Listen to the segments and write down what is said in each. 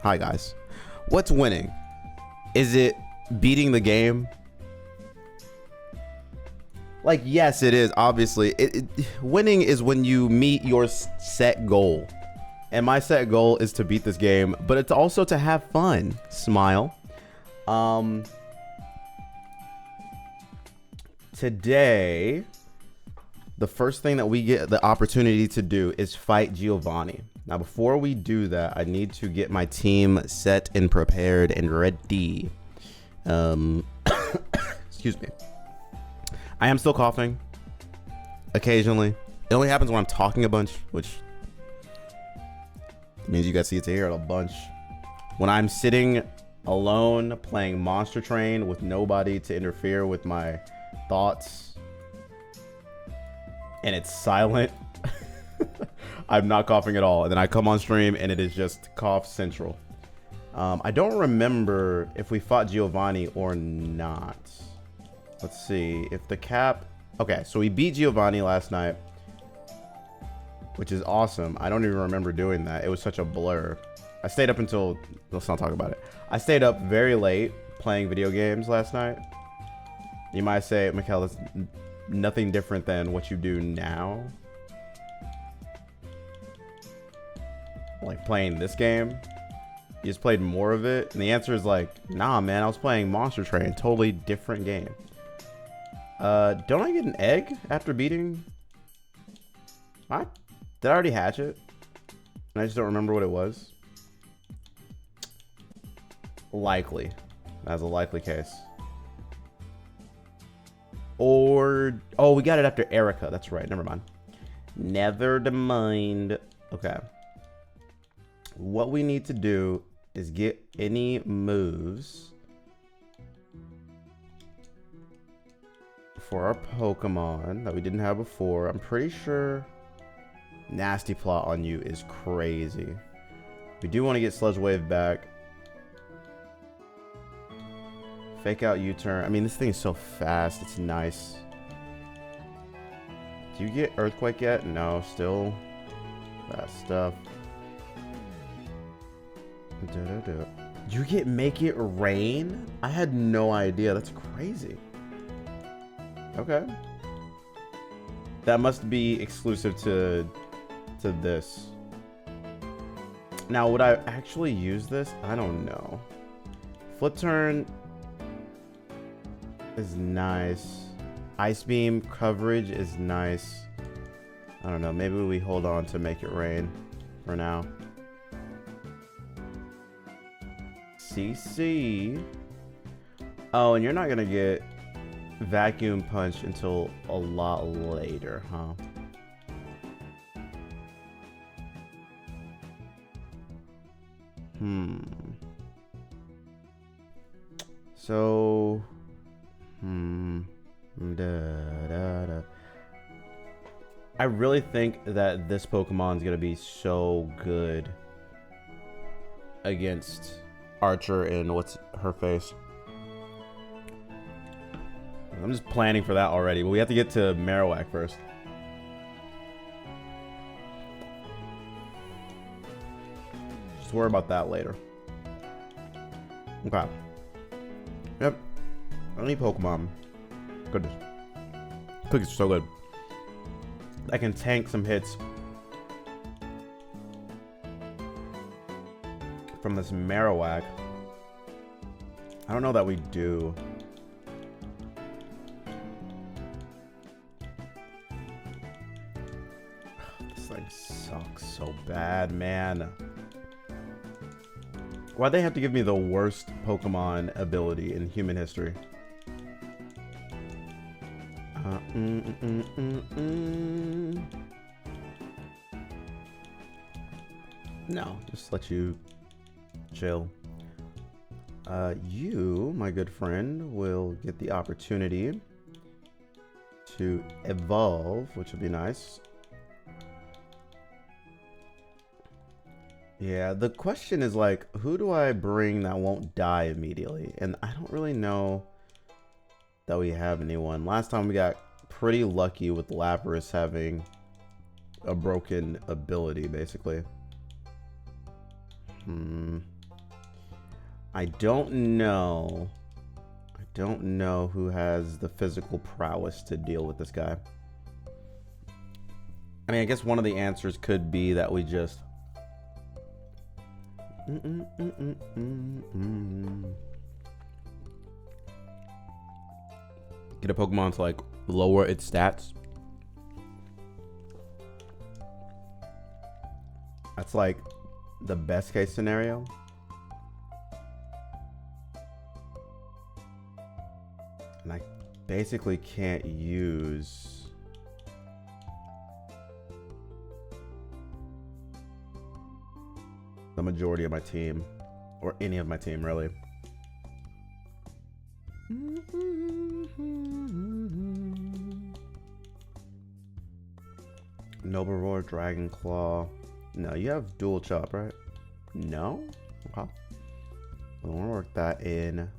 Hi guys. What's winning? Is it beating the game? Like, yes, it is. Obviously, winning is when you meet your set goal. And my set goal is to beat this game, but it's also to have fun. Smile. Today, the first thing that we get the opportunity to do is fight Giovanni. Now, before we do that, I need to get my team set and prepared and ready. Excuse me. I am still coughing occasionally. It only happens when I'm talking a bunch, which means you guys see it to hear it a bunch. When I'm sitting alone playing Monster Train with nobody to interfere with my thoughts and it's silent, I'm not coughing at all. And then I come on stream and it is just cough central. I don't remember if we fought Giovanni or not. Let's see if the cap. Okay, so we beat Giovanni last night, which is awesome. I don't even remember doing that. It was such a blur. I stayed up until, let's not talk about it. I stayed up very late playing video games last night. You might say, Mikhail, it's nothing different than what you do now. Like playing this game. You just played more of it. And the answer is like, nah, man, I was playing Monster Train. Totally different game. Don't I get an egg after beating? What? Did I already hatch it? And I just don't remember what it was. Likely. That's a likely case. Or, oh, we got it after Erica. That's right. Never mind. Never mind. Okay. What we need to do is get any moves for our Pokemon that we didn't have before. I'm pretty sure Nasty Plot on you is crazy. We do want to get Sludge Wave back. Fake out U-turn. I mean, this thing is so fast. It's nice. Do you get Earthquake yet? No, still that stuff. Do you get Make It Rain? I had no idea. That's crazy. Okay. That must be exclusive to this. Now, would I actually use this? I don't know. Flip Turn is nice. Ice Beam coverage is nice. I don't know. Maybe we hold on to Make It Rain for now. CC. Oh, and you're not gonna get Vacuum Punch until a lot later, huh? So, I really think that this Pokemon is gonna be so good against Archer and what's her face. I'm just planning for that already, but we have to get to Marowak first. Just worry about that later. Okay. Yep. Any Pokemon. Goodness. Cookies are so good. I can tank some hits from this Marowak. I don't know that we do. This thing sucks so bad, man. Why'd they have to give me the worst Pokemon ability in human history? No, just let you chill. You, my good friend, will get the opportunity to evolve, which would be nice. Yeah, the question is like, who do I bring that won't die immediately? And I don't really know that we have anyone. Last time we got pretty lucky with Lapras having a broken ability, basically. I don't know. I don't know who has the physical prowess to deal with this guy. I mean, I guess one of the answers could be that we just... Get a Pokemon to, like, lower its stats. That's, like, the best case scenario. And I basically can't use... the majority of my team, or any of my team, really. Noble Roar, Dragon Claw. No, you have dual chop, right? No? Okay. I want to work that in.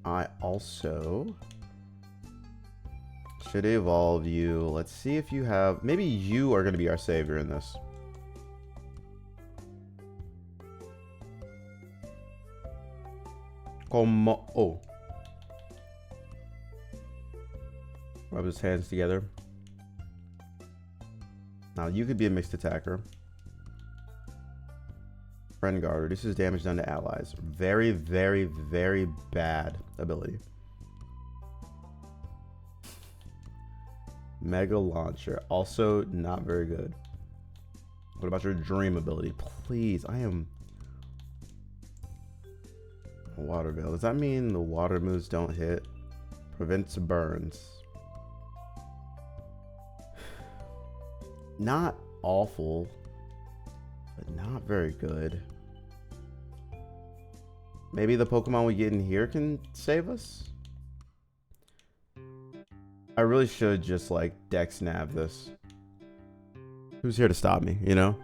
I also should evolve you. Let's see if you have... Maybe you are going to be our savior in this. Oh. Rub his hands together. Now you could be a mixed attacker. Friend Guard reduces damage done to allies. Very, very, very bad ability. Mega Launcher. Also not very good. What about your Dream ability? Please, I am... Water Veil. Does that mean the water moves don't hit? Prevents burns. Not awful, but not very good. Maybe the Pokemon we get in here can save us? I really should just like Dex Nav this. Who's here to stop me, you know?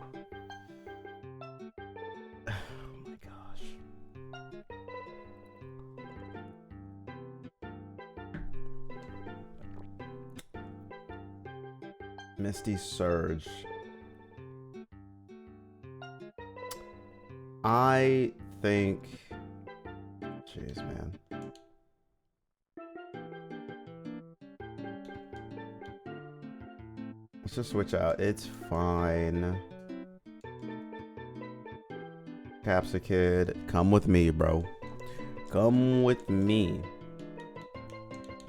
Misty Surge. I think... Jeez, man. Let's just switch out. It's fine. Capsicid, come with me, bro. Come with me.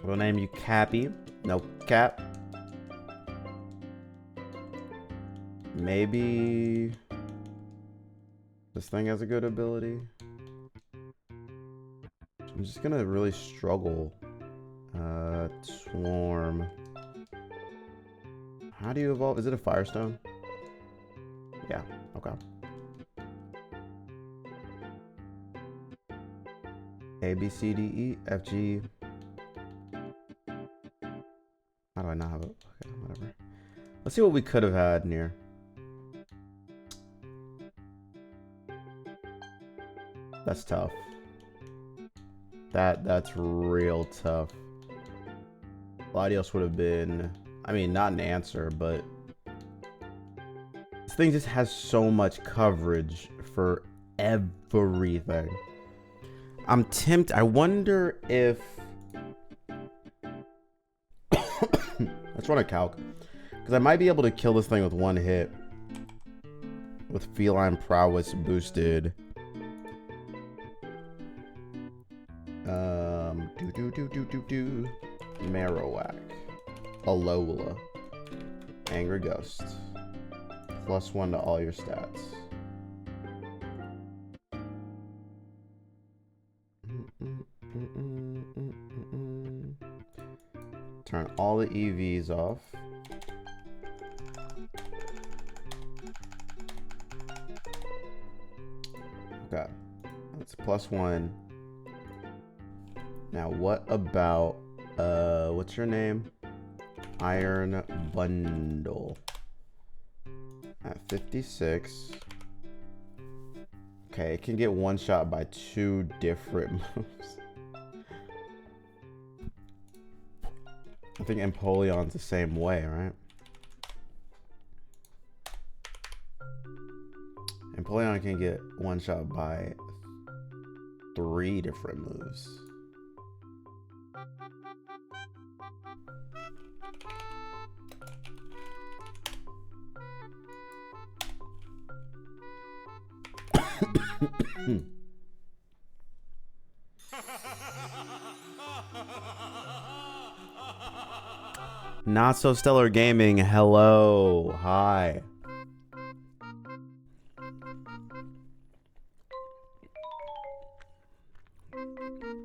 We'll name you Cappy. No, Cap. Maybe this thing has a good ability. I'm just gonna really struggle. Swarm. How do you evolve? Is it a Firestone? Yeah, okay. A, B, C, D, E, F, G. How do I not have it? Okay, whatever. Let's see what we could have had in here. That's tough. That's real tough. Latios would have been, I mean, not an answer, but this thing just has so much coverage for everything. I'm tempted. I wonder if let's run a calc, because I might be able to kill this thing with one hit with Feline Prowess boosted. Marowak, Alola, Angry Ghost, +1 to all your stats. Turn all the EVs off. Okay, that's +1. Now, what about, what's your name? Iron Bundle. At 56. Okay, it can get one shot by 2 different moves. I think Empoleon's the same way, right? Empoleon can get one shot by 3 different moves. Not So Stellar Gaming, hello, hi.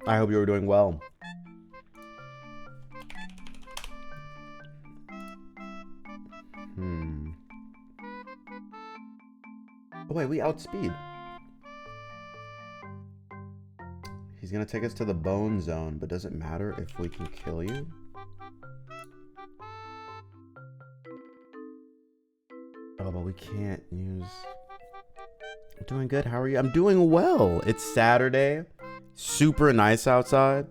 I hope you were doing well. Oh wait, we outspeed. He's gonna take us to the bone zone, but does it matter if we can kill you? Oh, but we can't use... I'm doing good, how are you? I'm doing well. It's Saturday. Super nice outside.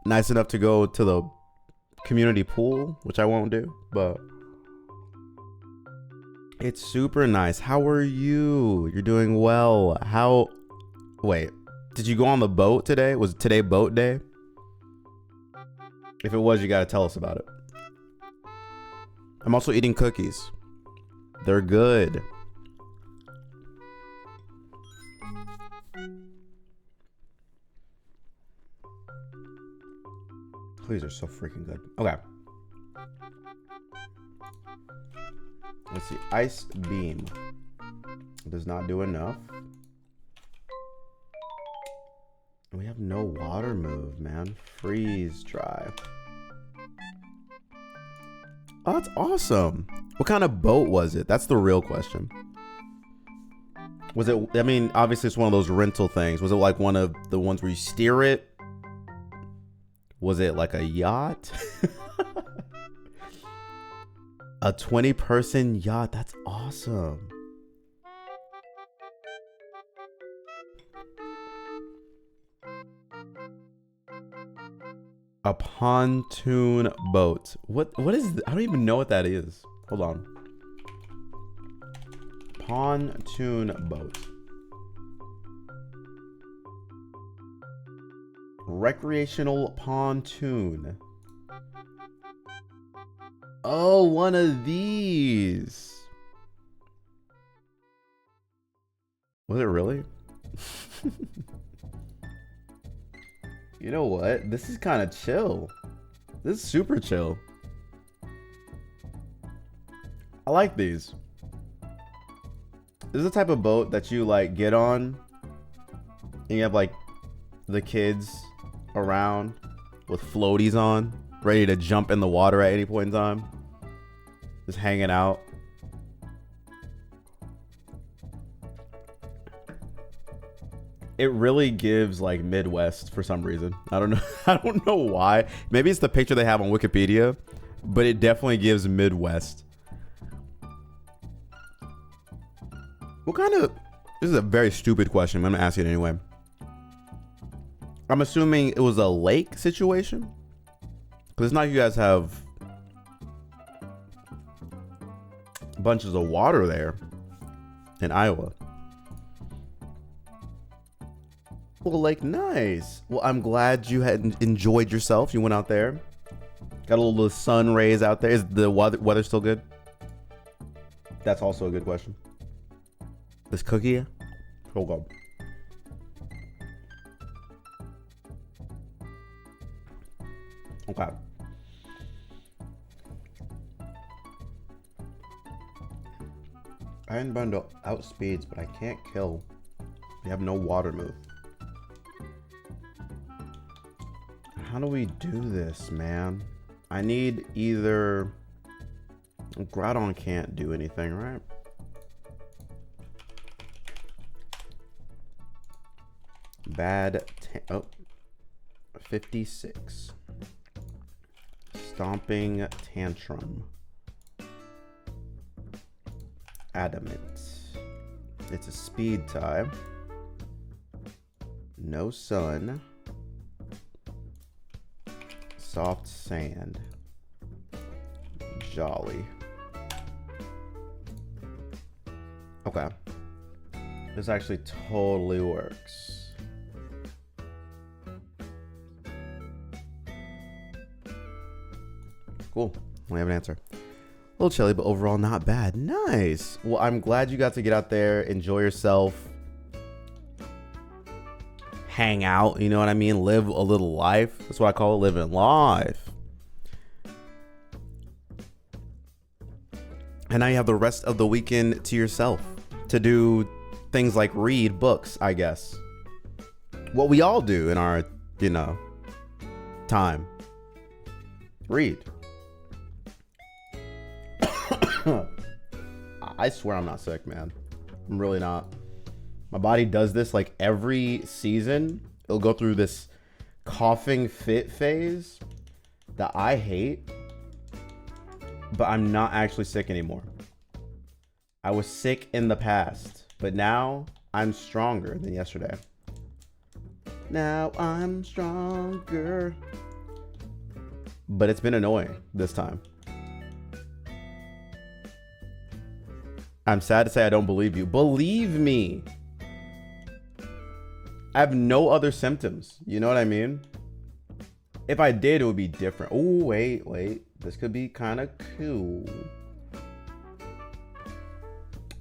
Nice enough to go to the community pool, which I won't do, but... It's super nice. How are you? You're doing well. How... Wait. Did you go on the boat today? Was today boat day? If it was, you gotta tell us about it. I'm also eating cookies. They're good. Cookies are so freaking good. Okay. Let's see. Ice beam. Does not do enough. We have no water move, man. Freeze dry. Oh, that's awesome. What kind of boat was it? That's the real question. Was it, I mean, obviously it's one of those rental things. Was it like one of the ones where you steer it? Was it like a yacht? A 20-person yacht. That's awesome. A pontoon boat. What is I don't even know what that is. Hold on. Pontoon boat. Recreational pontoon. Oh, one of these. Was it really? You know what? This is kind of chill. This is super chill. I like these. This is the type of boat that you like get on and you have like the kids around with floaties on, ready to jump in the water at any point in time. Just hanging out. It really gives like Midwest for some reason. I don't know. I don't know why. Maybe it's the picture they have on Wikipedia, but it definitely gives Midwest. What kind of... This is a very stupid question. I'm gonna ask it anyway. I'm assuming it was a lake situation? Because it's not like you guys have bunches of water there in Iowa. Well, like, nice. Well, I'm glad you had enjoyed yourself. You went out there. Got a little sun rays out there. Is the weather still good? That's also a good question. This cookie? Hold on. Okay. Iron Bundle outspeeds, but I can't kill. We have no water move. How do we do this, man? I need either... Groudon can't do anything, right? Bad... Oh. 56. Stomping Tantrum. Adamant. It's a speed type. No sun. Soft sand. Jolly. Okay. This actually totally works. Cool. We have an answer. A little chilly, but overall not bad. Nice. Well, I'm glad you got to get out there, enjoy yourself, hang out. You know what I mean? Live a little life. That's what I call it, living life. And now you have the rest of the weekend to yourself to do things like read books, I guess. What we all do in our, you know, time. Read. I swear I'm not sick, man. I'm really not. My body does this like every season. It'll go through this coughing fit phase that I hate, but I'm not actually sick anymore. I was sick in the past, but now I'm stronger than yesterday. Now I'm stronger. But it's been annoying this time. I'm sad to say I don't believe you. Believe me. I have no other symptoms. You know what I mean? If I did, it would be different. Oh, wait. This could be kind of cool.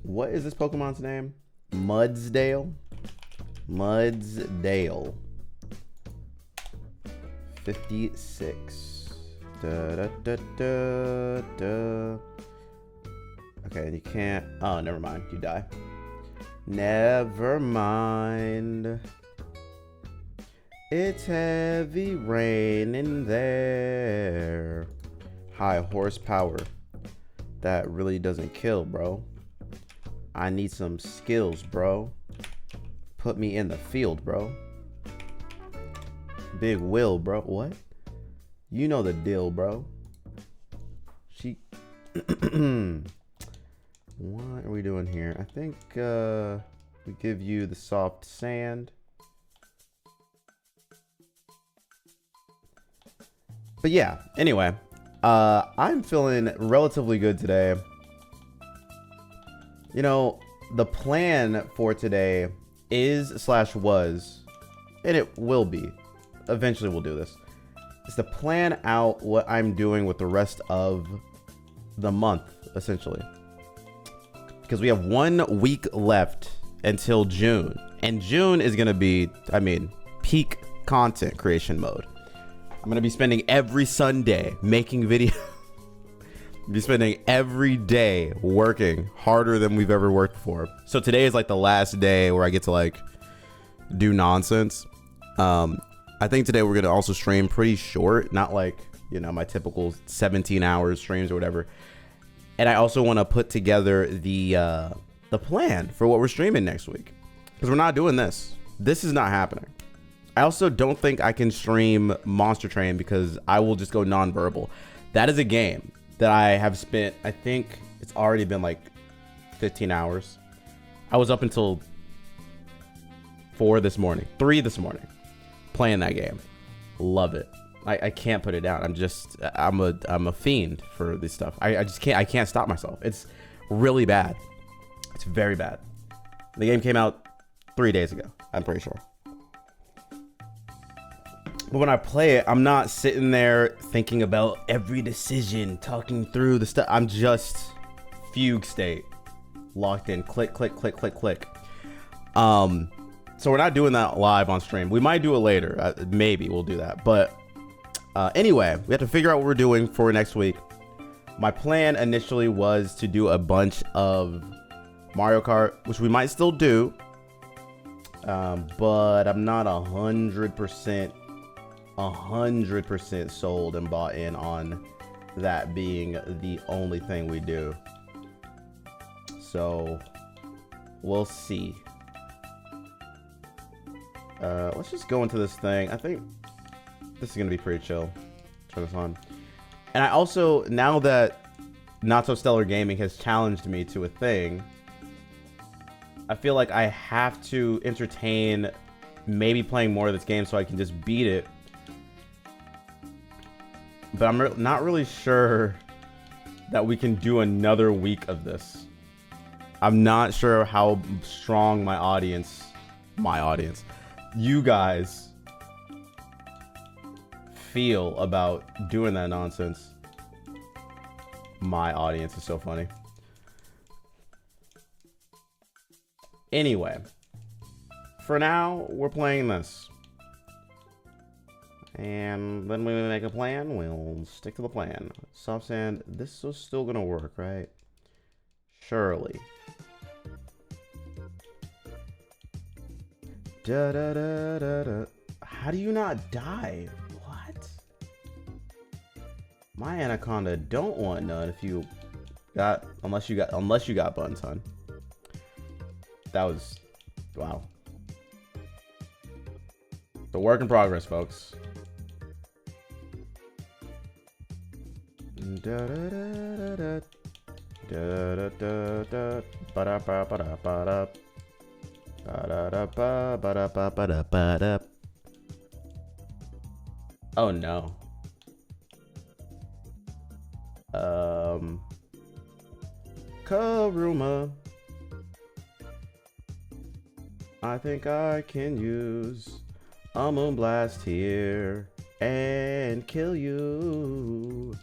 What is this Pokemon's name? Mudsdale? Mudsdale. 56. Okay, and you can't. Oh, never mind. You die. Never mind. It's heavy rain in there. High horsepower. That really doesn't kill, bro. I need some skills, bro. Put me in the field, bro. Big Will, bro. What? You know the deal, bro. She... What are we doing here? I think we give you the soft sand. But yeah, anyway. I'm feeling relatively good today. You know, the plan for today is/was, and it will be. Eventually we'll do this. Is to plan out what I'm doing with the rest of the month, essentially. Because we have 1 week left until June. And June is going to be, I mean, peak content creation mode. I'm going to be spending every Sunday making videos. Be spending every day working harder than we've ever worked before. So today is like the last day where I get to like do nonsense. I think today we're going to also stream pretty short, not like, you know, my typical 17 hours streams or whatever. And I also want to put together the plan for what we're streaming next week, because we're not doing this. This is not happening. I also don't think I can stream Monster Train because I will just go non-verbal. That is a game that I have spent, I think it's already been like 15 hours. I was up until 3 this morning, playing that game. Love it. I can't put it down. I'm a fiend for this stuff. I can't stop myself. It's really bad. It's very bad. The game came out 3 days ago, I'm pretty sure. But when I play it, I'm not sitting there thinking about every decision, talking through the stuff. I'm just fugue state, locked in, click, click, click, click, click. So we're not doing that live on stream. We might do it later. Maybe we'll do that. But anyway, we have to figure out what we're doing for next week. My plan initially was to do a bunch of Mario Kart, which we might still do. But I'm not 100% sold and bought in on that being the only thing we do. So we'll see. Let's just go into this thing. I think this is gonna be pretty chill. Turn this on. And I also, now that Not So Stellar Gaming has challenged me to a thing, I feel like I have to entertain maybe playing more of this game so I can just beat it. But I'm not really sure that we can do another week of this. I'm not sure how strong my audience, you guys feel about doing that nonsense. My audience is so funny. Anyway, for now, we're playing this. And then when we make a plan, we'll stick to the plan. Soft sand, this is still gonna work, right? Surely. Da da da da da. How do you not die? What? My anaconda don't want none if you got unless you got buns, hun. That was wow. The work in progress, folks. Da da da da da da da da ba da ba ba da ba da ba da da ba ba da ba ba da ba da. Oh no. Karuma. I think I can use a moonblast here and kill you.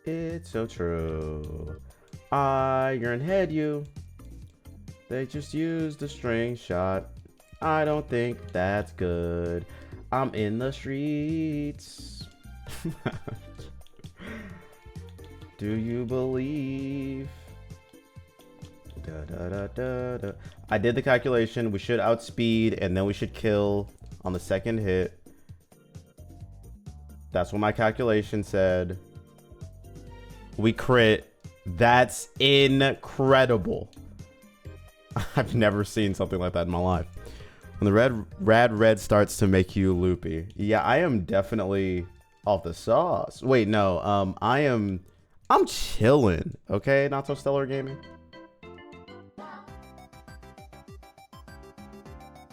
It's so true. Iron head you. They just used a string shot. I don't think that's good. I'm in the streets. Do you believe? Da, da, da, da, da. I did the calculation. We should outspeed and then we should kill on the second hit. That's what my calculation said. We crit. That's incredible. I've never seen something like that in my life. When the red starts to make you loopy. Yeah, I am definitely off the sauce. Wait, no. I'm chilling. Okay, Not So Stellar Gaming.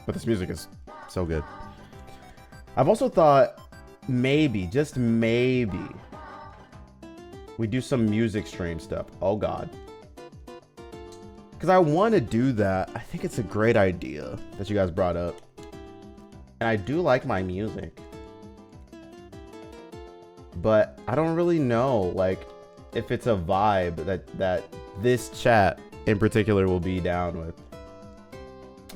But this music is so good. I've also thought maybe, just maybe, we do some music stream stuff. Oh God. Because I want to do that. I think it's a great idea that you guys brought up. And I do like my music. But I don't really know, like, if it's a vibe that this chat in particular will be down with.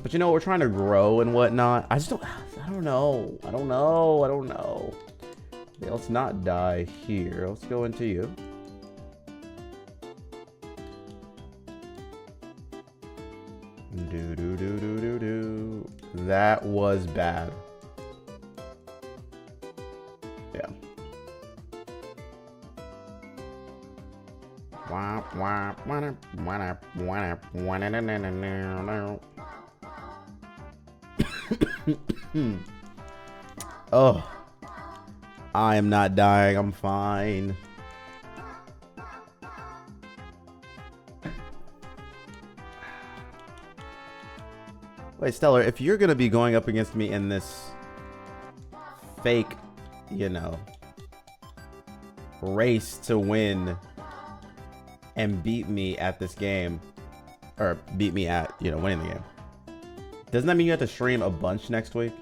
But you know, we're trying to grow and whatnot. I don't know. Okay, let's not die here. Let's go into you. Do. That was bad. Yeah. Oh, I am not dying. I'm fine. Wait, Stellar, if you're gonna be going up against me in this fake, you know, race to win and beat me at this game, or beat me at, you know, winning the game, doesn't that mean you have to stream a bunch next week?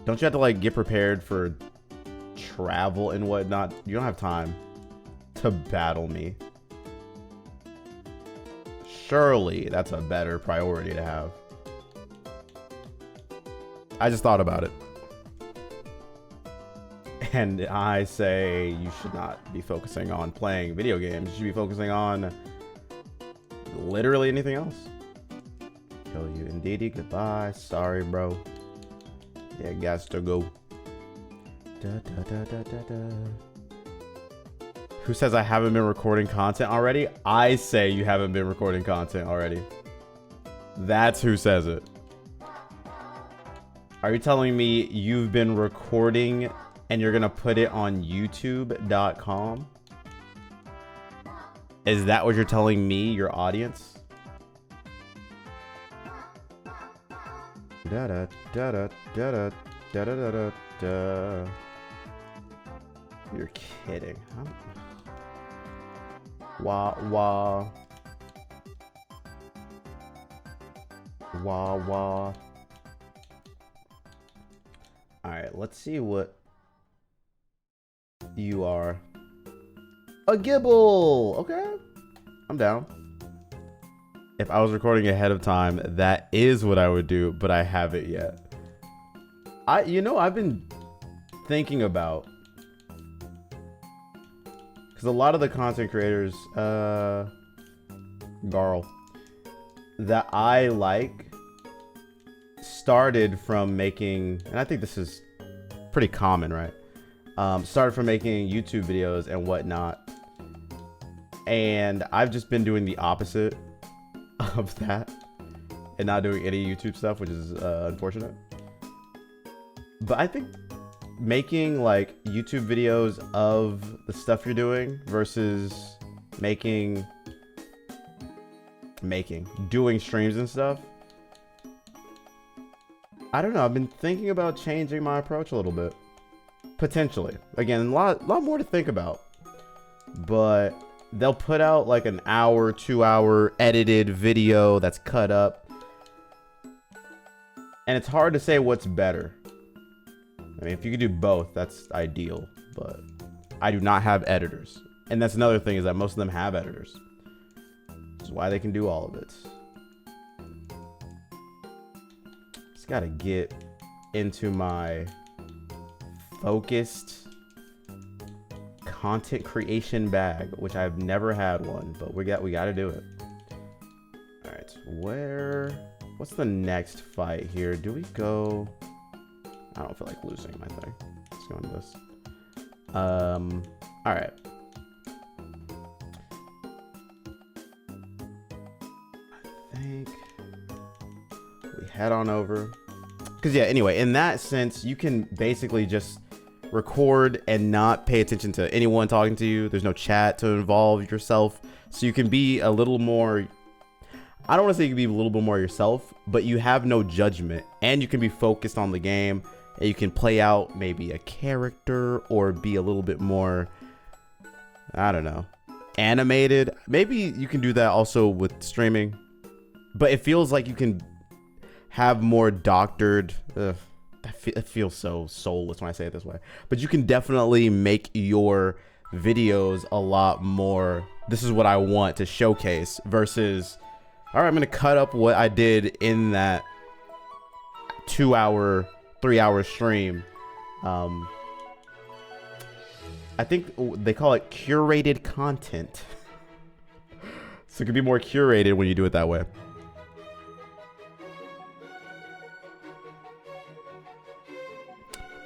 Don't you have to, like, get prepared for travel and whatnot? You don't have time to battle me. Surely that's a better priority to have. I just thought about it. And I say you should not be focusing on playing video games. You should be focusing on literally anything else. Kill you. Indeedy. Goodbye. Sorry, bro. Yeah, got to go. Da, da, da, da, da, da. Who says I haven't been recording content already? I say you haven't been recording content already. That's who says it. Are you telling me you've been recording and you're gonna put it on youtube.com? Is that what you're telling me, your audience? Da da da da da da da da da da. You're kidding. Wah wah. Wah wah. Alright, let's see what. You are a Gibble. Okay, I'm down. If I was recording ahead of time, that is what I would do, but I haven't yet. I've been thinking about, because a lot of the content creators, Garl, that I like started from making, and I think this is pretty common, right? Started from making YouTube videos and whatnot. And I've just been doing the opposite of that and not doing any YouTube stuff, which is unfortunate. But I think making like YouTube videos of the stuff you're doing versus doing streams and stuff, I don't know. I've been thinking about changing my approach a little bit. Potentially. Again, a lot more to think about. But they'll put out like an hour, 2 hour edited video that's cut up. And it's hard to say what's better. I mean, if you could do both, that's ideal. But I do not have editors. And that's another thing, is that most of them have editors. Which is why they can do all of it. Just gotta get into my focused content creation bag, which I've never had one, but we got to do it. All right, what's the next fight here? Do we go? I don't feel like losing my thing. Let's go into this. All right. I think we head on over. Because yeah, anyway, in that sense, you can basically just record and not pay attention to anyone talking to you. There's no chat to involve yourself. So you can be a little more, I don't want to say you can be a little bit more yourself, but you have no judgment and you can be focused on the game, and you can play out maybe a character or be a little bit more, I don't know, animated. Maybe you can do that also with streaming, but it feels like you can have more doctored, it feels so soulless when I say it this way, but you can definitely make your videos a lot more, this is what I want to showcase, versus, all right, I'm gonna cut up what I did in that 2 hour, 3 hour stream. I think they call it curated content. So it can be more curated when you do it that way.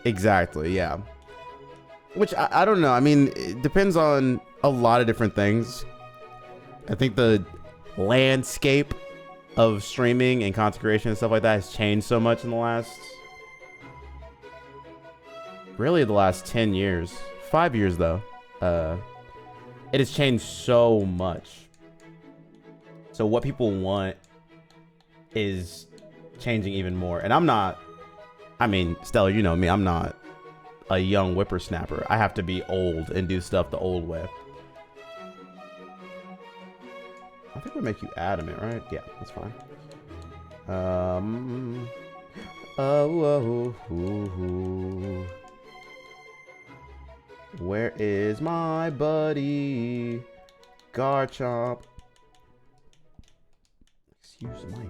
Exactly, yeah. Which I don't know. I mean, it depends on a lot of different things. I think the landscape of streaming and content creation and stuff like that has changed so much in the last, really the last 10 years. 5 years though. It has changed so much. So what people want is changing even more. And I'm not, I mean, Stella, you know me, I'm not a young whippersnapper. I have to be old and do stuff the old way. I think we'll make you adamant, right? Yeah, that's fine. Where is my buddy? Garchomp. Excuse me.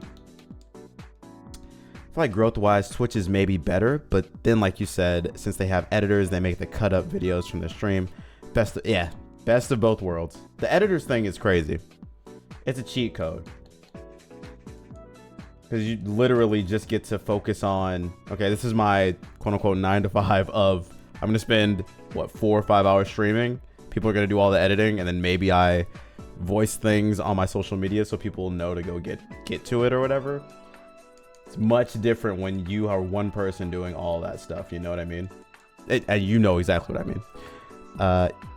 I feel like growth-wise, Twitch is maybe better, but then, like you said, since they have editors, they make the cut-up videos from the stream. Best of both worlds. The editors thing is crazy. It's a cheat code. Because you literally just get to focus on, okay, this is my quote-unquote 9 to 5 of, I'm going to spend, what, 4 or 5 hours streaming. People are going to do all the editing, and then maybe I voice things on my social media so people know to go get to it or whatever. It's much different when you are one person doing all that stuff. You know what I mean? And you know exactly what I mean.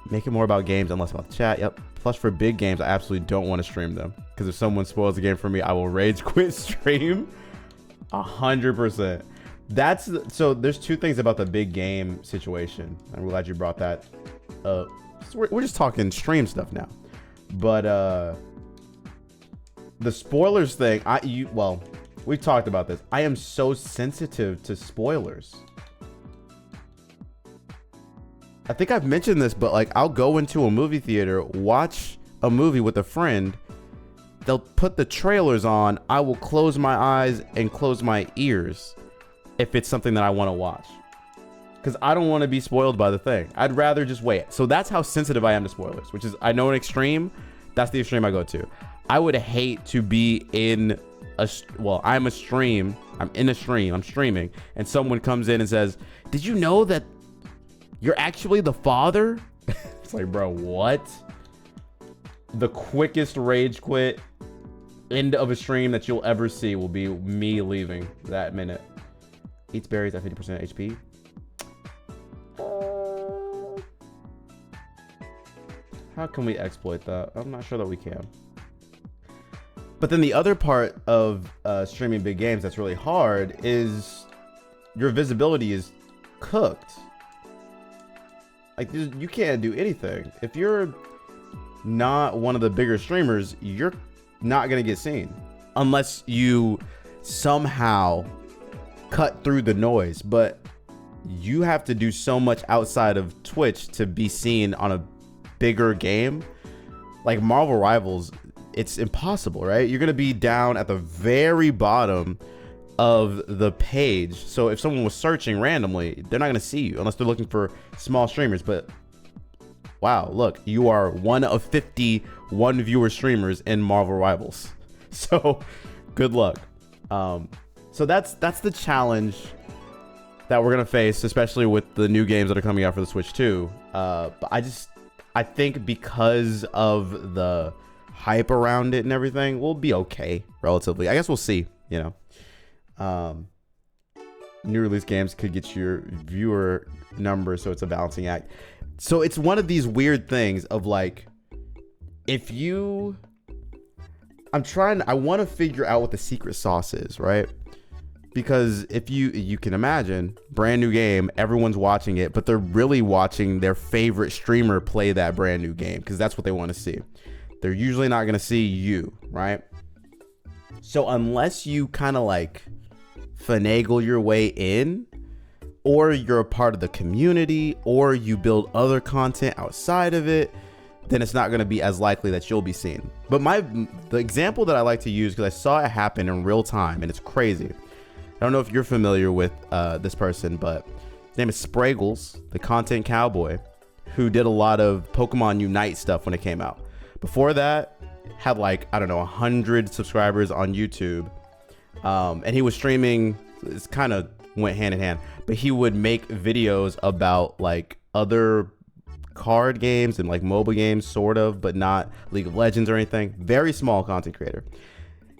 Make it more about games and less about the chat. Yep. Plus, for big games, I absolutely don't want to stream them. Because if someone spoils the game for me, I will rage quit stream. 100%. So there's two things about the big game situation. I'm glad you brought that up. So we're just talking stream stuff now. But the spoilers thing, well, we've talked about this. I am so sensitive to spoilers. I think I've mentioned this, but like I'll go into a movie theater, watch a movie with a friend. They'll put the trailers on. I will close my eyes and close my ears if it's something that I want to watch, because I don't want to be spoiled by the thing. I'd rather just wait. So that's how sensitive I am to spoilers, which is, I know an extreme. That's the extreme I go to. I would hate to be in I'm in a stream, I'm streaming, and someone comes in and says, did you know that you're actually the father? It's like, bro, what? The quickest rage quit end of a stream that you'll ever see will be me leaving that minute. Eats berries at 50% HP. How can we exploit that? I'm not sure that we can. But then the other part of streaming big games that's really hard is your visibility is cooked. Like, you can't do anything. If you're not one of the bigger streamers, you're not gonna get seen unless you somehow cut through the noise. But you have to do so much outside of Twitch to be seen on a bigger game. Like Marvel Rivals, it's impossible, right? You're gonna be down at the very bottom of the page. So if someone was searching randomly, they're not gonna see you unless they're looking for small streamers. But wow, look, you are one of 51 viewer streamers in Marvel Rivals. So good luck. So that's the challenge that we're gonna face, especially with the new games that are coming out for the Switch 2. But I think because of the hype around it and everything, we'll be okay relatively. I guess we'll see, you know. New release games could get your viewer number, so it's a balancing act. So it's one of these weird things of like, I want to figure out what the secret sauce is, right? Because if you can imagine, brand new game, everyone's watching it, but they're really watching their favorite streamer play that brand new game because that's what they want to see. They're usually not going to see you, right? So unless you kind of like finagle your way in, or you're a part of the community, or you build other content outside of it, then it's not going to be as likely that you'll be seen. But the example that I like to use, because I saw it happen in real time, and it's crazy. I don't know if you're familiar with this person, but his name is Spraggles, the content cowboy, who did a lot of Pokemon Unite stuff when it came out. Before that, had like, I don't know, 100 subscribers on YouTube. And he was streaming, it's kind of went hand in hand, but he would make videos about like other card games and like mobile games, sort of, but not League of Legends or anything. Very small content creator.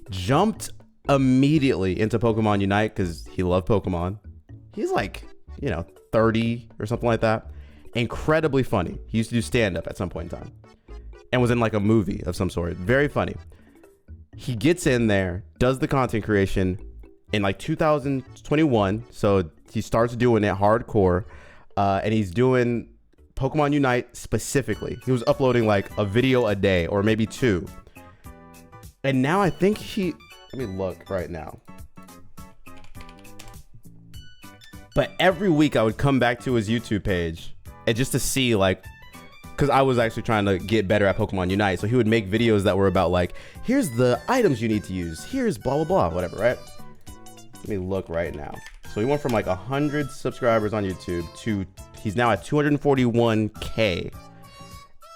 Jumped immediately into Pokemon Unite because he loved Pokemon. He's like, 30 or something like that. Incredibly funny. He used to do stand-up at some point in time and was in like a movie of some sort. Very funny. He gets in there, does the content creation in like 2021. So he starts doing it hardcore, and he's doing Pokemon Unite specifically. He was uploading like a video a day or maybe two. And now I think let me look right now. But every week I would come back to his YouTube page and just to see like, because I was actually trying to get better at Pokemon Unite. So he would make videos that were about like, here's the items you need to use. Here's blah, blah, blah, whatever, right? Let me look right now. So he went from like 100 subscribers on YouTube to he's now at 241K.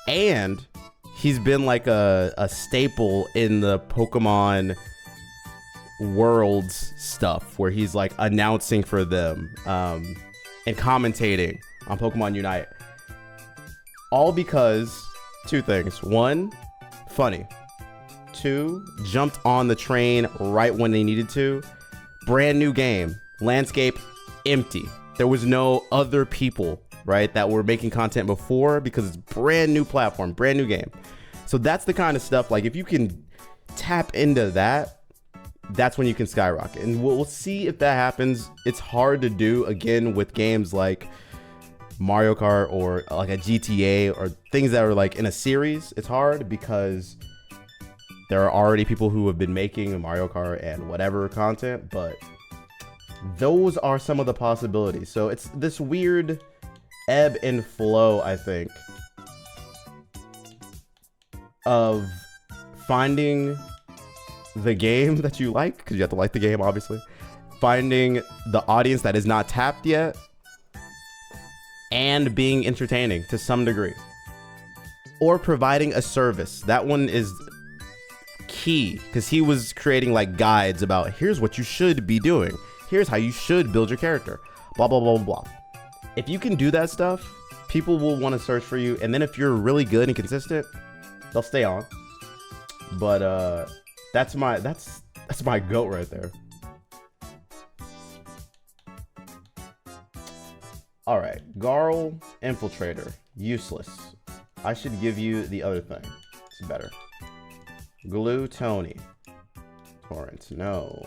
And he's been like a staple in the Pokemon Worlds stuff where he's like announcing for them and commentating on Pokemon Unite. All because two things. One, funny. Two, jumped on the train right when they needed to. Brand new game. Landscape empty. There was no other people, right, that were making content before because it's brand new platform, brand new game. So that's the kind of stuff, like if you can tap into that, that's when you can skyrocket. And we'll see if that happens. It's hard to do, again, with games like Mario Kart or like a GTA or things that are like in a series. It's hard because there are already people who have been making Mario Kart and whatever content, but those are some of the possibilities. So it's this weird ebb and flow, I think, of finding the game that you like, because you have to like the game, obviously. Finding the audience that is not tapped yet, and being entertaining to some degree. Or providing a service. That one is key, because he was creating like guides about here's what you should be doing. Here's how you should build your character. Blah, blah, blah, blah, blah. If you can do that stuff, people will want to search for you. And then if you're really good and consistent, they'll stay on. But that's my goat right there. All right, Garl Infiltrator, useless. I should give you the other thing. It's better. Glue Tony. Torrent, no.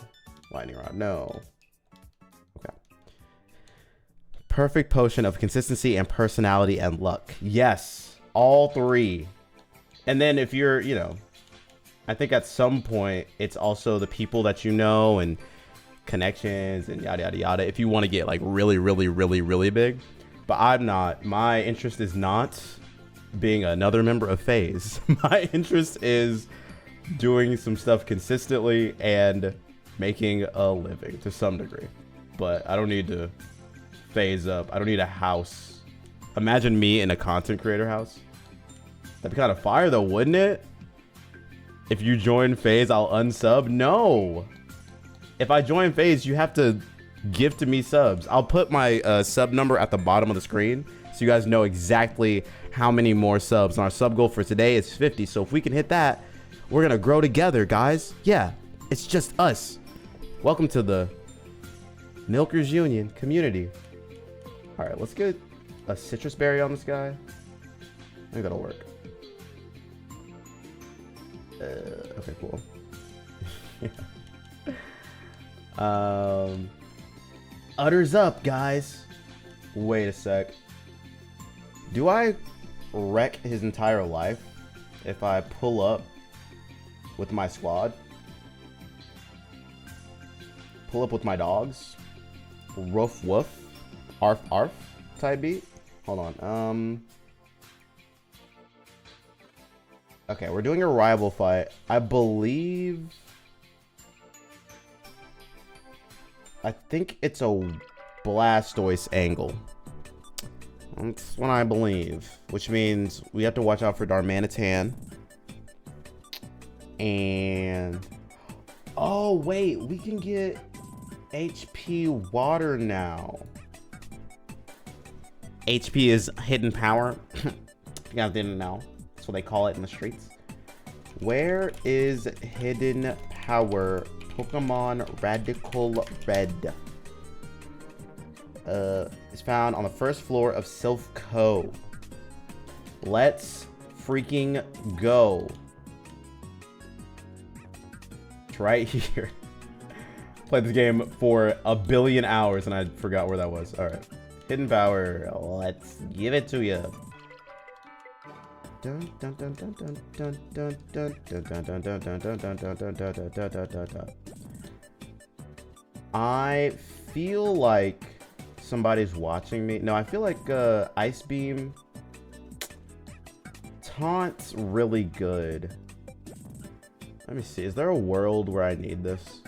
Lightning Rod, no. Okay. Perfect Potion of Consistency and Personality and Luck. Yes, all three. And then if you're, you know, I think at some point it's also the people that you know and connections and yada yada yada if you want to get like really big. But I'm not. My interest is not being another member of FaZe. My interest is doing some stuff consistently and making a living to some degree. But I don't need to phase up. I don't need a house. Imagine me in a content creator house. That'd be kind of fire though, wouldn't it? If you join FaZe, I'll unsub. No. If I join FaZe, you have to gift me subs. I'll put my sub number at the bottom of the screen so you guys know exactly how many more subs. And our sub goal for today is 50. So if we can hit that, we're going to grow together, guys. Yeah, it's just us. Welcome to the Milkers Union community. All right, let's get a citrus berry on this guy. I think that'll work. Okay, cool. Utters up, guys. Wait a sec. Do I wreck his entire life if I pull up with my squad? Pull up with my dogs? Roof woof? Arf arf type beat? Hold on. Okay, we're doing a rival fight. I believe... I think it's a Blastoise angle. That's what I believe. Which means we have to watch out for Darmanitan. And... oh, wait. We can get HP water now. HP is hidden power. You guys didn't know. That's what they call it in the streets. Where is hidden power? Pokemon Radical Red. It's found on the first floor of Sylph Co. Let's freaking go. It's right here. Played this game for a billion hours and I forgot where that was. All right. Hidden power. Let's give it to you. I feel like somebody's watching me. No, I feel like Ice Beam Taunt's really good. Let me see. Is there a world where I need this?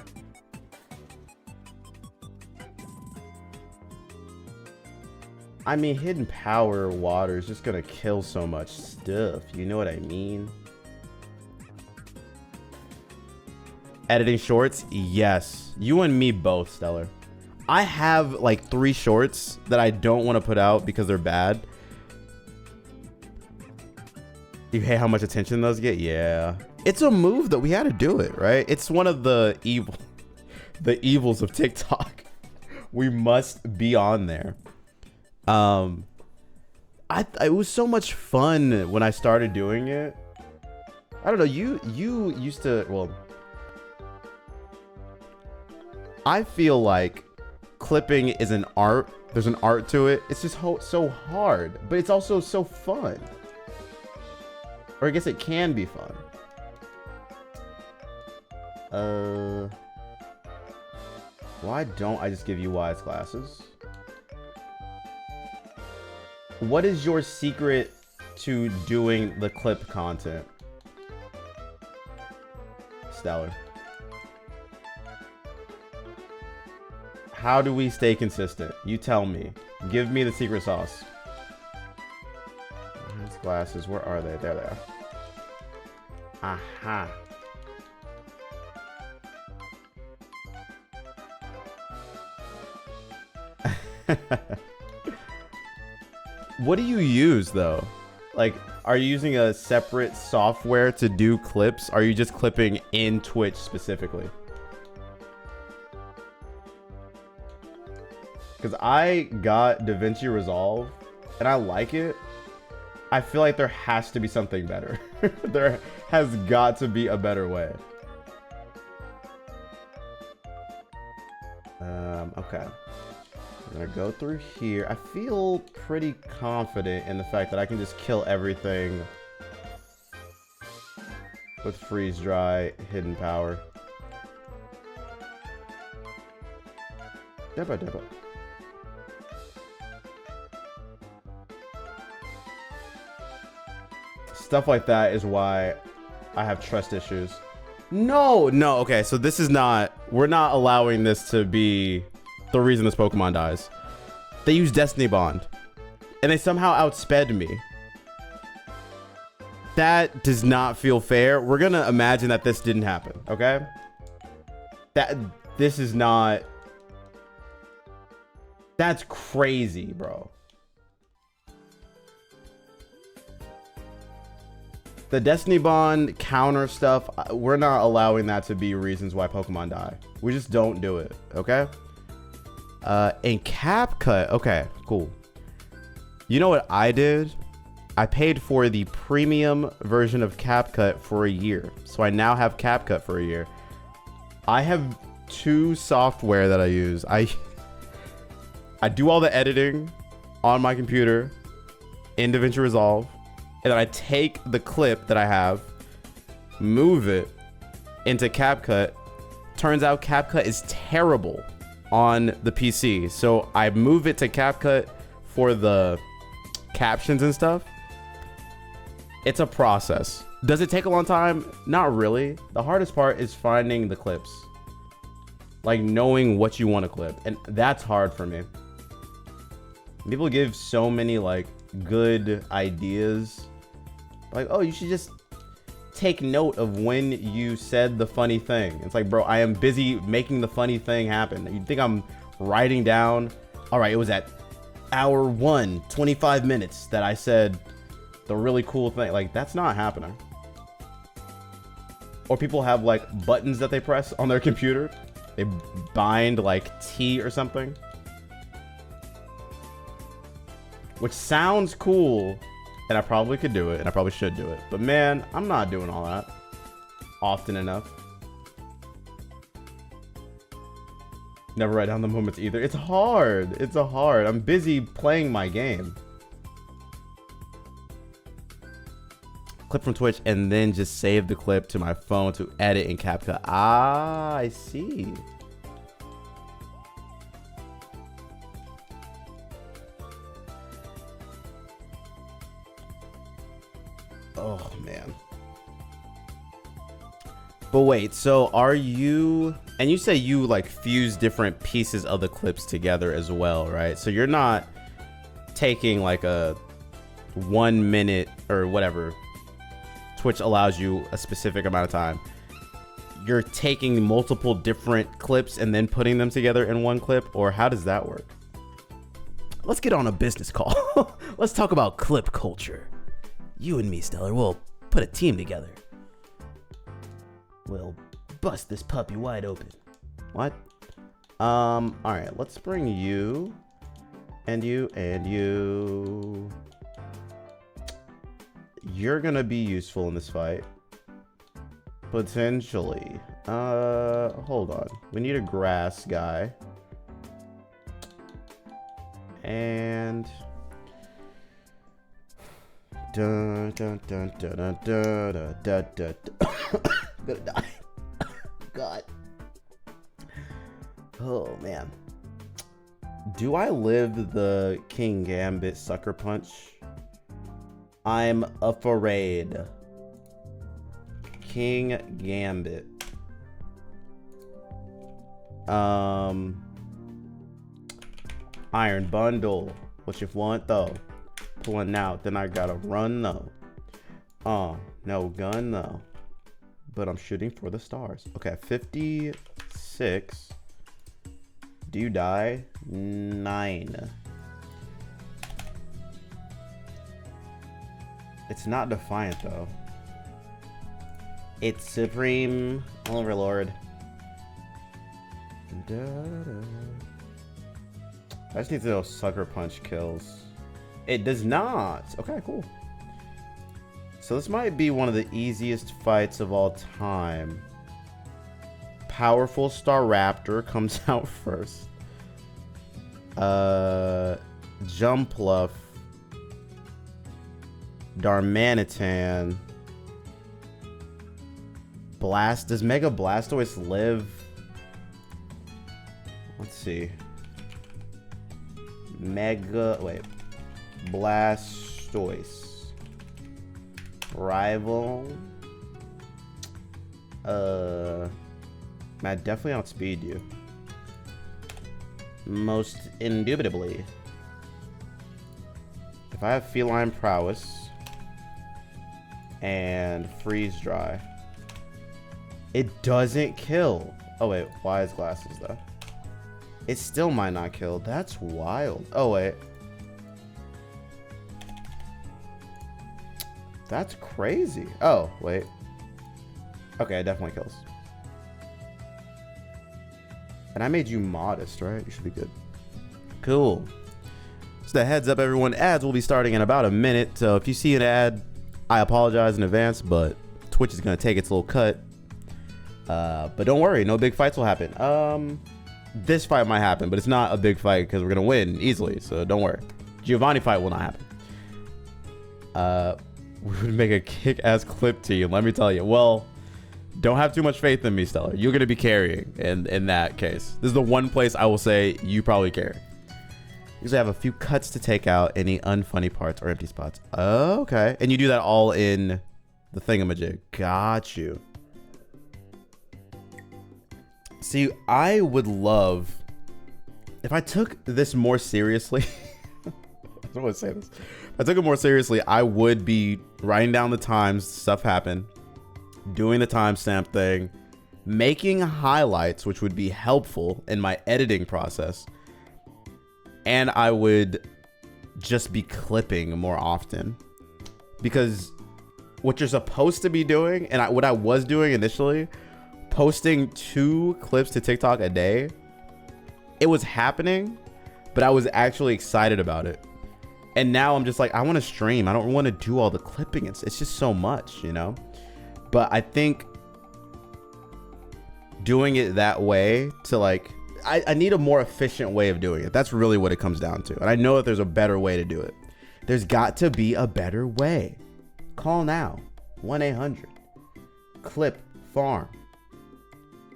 I mean, hidden power water is just gonna kill so much stuff. You know what I mean? Editing shorts? Yes. You and me both, Stellar. I have like 3 shorts that I don't want to put out because they're bad. You hate how much attention those get? Yeah. It's a move that we had to do it, right? It's one of the evils of TikTok. We must be on there. It was so much fun when I started doing it. I don't know, you used to, well, I feel like clipping is an art. There's an art to it. It's just so hard, but it's also so fun. Or I guess it can be fun. Why don't I just give you wise glasses? What is your secret to doing the clip content? Stellar. How do we stay consistent? You tell me. Give me the secret sauce. These glasses, where are they? There they are. Aha. What do you use though? Like, are you using a separate software to do clips? Are you just clipping in Twitch specifically? Because I got DaVinci Resolve and I like it. I feel like there has to be something better. There has got to be a better way. Okay. I'm gonna go through here. I feel pretty confident in the fact that I can just kill everything with freeze dry, hidden power. Deba deba. Stuff like that is why I have trust issues. No, okay, so this is not, we're not allowing this to be the reason this Pokemon dies. They use Destiny Bond, and they somehow outsped me. That does not feel fair. We're gonna imagine that this didn't happen, okay? This is not, that's crazy, bro. The Destiny Bond counter stuff, we're not allowing that to be reasons why Pokemon die. We just don't do it, okay? And CapCut, okay, cool. You know what I did? I paid for the premium version of CapCut for a year. So I now have CapCut for a year. I have 2 software that I use. I do all the editing on my computer in DaVinci Resolve. And then I take the clip that I have, move it into CapCut. Turns out CapCut is terrible on the PC. So I move it to CapCut for the captions and stuff. It's a process. Does it take a long time? Not really. The hardest part is finding the clips. Like knowing what you want to clip. And that's hard for me. People give so many like good ideas, like, oh, you should just take note of when you said the funny thing. It's like, bro, I am busy making the funny thing happen. You think I'm writing down, all right, it was at hour 1, 25 minutes that I said the really cool thing. Like, that's not happening. Or people have like buttons that they press on their computer. They bind like T or something, which sounds cool, and I probably could do it, and I probably should do it. But man, I'm not doing all that often enough. Never write down the moments either. It's hard. It's hard. I'm busy playing my game. Clip from Twitch and then just save the clip to my phone to edit in CapCut. Ah, I see. Oh man. But wait, so are you, and you say you like fuse different pieces of the clips together as well, right? So you're not taking like a 1 minute or whatever, Twitch allows you a specific amount of time. You're taking multiple different clips and then putting them together in one clip, or how does that work? Let's get on a business call. Let's talk about clip culture. You and me, Stellar, we'll put a team together. We'll bust this puppy wide open. What? All right, let's bring you and you and you. You're gonna be useful in this fight. Potentially. Hold on. We need a grass guy. And dun dun dun dun dun dun dun dun dun. Gonna die. God. Oh man. Do I live the King Gambit sucker punch? I'm afraid. King Gambit. Iron bundle. What you want though? Pulling out, then I gotta run though. No gun though. But I'm shooting for the stars. Okay, 56. Do you die? 9. It's not Defiant though. It's Supreme Overlord. I just need to know Sucker Punch kills. It does not. Okay, cool. So this might be one of the easiest fights of all time. Powerful Staraptor comes out first. Jumpluff. Darmanitan. Blast. Does Mega Blastoise live? Let's see. Blastoise. Rival. Man, definitely outspeed you. Most indubitably. If I have Feline Prowess and Freeze Dry, it doesn't kill. Oh wait, Wise Glasses though. It still might not kill. That's wild. Oh wait. That's crazy. Oh, wait. Okay, it definitely kills. And I made you modest, right? You should be good. Cool. So the heads up, everyone. Ads will be starting in about a minute. So if you see an ad, I apologize in advance, but Twitch is going to take its little cut. But don't worry. No big fights will happen. This fight might happen, but it's not a big fight because we're going to win easily. So don't worry. Giovanni fight will not happen. We would make a kick-ass clip team, let me tell you. Well, don't have too much faith in me, Stellar. You're going to be carrying in that case. This is the one place I will say you probably carry. Usually have a few cuts to take out any unfunny parts or empty spots. Oh, okay. And you do that all in the thingamajig. Got you. See, I would love if I took this more seriously. I don't want to say this. If I took it more seriously, I would be writing down the times stuff happened, doing the timestamp thing, making highlights, which would be helpful in my editing process. And I would just be clipping more often, because what you're supposed to be doing, and what I was doing initially, posting 2 clips to TikTok a day, it was happening, but I was actually excited about it. And now I'm just like, I want to stream. I don't want to do all the clipping. It's just so much, you know? But I think doing it that way to like, I need a more efficient way of doing it. That's really what it comes down to. And I know that there's a better way to do it. There's got to be a better way. Call now. 1-800. Clip Farm.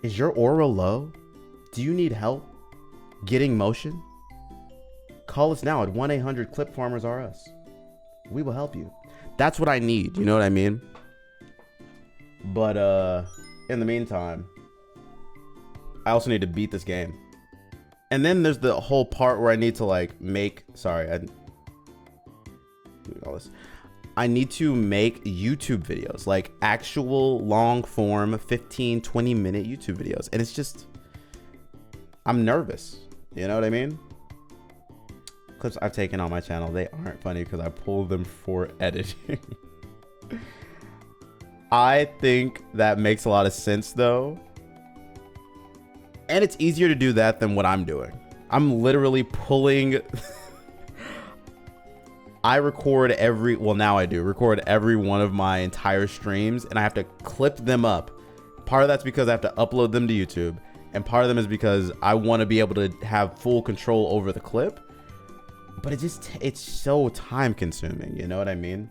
Is your aura low? Do you need help getting motion? Call us now at 1-800 Clip Farmers R Us. We will help you. That's what I need. You know what I mean? But in the meantime, I also need to beat this game. And then there's the whole part where I need to like make, doing all this. I need to make YouTube videos, like actual long form 15-20 minute YouTube videos. And it's just, I'm nervous. You know what I mean? Clips I've taken on my channel, they aren't funny because I pull them for editing. I think that makes a lot of sense though. And it's easier to do that than what I'm doing. I'm literally pulling. I record now I do record every one of my entire streams, and I have to clip them up. Part of that's because I have to upload them to YouTube, and part of them is because I want to be able to have full control over the clip. But it's so time consuming, you know what I mean?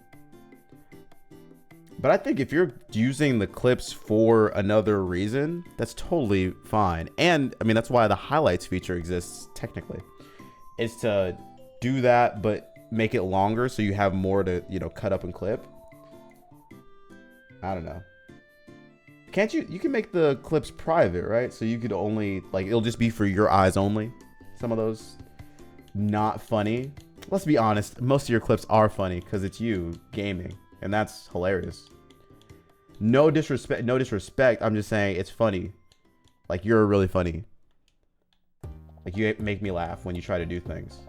But I think if you're using the clips for another reason, that's totally fine. And I mean, that's why the highlights feature exists technically. is to do that, but make it longer so you have more to, you know, cut up and clip. I don't know. Can't you can make the clips private, right? So you could only, like, it'll just be for your eyes only. Some of those not funny. Let's be honest, most of your clips are funny because it's you gaming, and that's hilarious. No disrespect, I'm just saying it's funny. Like, you're really funny. Like, you make me laugh when you try to do things.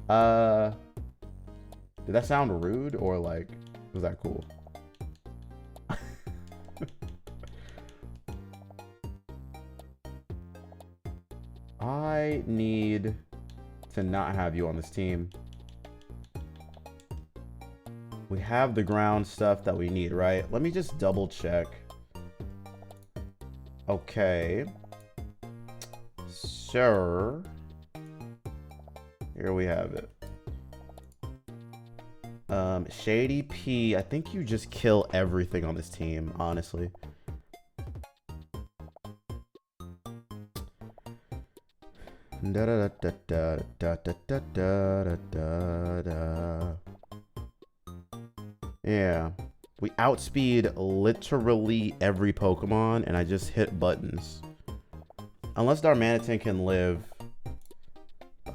Did that sound rude, or like, was that cool? I need to not have you on this team. We have the ground stuff that we need, right? Let me just double check. Okay. Sure. Here we have it. Shady P, I think you just kill everything on this team, honestly. Da da da da da da da da da da. Yeah, we outspeed literally every Pokemon, and I just hit buttons. Unless Darmanitan can live.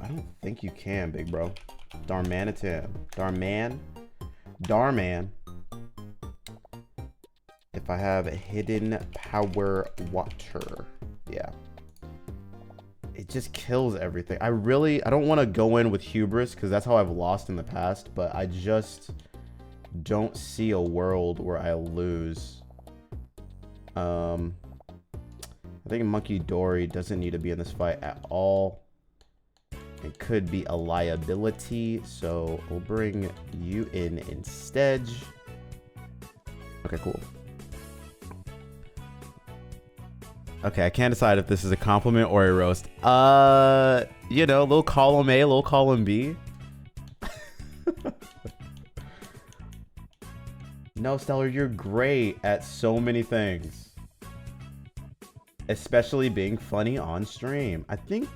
I don't think you can, big bro. Darmanitan. Darman. If I have a hidden power water. Yeah. It just kills everything. I don't want to go in with hubris because that's how I've lost in the past, but I just don't see a world where I lose. I think Monkey Dory doesn't need to be in this fight at all. It could be a liability, so we'll bring you in instead. Okay, cool. Okay, I can't decide if this is a compliment or a roast. You know, little column A, little column B. No, Stellar, you're great at so many things. Especially being funny on stream. I think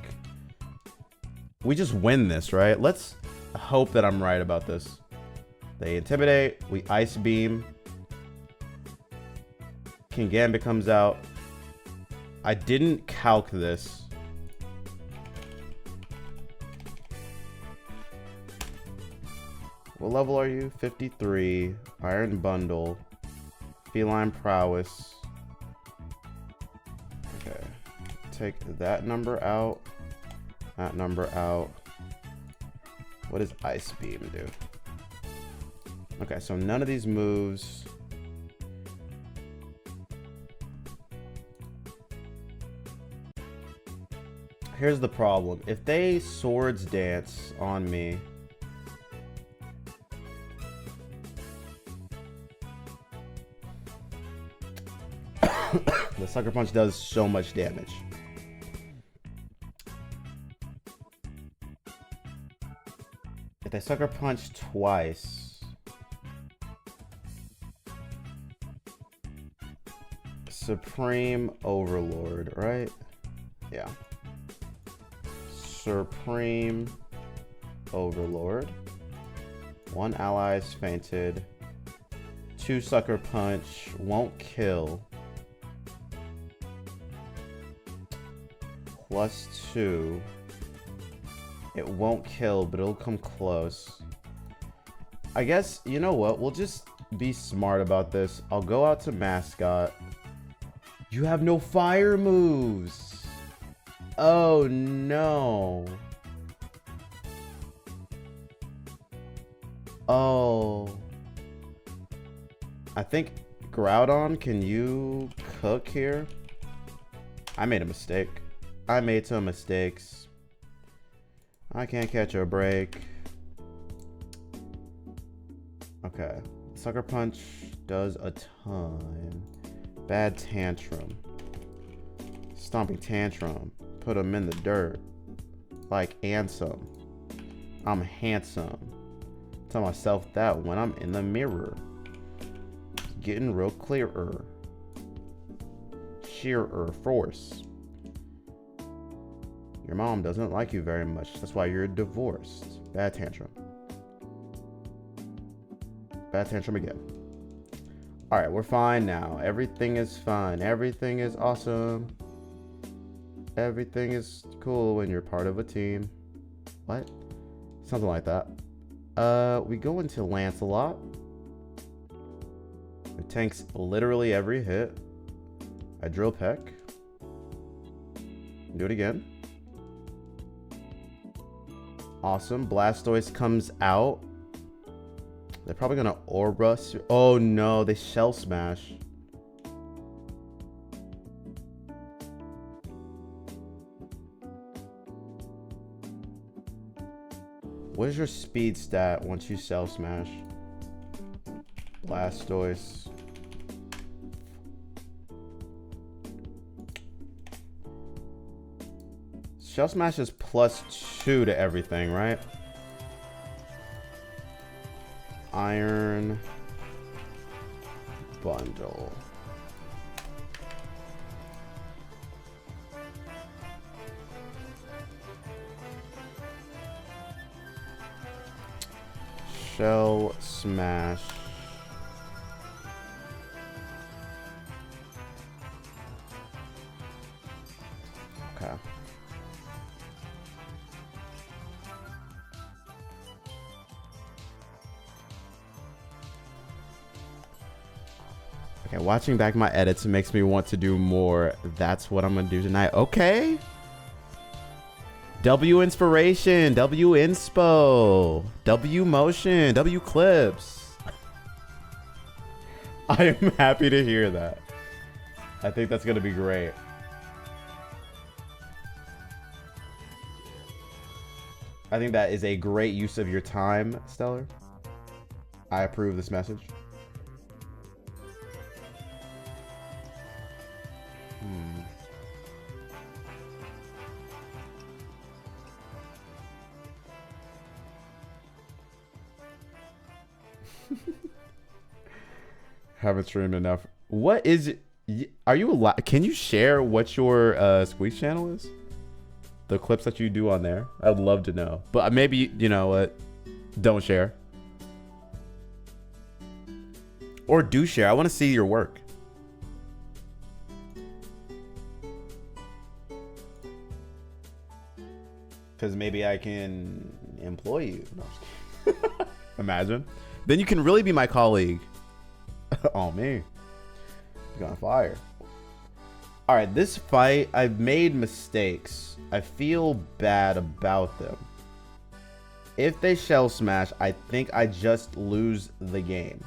we just win this, right? Let's hope that I'm right about this. They intimidate, we ice beam. King Gambit comes out. I didn't calc this. What level are you? 53. Iron Bundle. Feline Prowess. Okay. Take that number out. That number out. What does Ice Beam do? Okay, so none of these moves. Here's the problem. If they Swords Dance on me, the Sucker Punch does so much damage. If they Sucker Punch twice, Supreme Overlord, right? Yeah. Supreme Overlord. One ally is fainted. 2 Sucker Punch won't kill. +2. It won't kill, but it'll come close. I guess, you know what? We'll just be smart about this. I'll go out to Mascot. You have no fire moves. Oh no. Oh. I think Groudon, can you cook here? I made a mistake. I made some mistakes. I can't catch a break. Okay. Sucker Punch does a ton. Bad Tantrum. Stomping Tantrum. Put him in the dirt. Like Ansem. I'm handsome. Tell myself that when I'm in the mirror. Getting real clearer. Sheerer force. Your mom doesn't like you very much. That's why you're divorced. Bad tantrum. Bad tantrum again. All right, we're fine now. Everything is fine. Everything is awesome. Everything is cool when you're part of a team. What? Something like that. We go into Lancelot. It tanks literally every hit. I drill Peck. Do it again. Awesome. Blastoise comes out. They're probably gonna Aura. Oh no, they Shell Smash. What is your speed stat once you Shell Smash? Blastoise. Shell Smash is +2 to everything, right? Iron Bundle. Shell Smash. Okay. Okay, watching back my edits makes me want to do more. That's what I'm gonna do tonight. Okay. W inspiration, W inspo, W motion, W clips. I am happy to hear that. I think that's gonna be great. I think that is a great use of your time, Stellar. I approve this message. Haven't streamed enough. What is it? Are you alive? Can you share what your Squeeze channel is? The clips that you do on there? I'd love to know. But maybe, you know what? Don't share. Or do share. I want to see your work. Because maybe I can employ you. No, I'm just kidding. Imagine. Then you can really be my colleague. Oh, me. You're on fire. All right, this fight, I've made mistakes. I feel bad about them. If they Shell Smash, I think I just lose the game.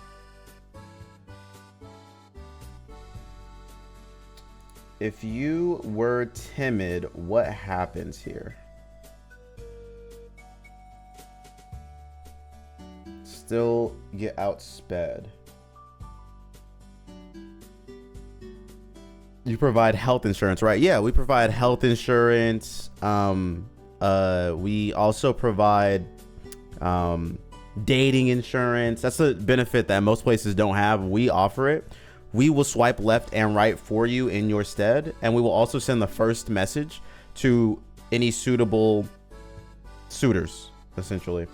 If you were timid, what happens here? Still get outsped. You provide health insurance, right? Yeah, we provide health insurance. We also provide dating insurance. That's a benefit that most places don't have. We offer it. We will swipe left and right for you in your stead, and we will also send the first message to any suitable suitors, essentially.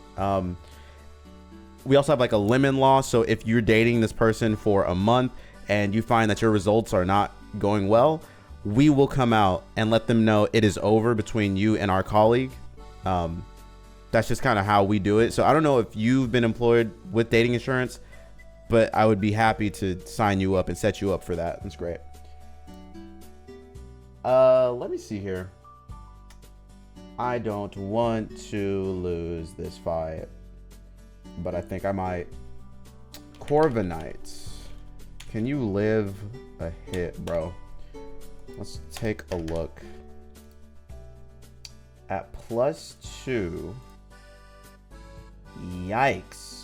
We also have like a lemon law. So if you're dating this person for a month and you find that your results are not going well, we will come out and let them know it is over between you and our colleague. That's just kind of how we do it. So I don't know if you've been employed with dating insurance, but I would be happy to sign you up and set you up for that. That's great. Let me see here. I don't want to lose this fight, but I think I might. Corviknight. Can you live a hit, bro? Let's take a look. At +2. Yikes.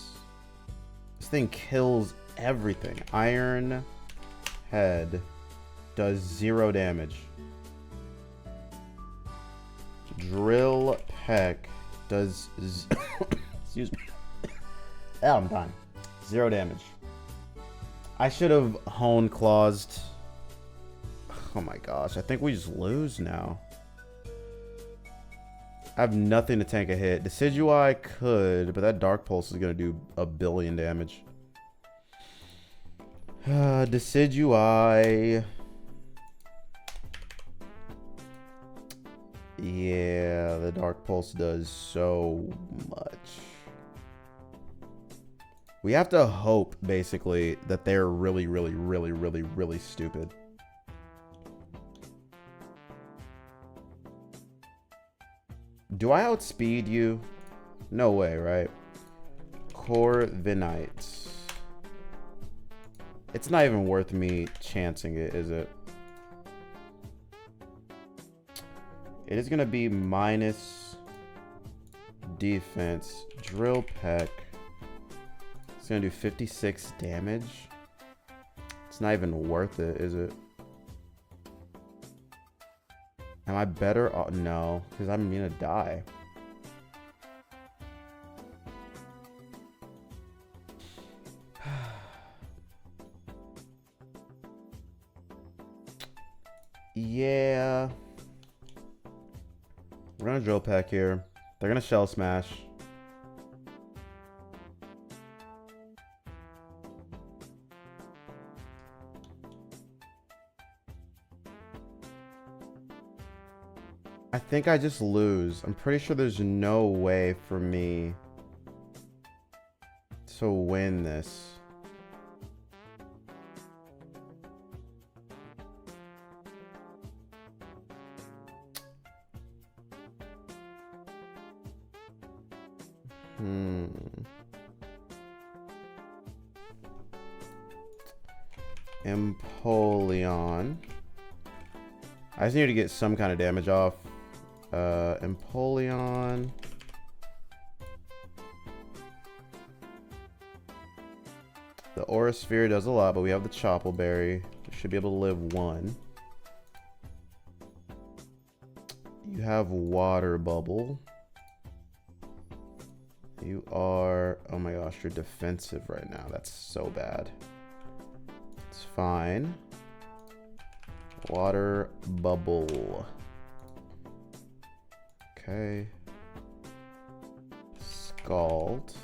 This thing kills everything. Iron Head does 0 damage. Drill Peck does excuse me. Oh, I'm dying. 0 damage. I should have Hone Clawsed. Oh my gosh, I think we just lose now. I have nothing to tank a hit. Decidui could, but that Dark Pulse is going to do a billion damage. Decidui. Yeah, the Dark Pulse does so much. We have to hope, basically, that they're really, really, really, really, really stupid. Do I outspeed you? No way, right? Corviknight. It's not even worth me chancing it, is it? It is going to be minus defense. Drill Peck. It's going to do 56 damage. It's not even worth it, is it? Am I better? Oh, no, because I'm going to die. Yeah. We're gonna drill pack here. They're gonna shell smash. I think I just lose. I'm pretty sure there's no way for me to win this. Empoleon. I just need to get some kind of damage off. Empoleon. The Aura Sphere does a lot, but we have the Choppleberry. We should be able to live one. You have Water Bubble. You are... Oh my gosh, you're defensive right now. That's so bad. It's fine. Water Bubble. Okay. Scald.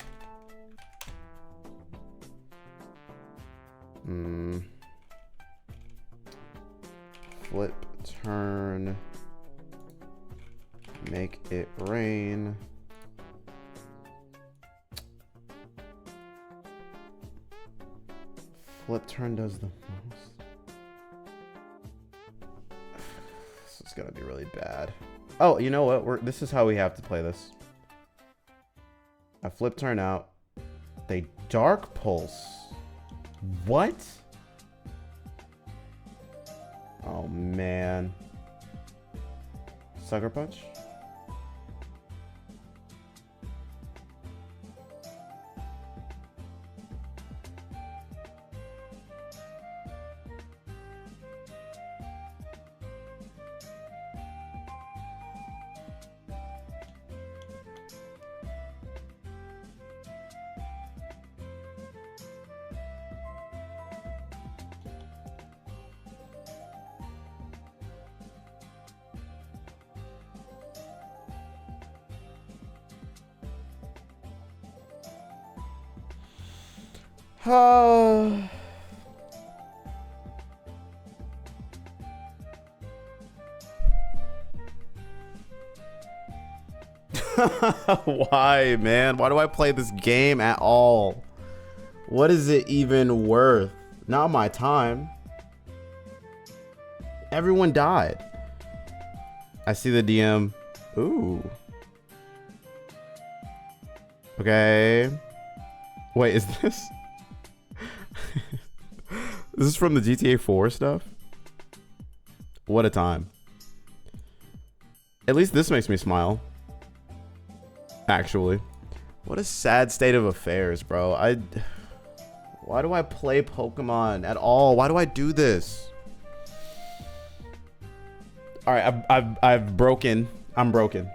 Flip turn. Make it rain. Flip turn does the most. This is gonna be really bad. Oh, you know what? This is how we have to play this. I flip turn out. They Dark Pulse. What? Oh man. Sucker Punch? Why, man? Why do I play this game at all? What is it even worth? Not my time. Everyone died. I see the DM. Ooh. Okay. Wait, is this? This is from the GTA 4 stuff? What a time. At least this makes me smile. Actually. What a sad state of affairs, bro. Why do I play Pokemon at all? Why do I do this? All right, I've broken. I'm broken.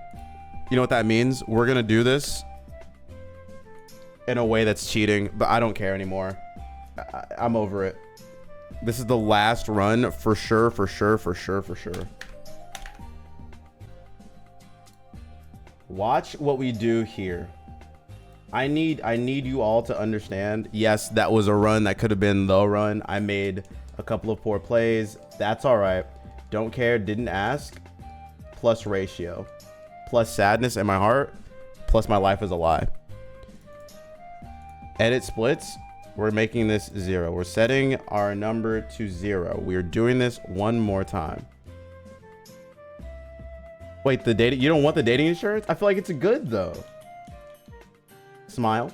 You know what that means? We're gonna do this in a way that's cheating, but I don't care anymore. I'm over it. This is the last run for sure, for sure, for sure, for sure. Watch what we do here. I need you all to understand. Yes, that was a run. That could have been the run. I made a couple of poor plays. That's all right. Don't care. Didn't ask. Plus ratio. Plus sadness in my heart. Plus my life is a lie. Edit splits. We're making this 0. We're setting our number to 0. We are doing this one more time. Wait, the dating? You don't want the dating insurance? I feel like it's good though. Smile.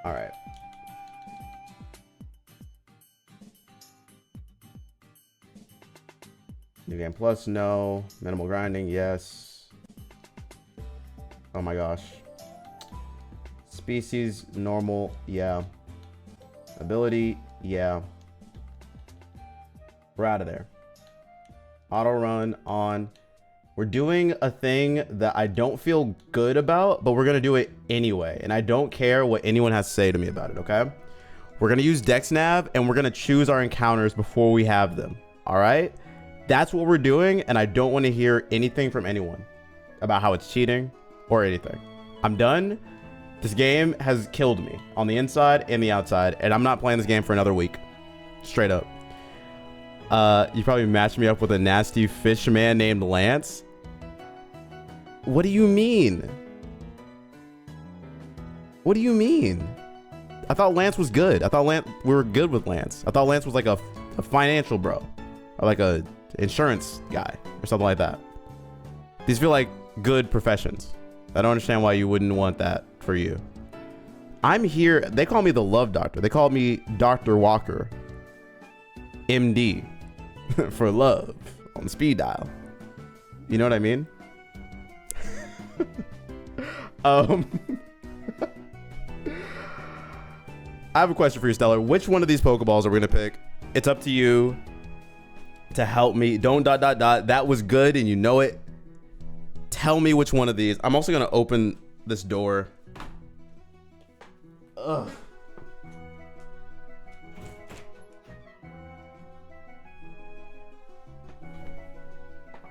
All right. New game plus, no. Minimal grinding, yes. Oh my gosh. Species, normal, yeah. Ability, yeah. We're out of there. Auto run on. We're doing a thing that I don't feel good about, but we're going to do it anyway. And I don't care what anyone has to say to me about it, okay? We're going to use DexNav, and we're going to choose our encounters before we have them, all right? That's what we're doing, and I don't want to hear anything from anyone about how it's cheating or anything. I'm done. This game has killed me on the inside and the outside, and I'm not playing this game for another week. Straight up. You probably matched me up with a nasty fish man named Lance. What do you mean? What do you mean? I thought Lance was good. I thought we were good with Lance. I thought Lance was like a financial bro, or like a insurance guy or something like that. These feel like good professions. I don't understand why you wouldn't want that for you. I'm here. They call me the love doctor. They call me Dr. Walker, MD. For love on speed dial. You know what I mean? I have a question for you, Stellar. Which one of these Pokeballs are we gonna pick? It's up to you to help me. Don't ... That was good and you know it. Tell me which one of these. I'm also gonna open this door. Ugh.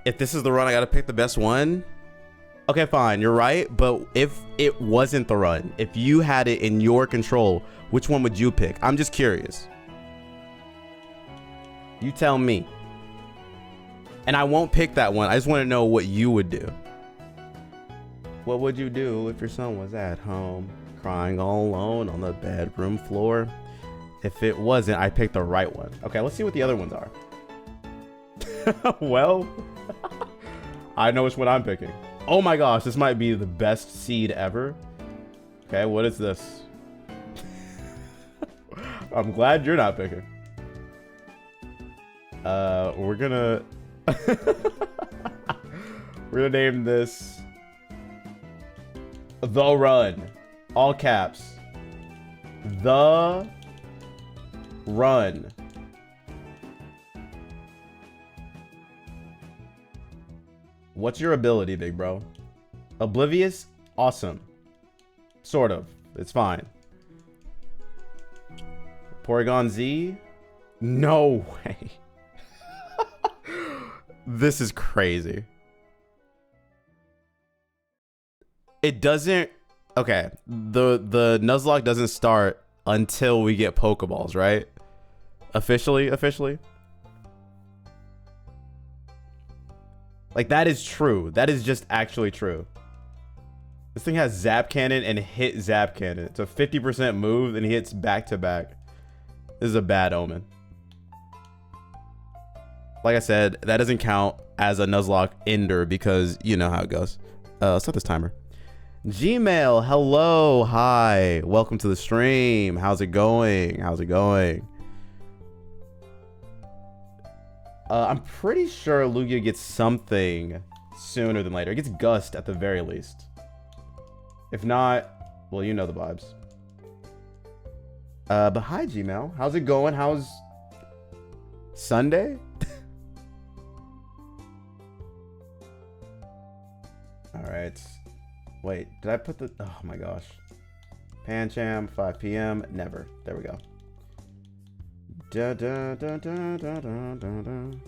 If this is the run, I gotta pick the best one. Okay, fine, you're right. But if it wasn't the run, if you had it in your control, which one would you pick? I'm just curious. You tell me. And I won't pick that one. I just want to know what you would do. What would you do if your son was at home, crying all alone on the bedroom floor? If it wasn't, I picked the right one. Okay, let's see what the other ones are. Well, I know which one I'm picking. Oh my gosh, this might be the best seed ever. Okay, what is this? I'm glad you're not picking. We're gonna we're gonna name this The Run. All caps. The Run. What's your ability, big bro? Oblivious? Awesome. Sort of. It's fine. Porygon Z? No way. This is crazy. It doesn't... Okay. The Nuzlocke doesn't start until we get Pokeballs, right? Officially? Like, that is true. That is just actually true. This thing has Zap Cannon and Hit Zap Cannon. It's a 50% move and he hits back to back. This is a bad omen. Like I said, that doesn't count as a Nuzlocke ender because you know how it goes. Let's set this timer. Gmail, hello, hi. Welcome to the stream. How's it going? I'm pretty sure Lugia gets something sooner than later. It gets Gust at the very least. If not, well, you know the vibes. But hi, Gmail. How's it going? How's Sunday? All right. Wait, did I put the... Oh, my gosh. Pancham, 5 p.m. Never. There we go.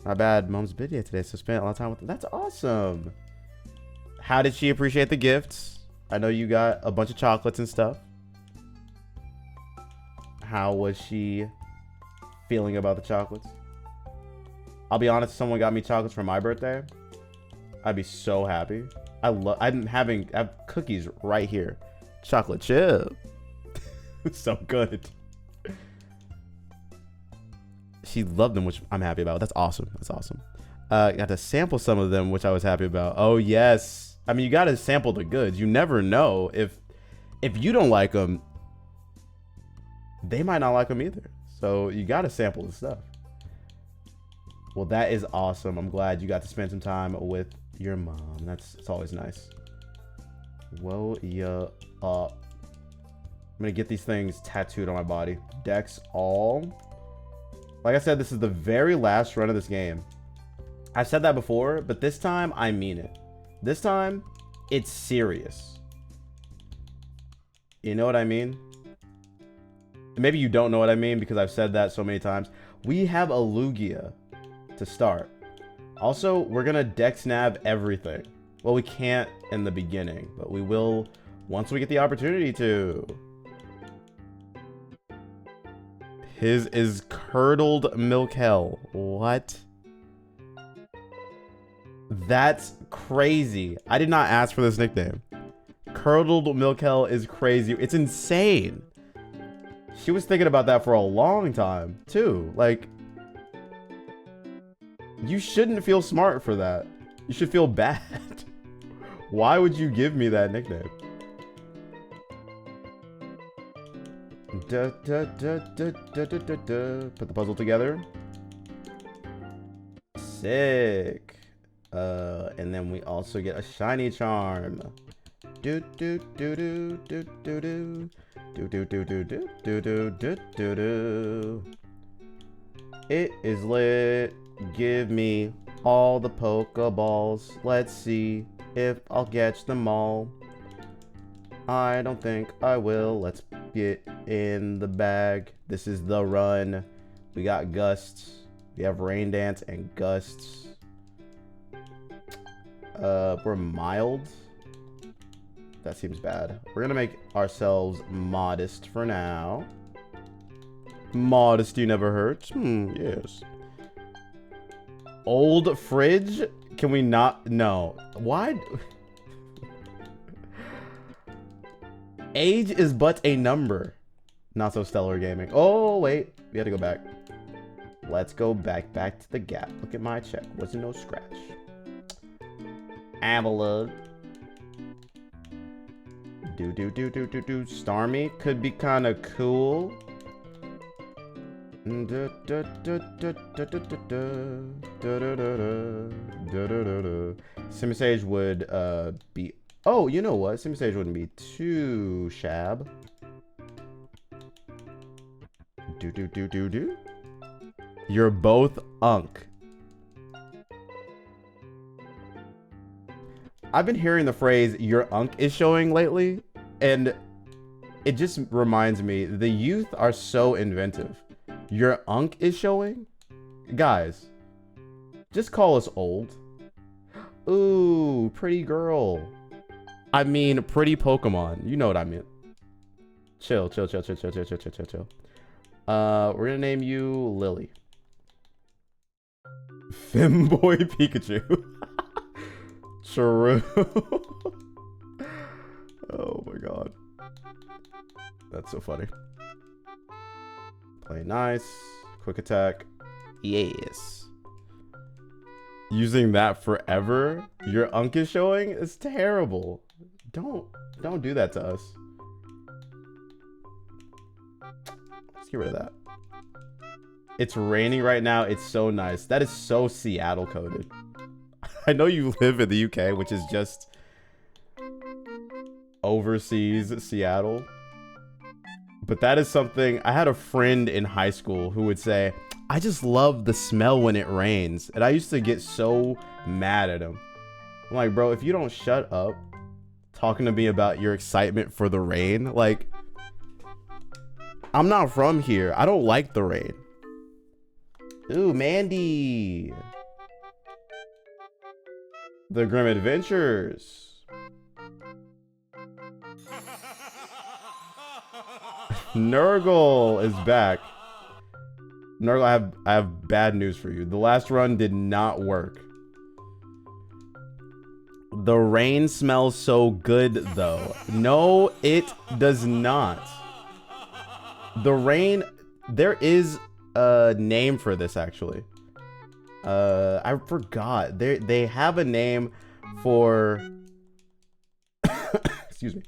My bad. Mom's video today, so spent a lot of time with... That's awesome. How did she appreciate the gifts? I know you got a bunch of chocolates and stuff. How was she feeling about the chocolates? I'll be honest, if someone got me chocolates for my birthday, I'd be so happy. I have cookies right here. Chocolate chip. So good. She loved them, which I'm happy about. That's awesome. That's awesome. Got to sample some of them, which I was happy about. Oh yes. I mean, you got to sample the goods. You never know if you don't like them, they might not like them either. So you got to sample the stuff. Well, that is awesome. I'm glad you got to spend some time with your mom. It's always nice. Whoa, yeah. I'm gonna get these things tattooed on my body. Dex all. Like I said, this is the very last run of this game. I've said that before, but this time I mean it. This time, it's serious. You know what I mean? Maybe you don't know what I mean because I've said that so many times. We have a Lugia to start. Also, we're gonna dex nav everything. Well, we can't in the beginning, but we will once we get the opportunity to. His is Curdled Milk Hell. What? That's crazy. I did not ask for this nickname. Curdled Milk Hell is crazy. It's insane. She was thinking about that for a long time, too. Like, you shouldn't feel smart for that. You should feel bad. Why would you give me that nickname? Put the puzzle together. Sick. And then we also get a shiny charm. Do do do do do do do do do do do do do do do do do. It is lit. Give me all the Pokeballs. Let's see if I'll catch them all. I don't think I will. Let's get in the bag. This is the run. We got gusts. We have rain dance and gusts. We're mild. That seems bad. We're gonna make ourselves modest for now. Modesty never hurts. Yes. Old fridge? Can we not? No. Why? Age is but a number. Not so stellar gaming. Oh, wait. We had to go back. Let's go back to the gap. Look at my check. Wasn't no scratch. Avalug. Do. Starmie could be kind of cool. Simisage would be. Oh, you know what? Simisage wouldn't be too shab. Do. You're both unk. I've been hearing the phrase "your unk is showing" lately, and it just reminds me the youth are so inventive. Your unk is showing? Guys, just call us old. Ooh, pretty girl. I mean, pretty Pokemon. You know what I mean. Chill. We're gonna name you Lily. Femboy Pikachu. True. Oh my god. That's so funny. Play nice. Quick attack. Yes. Using that forever? Your unk is showing? It's terrible. Don't do that to us. Let's get rid of that. It's raining right now. It's so nice. That is so Seattle coded. I know you live in the UK, which is just overseas Seattle. But that is something. I had a friend in high school who would say, I just love the smell when it rains. And I used to get so mad at him. I'm like, bro, if you don't shut up talking to me about your excitement for the rain, like, I'm not from here. I don't like the rain. Ooh, Mandy. The Grim Adventures. Nurgle is back. Nurgle, I have bad news for you. The last run did not work. The rain smells so good, though. No, it does not. The rain, there is a name for this, actually. I forgot. They have a name for, excuse me,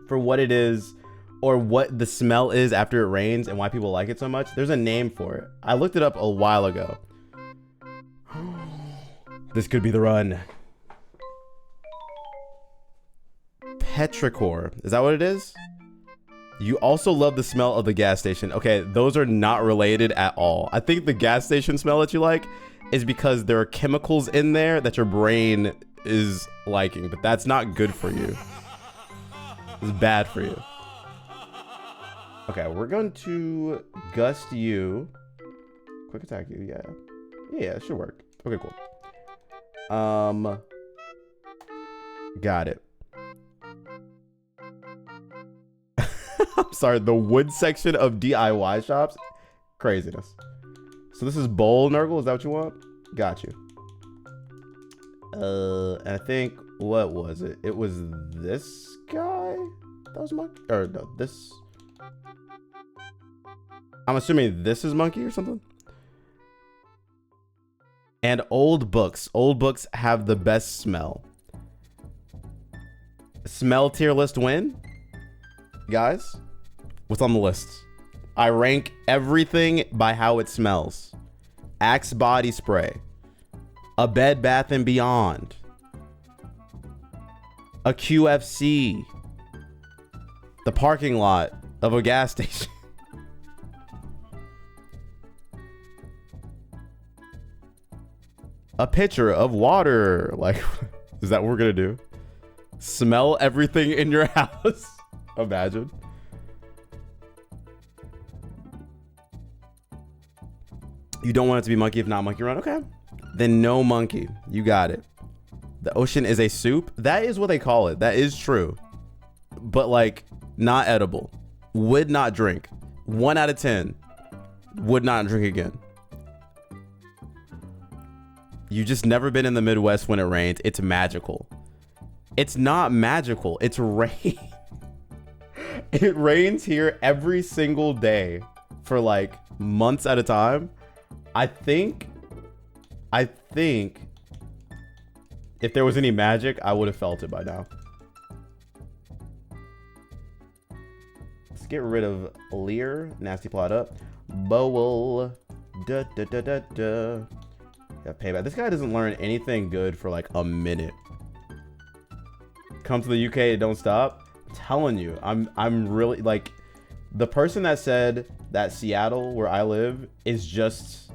for what it is, or what the smell is after it rains and why people like it so much. There's a name for it. I looked it up a while ago. This could be the run. Petrichor. Is that what it is? You also love the smell of the gas station. Okay, those are not related at all. I think the gas station smell that you like is because there are chemicals in there that your brain is liking, but that's not good for you. It's bad for you. Okay, we're going to gust you. Quick attack you, yeah. Yeah, it should work. Okay, cool. Got it. I'm sorry, the wood section of DIY shops? Craziness. So this is bowl Nurgle, is that what you want? Got you. And I think, what was it? It was this guy? That was monkey? Or no, this. I'm assuming this is monkey or something? And old books. Old books have the best smell. Smell tier list win? Guys, what's on the list? I rank everything by how it smells. Axe body spray. A Bed Bath & Beyond. A QFC. The parking lot of a gas station. A pitcher of water. Like, is that what we're gonna do? Smell everything in your house? Imagine. You don't want it to be monkey if not monkey run? Okay. Then no monkey. You got it. The ocean is a soup? That is what they call it. That is true. But like, not edible. Would not drink. 1 out of 10. Would not drink again. You just never been in the Midwest when it rains. It's magical. It's not magical. It's rain. It rains here every single day for like months at a time. I think if there was any magic, I would have felt it by now. Let's get rid of Lear. Nasty plot up. Bowl. Da da da da da. Got payback. This guy doesn't learn anything good for like a minute. Come to the UK, don't stop. I'm telling you, I'm really like, the person that said that Seattle, where I live, is just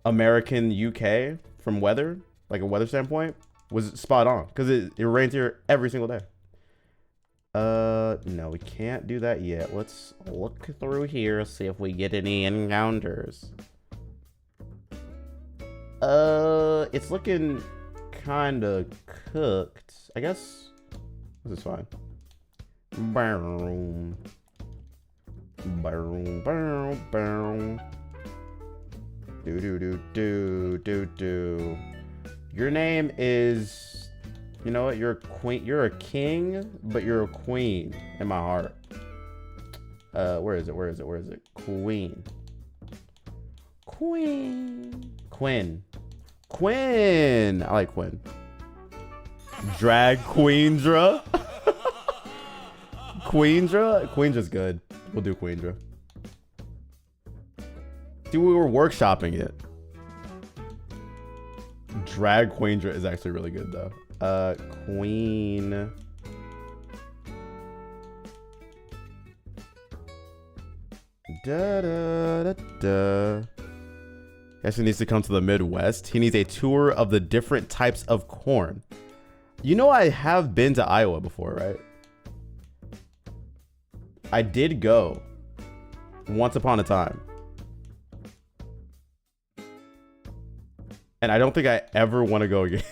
American UK from weather, like a weather standpoint, was spot on, because it rains here every single day. No, we can't do that yet. Let's look through here, see if we get any encounters. It's looking kind of cooked. I guess this is fine. Boom. Boom, boom, boom. Do do do do do do. Your name is, you know what? You're a queen. You're a king, but you're a queen in my heart. Where is it? Where is it? Where is it? Queen. Queen. Quinn. Quinn. I like Quinn. Drag Queendra. Queendra? Queendra's good. We'll do Queendra. See, we were workshopping it. Drag Queendra is actually really good though. Queen. Da da da da. He actually needs to come to the Midwest. He needs a tour of the different types of corn. You know, I have been to Iowa before, right? I did go once upon a time. And I don't think I ever want to go again.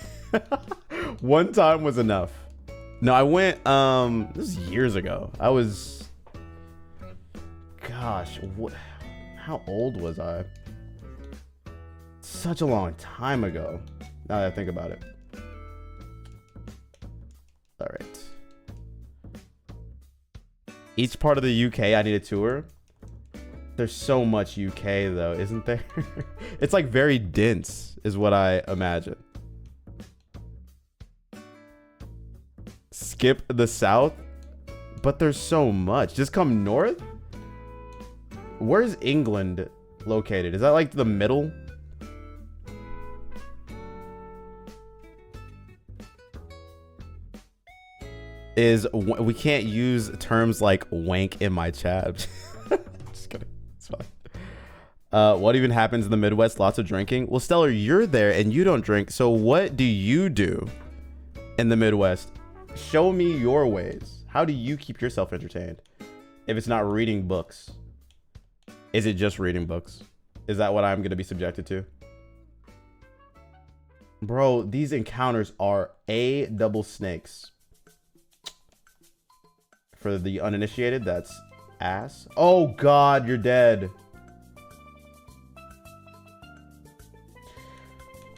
One time was enough. No, I went, this was years ago. I was gosh. How old was I? Such a long time ago. Now that I think about it. All right. Each part of the UK I need a tour. There's so much UK though, isn't there? It's like very dense is what I imagine. Skip the south, but there's so much. Just come north. Where's England located? Is that like the middle? We can't use terms like wank in my chat. Just kidding. It's fine. What even happens in the Midwest? Lots of drinking. Well, Stellar, you're there and you don't drink. So what do you do in the Midwest? Show me your ways. How do you keep yourself entertained? If it's not reading books, is it just reading books? Is that what I'm going to be subjected to? Bro, these encounters are double snakes. For the uninitiated, that's ass. Oh God, you're dead.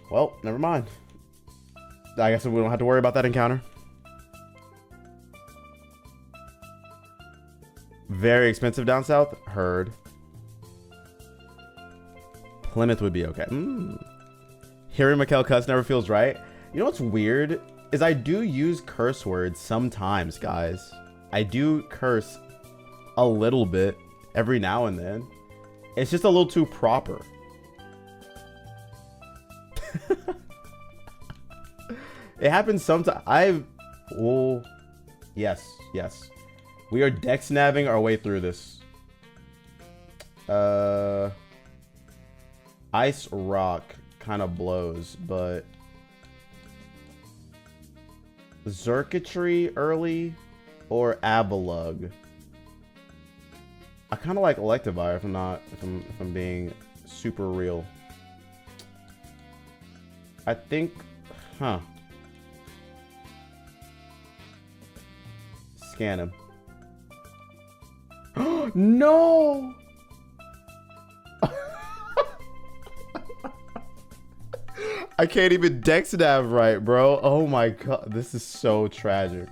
Well, never mind. I guess we don't have to worry about that encounter. Very expensive down south. Heard. Plymouth would be okay. Hearing Mikkel cuss never feels right. You know what's weird is I do use curse words sometimes, guys. I do curse a little bit every now and then. It's just a little too proper. It happens sometimes. Well, yes. We are dex nabbing our way through this. Ice rock kind of blows, but circuitry early. Or Abalug. I kind of like Electivire if I'm being super real. I think, Scan him. No! I can't even dex nav right, bro. Oh my God, this is so tragic.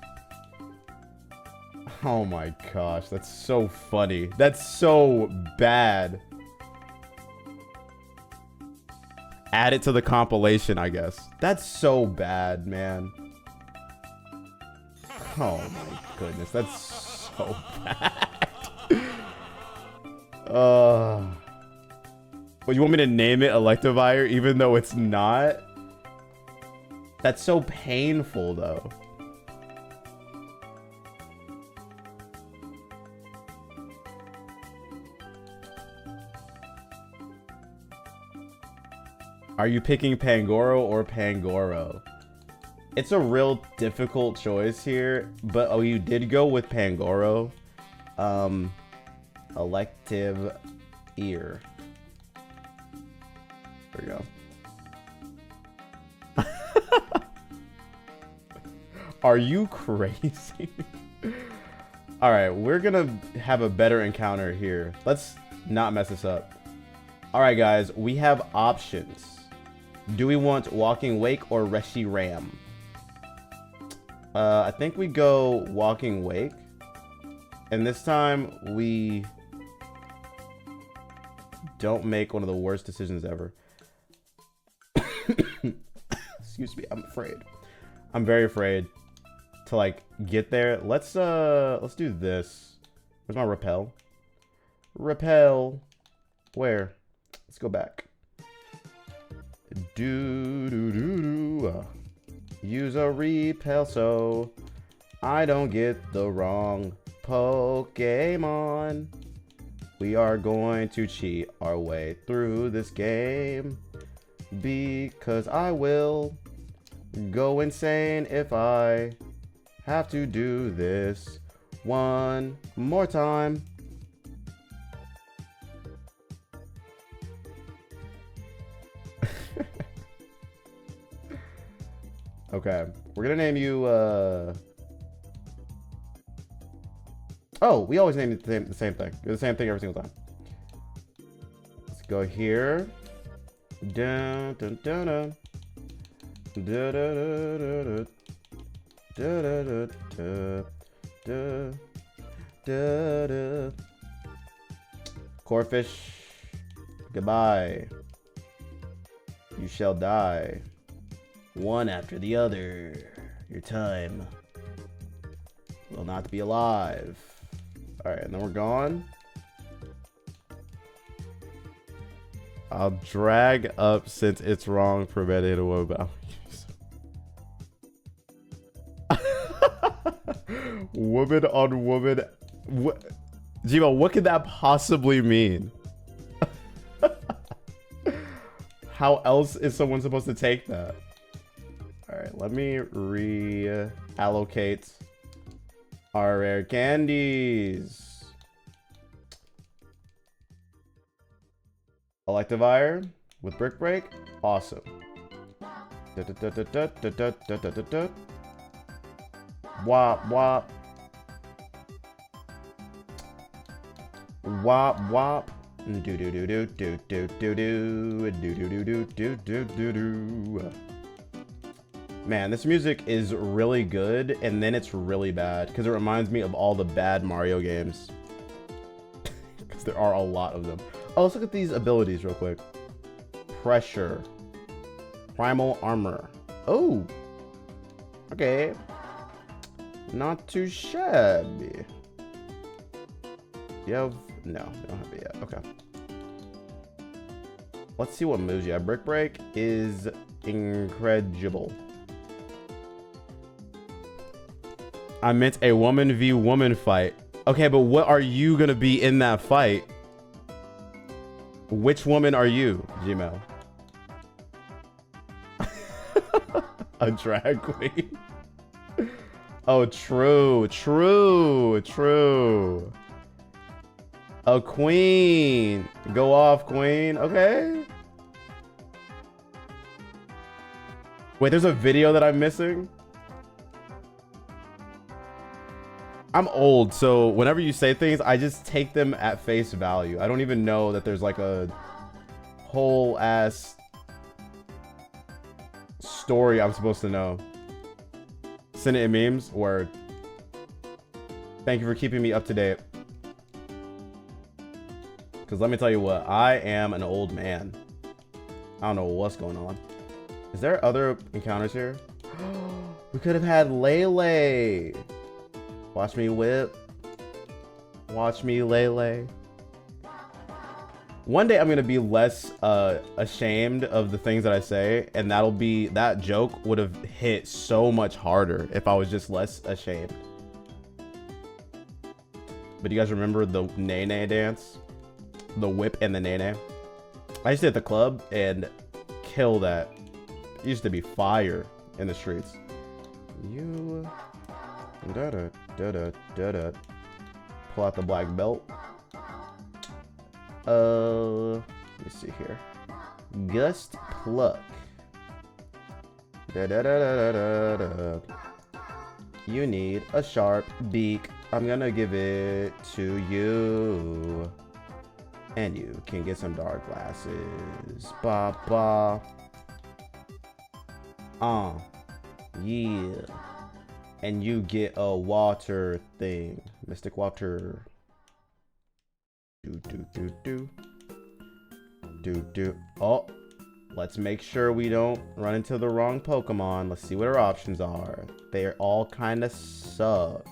Oh my gosh, that's so funny. That's so bad. Add it to the compilation, I guess. That's so bad, man. Oh my goodness, that's so bad. Well, you want me to name it Electivire even though it's not? That's so painful though. Are you picking Pangoro or Pangoro? It's a real difficult choice here, but oh, you did go with Pangoro. Elective ear. There we go. Are you crazy? All right, we're gonna have a better encounter here. Let's not mess this up. All right, guys, we have options. Do we want Walking Wake or Reshiram? I think we go Walking Wake. And this time we don't make one of the worst decisions ever. Excuse me, I'm afraid. I'm very afraid to like get there. Let's do this. Where's my repel? Repel. Where? Let's go back. Use a repel so I don't get the wrong Pokemon. We are going to cheat our way through this game because I will go insane if I have to do this one more time. Okay, we're gonna name you, Oh, we always name it the same thing. Do the same thing every single time. Let's go here. Dun, dun, dun, dun. Da, da, da, da, da. Da, da, da, da, da, da, da. Corefish, goodbye. You shall die. One after the other. Your time will not be alive. Alright, and then we're gone. I'll drag up since it's wrong, prevented a woman. Woman on woman. What? Gmo, what could that possibly mean? How else is someone supposed to take that? Alright, let me reallocate our rare candies. Electivire with Brick Break. Awesome. Wop wop. Wop wop. Do do do do do do do do do do do do do do. Man, this music is really good, and then it's really bad because it reminds me of all the bad Mario games. Because there are a lot of them. Oh, let's look at these abilities real quick. Pressure. Primal armor. Oh. Okay. Not too shabby. You have... No, we don't have it yet. Okay. Let's see what moves you have. Brick Break is incredible. I meant a woman v woman fight. Okay, but what are you gonna be in that fight? Which woman are you, Gmail? A drag queen? Oh, true, true, true. A queen. Go off, queen. Okay. Wait, there's a video that I'm missing? I'm old, so whenever you say things, I just take them at face value. I don't even know that there's like a whole ass story I'm supposed to know. Send it in memes. Word. Thank you for keeping me up to date. Because let me tell you what, I am an old man. I don't know what's going on. Is there other encounters here? We could have had Lele. Watch me whip. Watch me Lele. One day I'm gonna be less ashamed of the things that I say, and that joke would have hit so much harder if I was just less ashamed. But you guys remember the Nene dance? The whip and the Nene? I used to hit the club and kill that. It used to be fire in the streets. You da-da. Pull out the black belt. Let me see here. Gust Pluck. Da-da-da-da-da-da. You need a sharp beak. I'm gonna give it to you. And you can get some dark glasses. Ba ba. Yeah. And you get a water thing. Mystic water. Do. Oh, let's make sure we don't run into the wrong Pokemon. Let's see what our options are. They all kind of suck.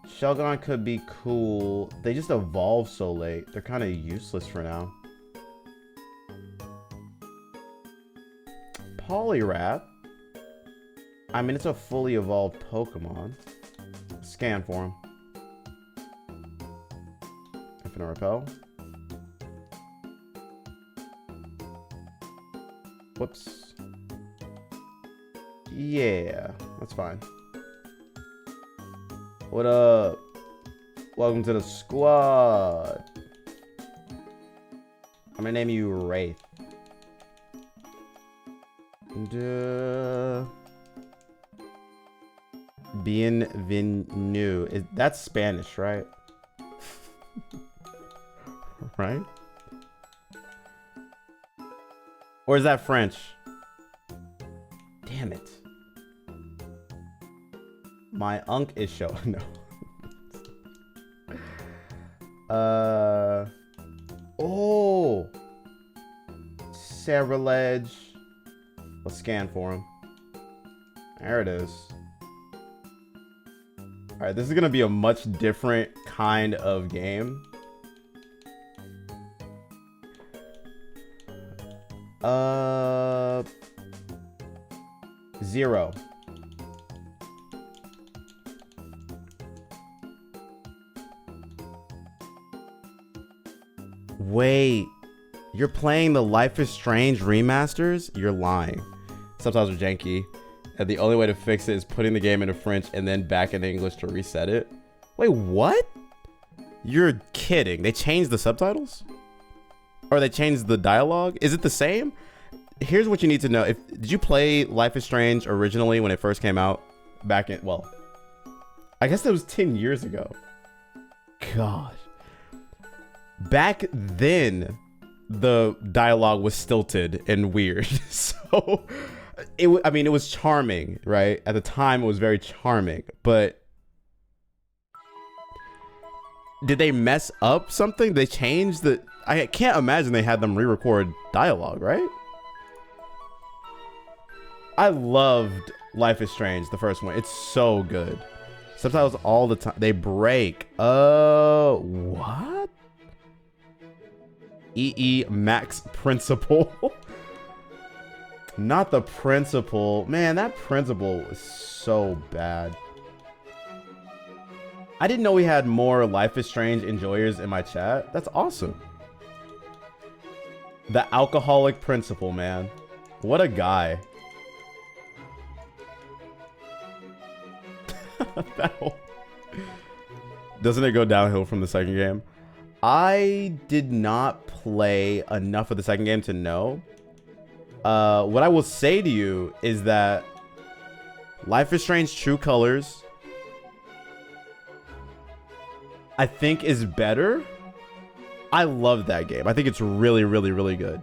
Shelgon could be cool. They just evolve so late. They're kind of useless for now. Poliwrath. I mean, it's a fully evolved Pokemon. Scan for him. Infinite Repel. Whoops. Yeah, that's fine. What up? Welcome to the squad. I'm gonna name you Wraith. Bienvenue. That's Spanish, right? Right? Or is that French? Damn it. My unk is showing. No. Oh. Saraledge. Let's scan for him. There it is. All right, this is gonna be a much different kind of game. 0. Wait, you're playing the Life is Strange remasters? You're lying. Subtitles are janky, and the only way to fix it is putting the game into French and then back into English to reset it. Wait, what? You're kidding. They changed the subtitles? Or they changed the dialogue? Is it the same? Here's what you need to know. Did you play Life is Strange originally when it first came out? Back in, well, I guess that was 10 years ago. Gosh. Back then, the dialogue was stilted and weird. So, I mean, it was charming, right? At the time, it was very charming. But did they mess up something? They changed the... I can't imagine they had them re-record dialogue, right? I loved Life is Strange, the first one. It's so good. Subtitles all the time. They break. Oh, what? EE Max Principal. Not the principal. Man, that principal was so bad. I didn't know we had more Life is Strange enjoyers in my chat. That's awesome. The alcoholic principal, man. What a guy. Doesn't it go downhill from the second game? I did not play enough of the second game to know. What I will say to you is that Life is Strange True Colors, I think, is better. I love that game. I think it's really, really, really good.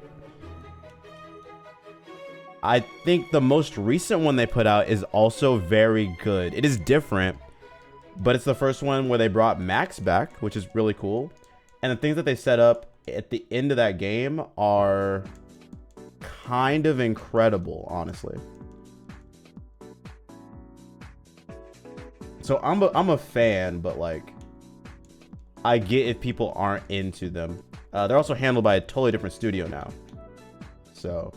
I think the most recent one they put out is also very good. It is different, but it's the first one where they brought Max back, which is really cool. And the things that they set up at the end of that game are kind of incredible, honestly. So I'm a fan, but like, I get if people aren't into them. They're also handled by a totally different studio now. So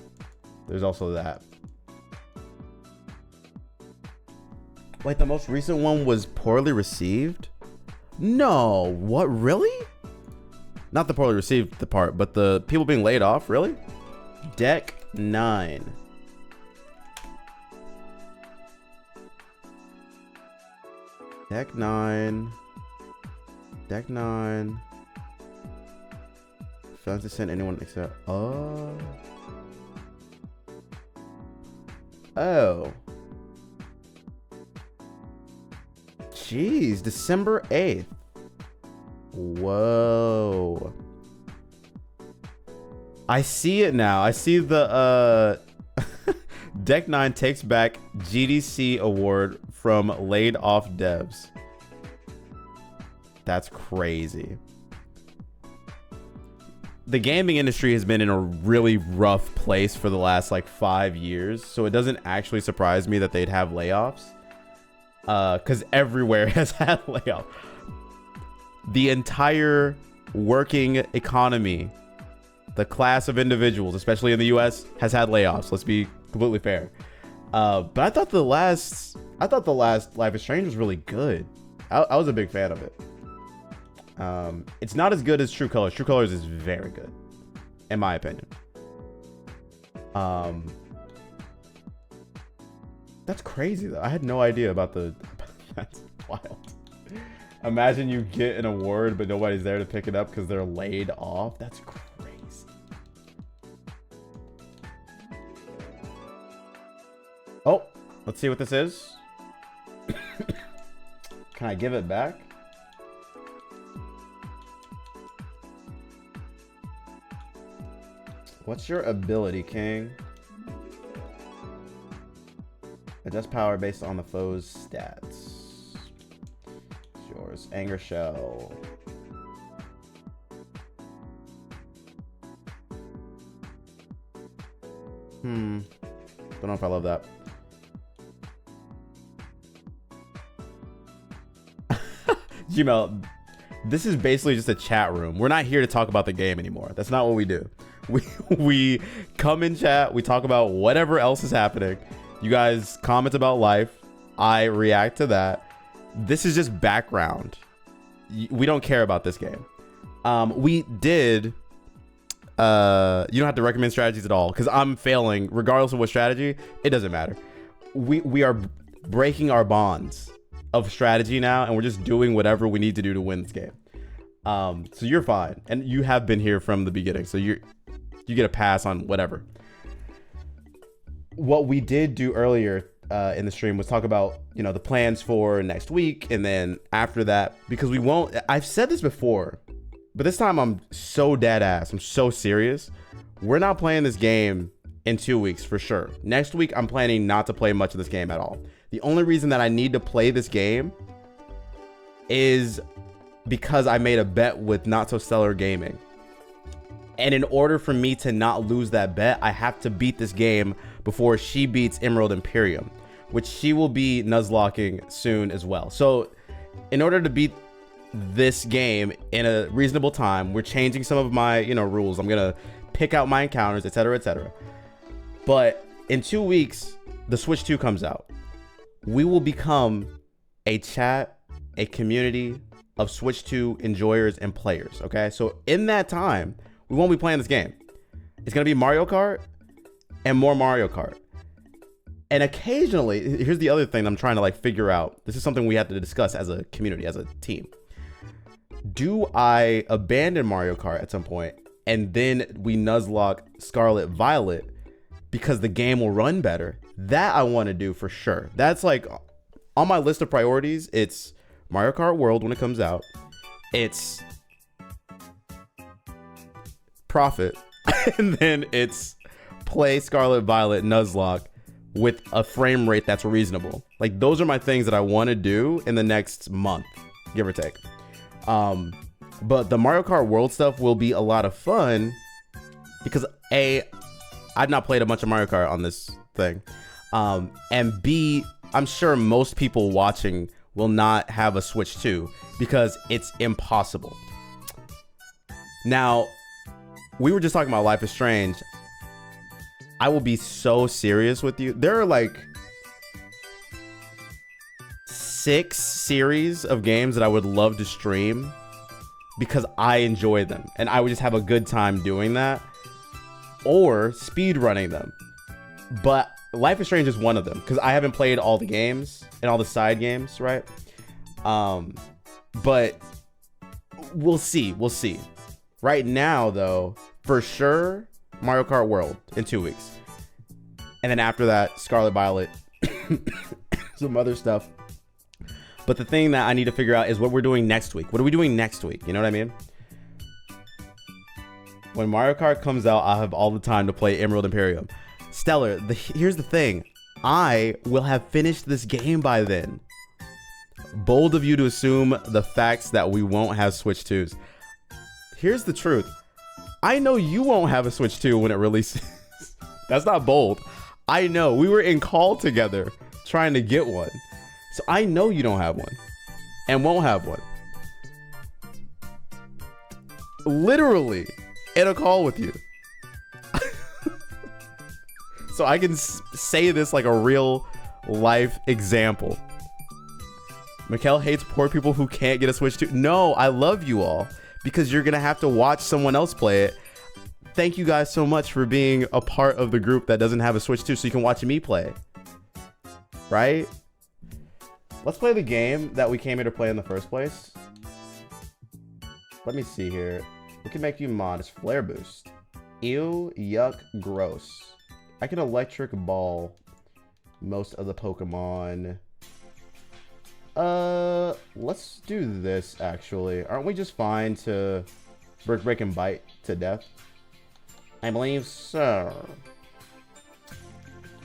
there's also that. Wait, the most recent one was poorly received? No, what, really? Not the poorly received the part, but the people being laid off, really? Deck 9. Deck 9. Deck 9. Fails to send anyone except... Oh. Oh. Jeez, December 8th. Whoa. I see it now. I see the Deck 9 takes back GDC award from laid off devs. That's crazy. The gaming industry has been in a really rough place for the last like 5 years, so it doesn't actually surprise me that they'd have layoffs. Because everywhere has had layoffs. The entire working economy, the class of individuals, especially in the US, has had layoffs. Let's be completely fair. But I thought the last Life is Strange was really good. I was a big fan of it. It's not as good as True Colors. True Colors is very good, in my opinion. That's crazy though. I had no idea about the. That's wild. Imagine you get an award, but nobody's there to pick it up because they're laid off. That's crazy. Oh, let's see what this is. Can I give it back? What's your ability, King? Adjust power based on the foe's stats. It's yours. Anger Shell. Don't know if I love that. Gmail, this is basically just a chat room. We're not here to talk about the game anymore. That's not what we do. We come in chat, we talk about whatever else is happening. You guys comment about life. I react to that. This is just background. We don't care about this game. We did. You don't have to recommend strategies at all because I'm failing regardless of what strategy. It doesn't matter. We are breaking our bonds of strategy now, and we're just doing whatever we need to do to win this game. So you're fine, and you have been here from the beginning, so you get a pass on whatever. What we did do earlier in the stream was talk about, you know, the plans for next week, and then after that, because we won't. I've said this before, but this time I'm so dead ass. I'm so serious. We're not playing this game in 2 weeks for sure. Next week, I'm planning not to play much of this game at all. The only reason that I need to play this game is because I made a bet with Not So Stellar Gaming. And in order for me to not lose that bet, I have to beat this game before she beats Emerald Imperium, which she will be nuzlocking soon as well. So in order to beat this game in a reasonable time, we're changing some of my, you know, rules. I'm going to pick out my encounters, etc., etc. But in 2 weeks, the Switch 2 comes out. We will become a chat, a community of Switch 2 enjoyers and players, okay? So in that time, we won't be playing this game. It's going to be Mario Kart and more Mario Kart. And occasionally, here's the other thing I'm trying to like figure out. This is something we have to discuss as a community, as a team. Do I abandon Mario Kart at some point and then we nuzlocke Scarlet Violet because the game will run better? That I want to do for sure. That's like on my list of priorities. It's Mario Kart World when it comes out. It's Profit. And then it's play Scarlet Violet Nuzlocke with a frame rate that's reasonable. Like, those are my things that I want to do in the next month, give or take. But the Mario Kart World stuff will be a lot of fun because A, I've not played a bunch of Mario Kart on this thing. And B, I'm sure most people watching will not have a Switch 2 because it's impossible. Now, we were just talking about Life is Strange. I will be so serious with you. There are like 6 series of games that I would love to stream because I enjoy them and I would just have a good time doing that, or speed running them. But Life is Strange is one of them because I haven't played all the games and all the side games, right? But we'll see. Right now, though, for sure, Mario Kart World in 2 weeks. And then after that, Scarlet Violet, some other stuff. But the thing that I need to figure out is what we're doing next week. What are we doing next week? You know what I mean? When Mario Kart comes out, I'll have all the time to play Emerald Imperium. Stellar, here's the thing. I will have finished this game by then. Bold of you to assume the facts that we won't have Switch 2s. Here's the truth. I know you won't have a Switch 2 when it releases. That's not bold. I know. We were in call together trying to get one. So I know you don't have one and won't have one. Literally in a call with you. So I can say this like a real life example. Mikkel hates poor people who can't get a Switch 2. No, I love you all because you're going to have to watch someone else play it. Thank you guys so much for being a part of the group that doesn't have a Switch 2 so you can watch me play. Right? Let's play the game that we came here to play in the first place. Let me see here. We can make you mod. It's Flare Boost. Ew, yuck, gross. I can electric ball most of the Pokemon. Let's do this, actually. Aren't we just fine to brick, break, and bite to death? I believe so.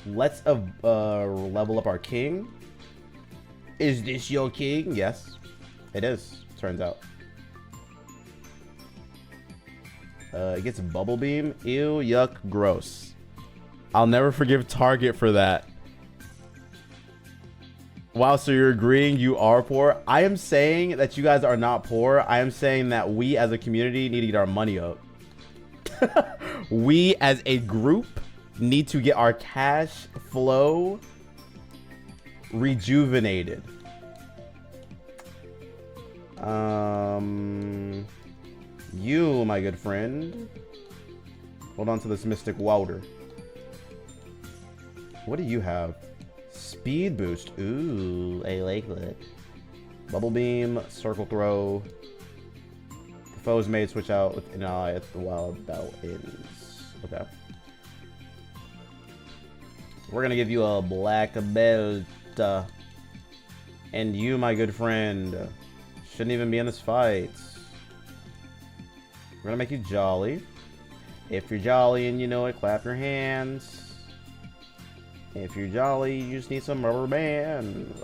Let's level up our king. Is this your king? Yes, it is, turns out. It gets bubble beam. Ew, yuck, gross. I'll never forgive Target for that. Wow, so you're agreeing you are poor? I am saying that you guys are not poor. I am saying that we as a community need to get our money up. We as a group need to get our cash flow rejuvenated. You, my good friend. Hold on to this Mystic Water. What do you have? Speed boost. Ooh, I like that. Bubble beam, circle throw. The foes may switch out with an eye at the wild battle ends. Okay. We're gonna give you a black belt. And you, my good friend, shouldn't even be in this fight. We're gonna make you jolly. If you're jolly and you know it, clap your hands. If you're jolly, you just need some rubber bands.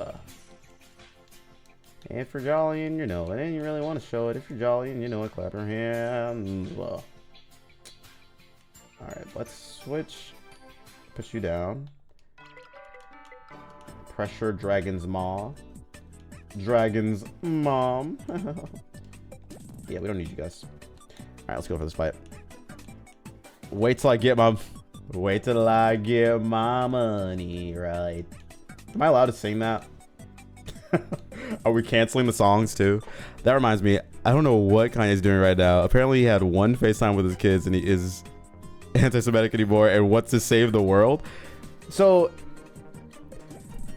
If you're jolly and you know it, and you really want to show it, if you're jolly and you know it, clap your hands. Alright, let's switch. Put you down. Pressure Dragon's Maw. Dragon's Mom. Yeah, we don't need you guys. Alright, let's go for this fight. Wait till I get my money right. Am I allowed to sing that? Are we canceling the songs too? That reminds me, I don't know what Kanye's doing right now. Apparently he had one FaceTime with his kids and he is anti-Semitic anymore and wants to save the world. So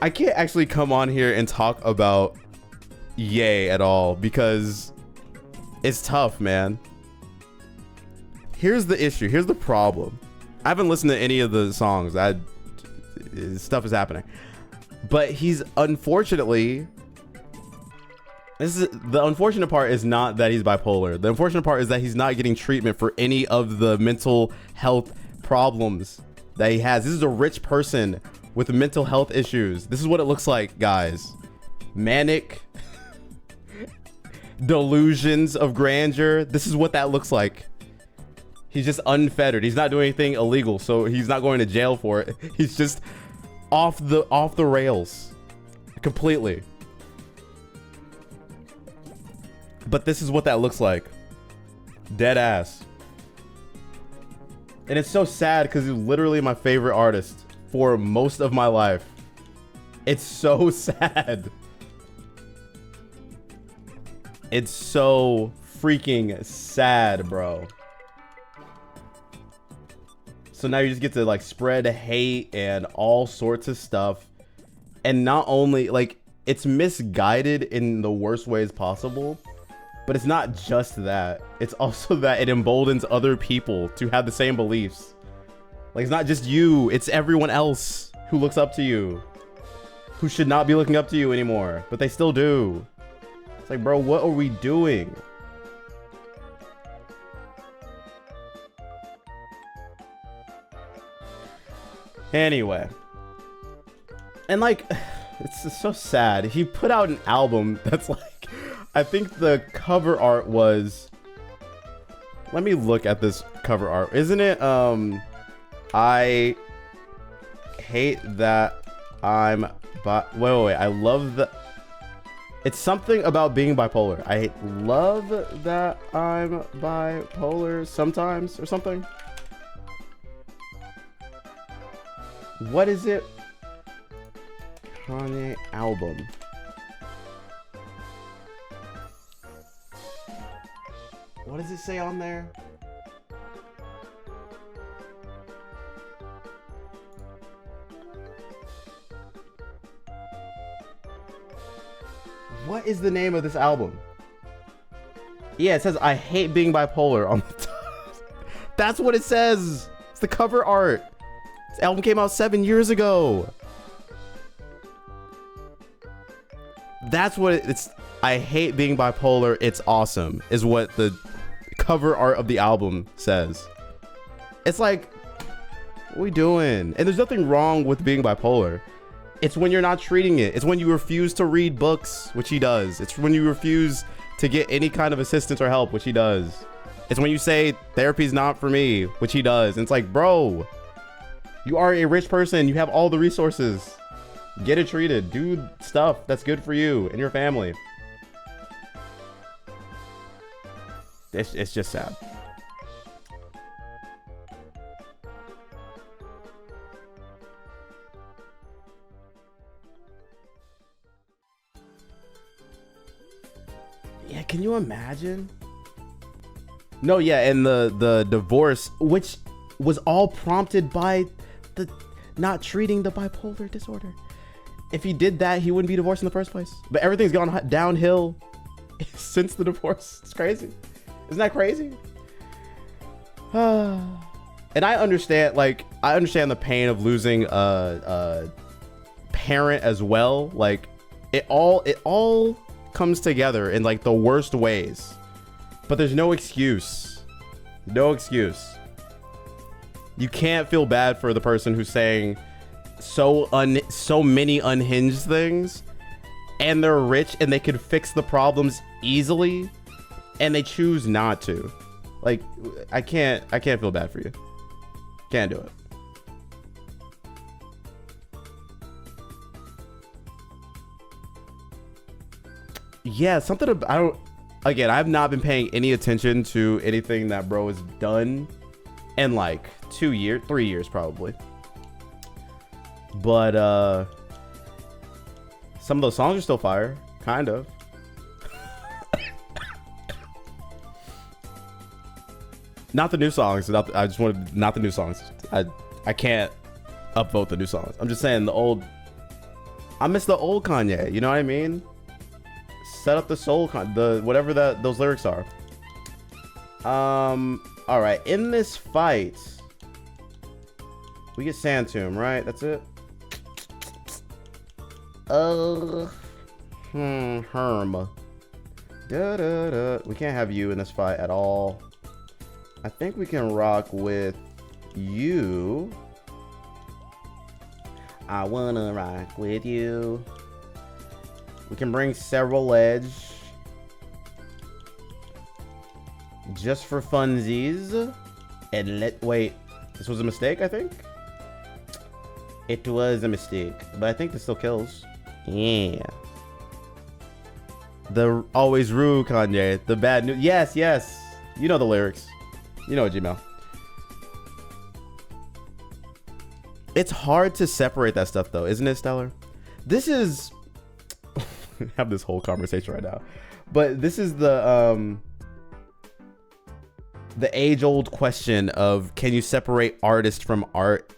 I can't actually come on here and talk about Ye at all because it's tough, man. Here's the issue. Here's the problem. I haven't listened to any of the songs. Stuff is happening. But he's unfortunately... the unfortunate part is not that he's bipolar. The unfortunate part is that he's not getting treatment for any of the mental health problems that he has. This is a rich person with mental health issues. This is what it looks like, guys. Manic delusions of grandeur. This is what that looks like. He's just unfettered. He's not doing anything illegal, so he's not going to jail for it. He's just off the rails completely. But this is what that looks like. Dead ass. And it's so sad because he's literally my favorite artist for most of my life. It's so sad. It's so freaking sad, bro. So now you just get to like spread hate and all sorts of stuff. And not only like it's misguided in the worst ways possible, but it's not just that. It's also that it emboldens other people to have the same beliefs. Like it's not just you, it's everyone else who looks up to you, who should not be looking up to you anymore, but they still do. It's like, bro, what are we doing? Anyway, and like, it's just so sad. He put out an album that's like, I think the cover art was, let me look at this cover art. Isn't it, I hate that I'm, wait, I love the, it's something about being bipolar. I love that I'm bipolar sometimes or something. What is it? Kanye album. What does it say on there? What is the name of this album? Yeah, it says I hate being bipolar on the top. That's what it says. It's the cover art. This album came out 7 years ago. That's what it's. I hate being bipolar. It's awesome, is what the cover art of the album says. It's like, what are we doing? And there's nothing wrong with being bipolar. It's when you're not treating it. It's when you refuse to read books, which he does. It's when you refuse to get any kind of assistance or help, which he does. It's when you say therapy's not for me, which he does. And it's like, bro, you are a rich person. You have all the resources. Get it treated. Do stuff that's good for you and your family. It's just sad. Yeah, can you imagine? No, yeah, and the divorce, which was all prompted by the not treating the bipolar disorder. If he did that, he wouldn't be divorced in the first place. But everything's gone downhill since the divorce. It's crazy. Isn't that crazy? And I understand, like, I understand the pain of losing a parent as well. Like, it all comes together in like the worst ways. But there's no excuse. No excuse. You can't feel bad for the person who's saying so many unhinged things, and they're rich and they could fix the problems easily, and they choose not to. Like, I can't feel bad for you. Can't do it. Yeah, something about, again, I've not been paying any attention to anything that bro has done in like 3 years probably. But some of those songs are still fire, kind of. Not the new songs. I just wanted not the new songs. I can't upvote the new songs. I'm just saying the old. I miss the old Kanye. You know what I mean? Set up the soul whatever those lyrics are. All right. In this fight, we get Santum, right? That's it. Herm. We can't have you in this fight at all. I think we can rock with you. I wanna rock with you. We can bring several edge. Just for funsies. And wait, this was a mistake, I think? It was a mistake, but I think this still kills. Yeah. The always rude Kanye. The bad news. Yes, yes. You know the lyrics. You know, Gmail. It's hard to separate that stuff, though, isn't it, Stellar? This is... have this whole conversation right now. But this is the age-old question of, can you separate artist from art?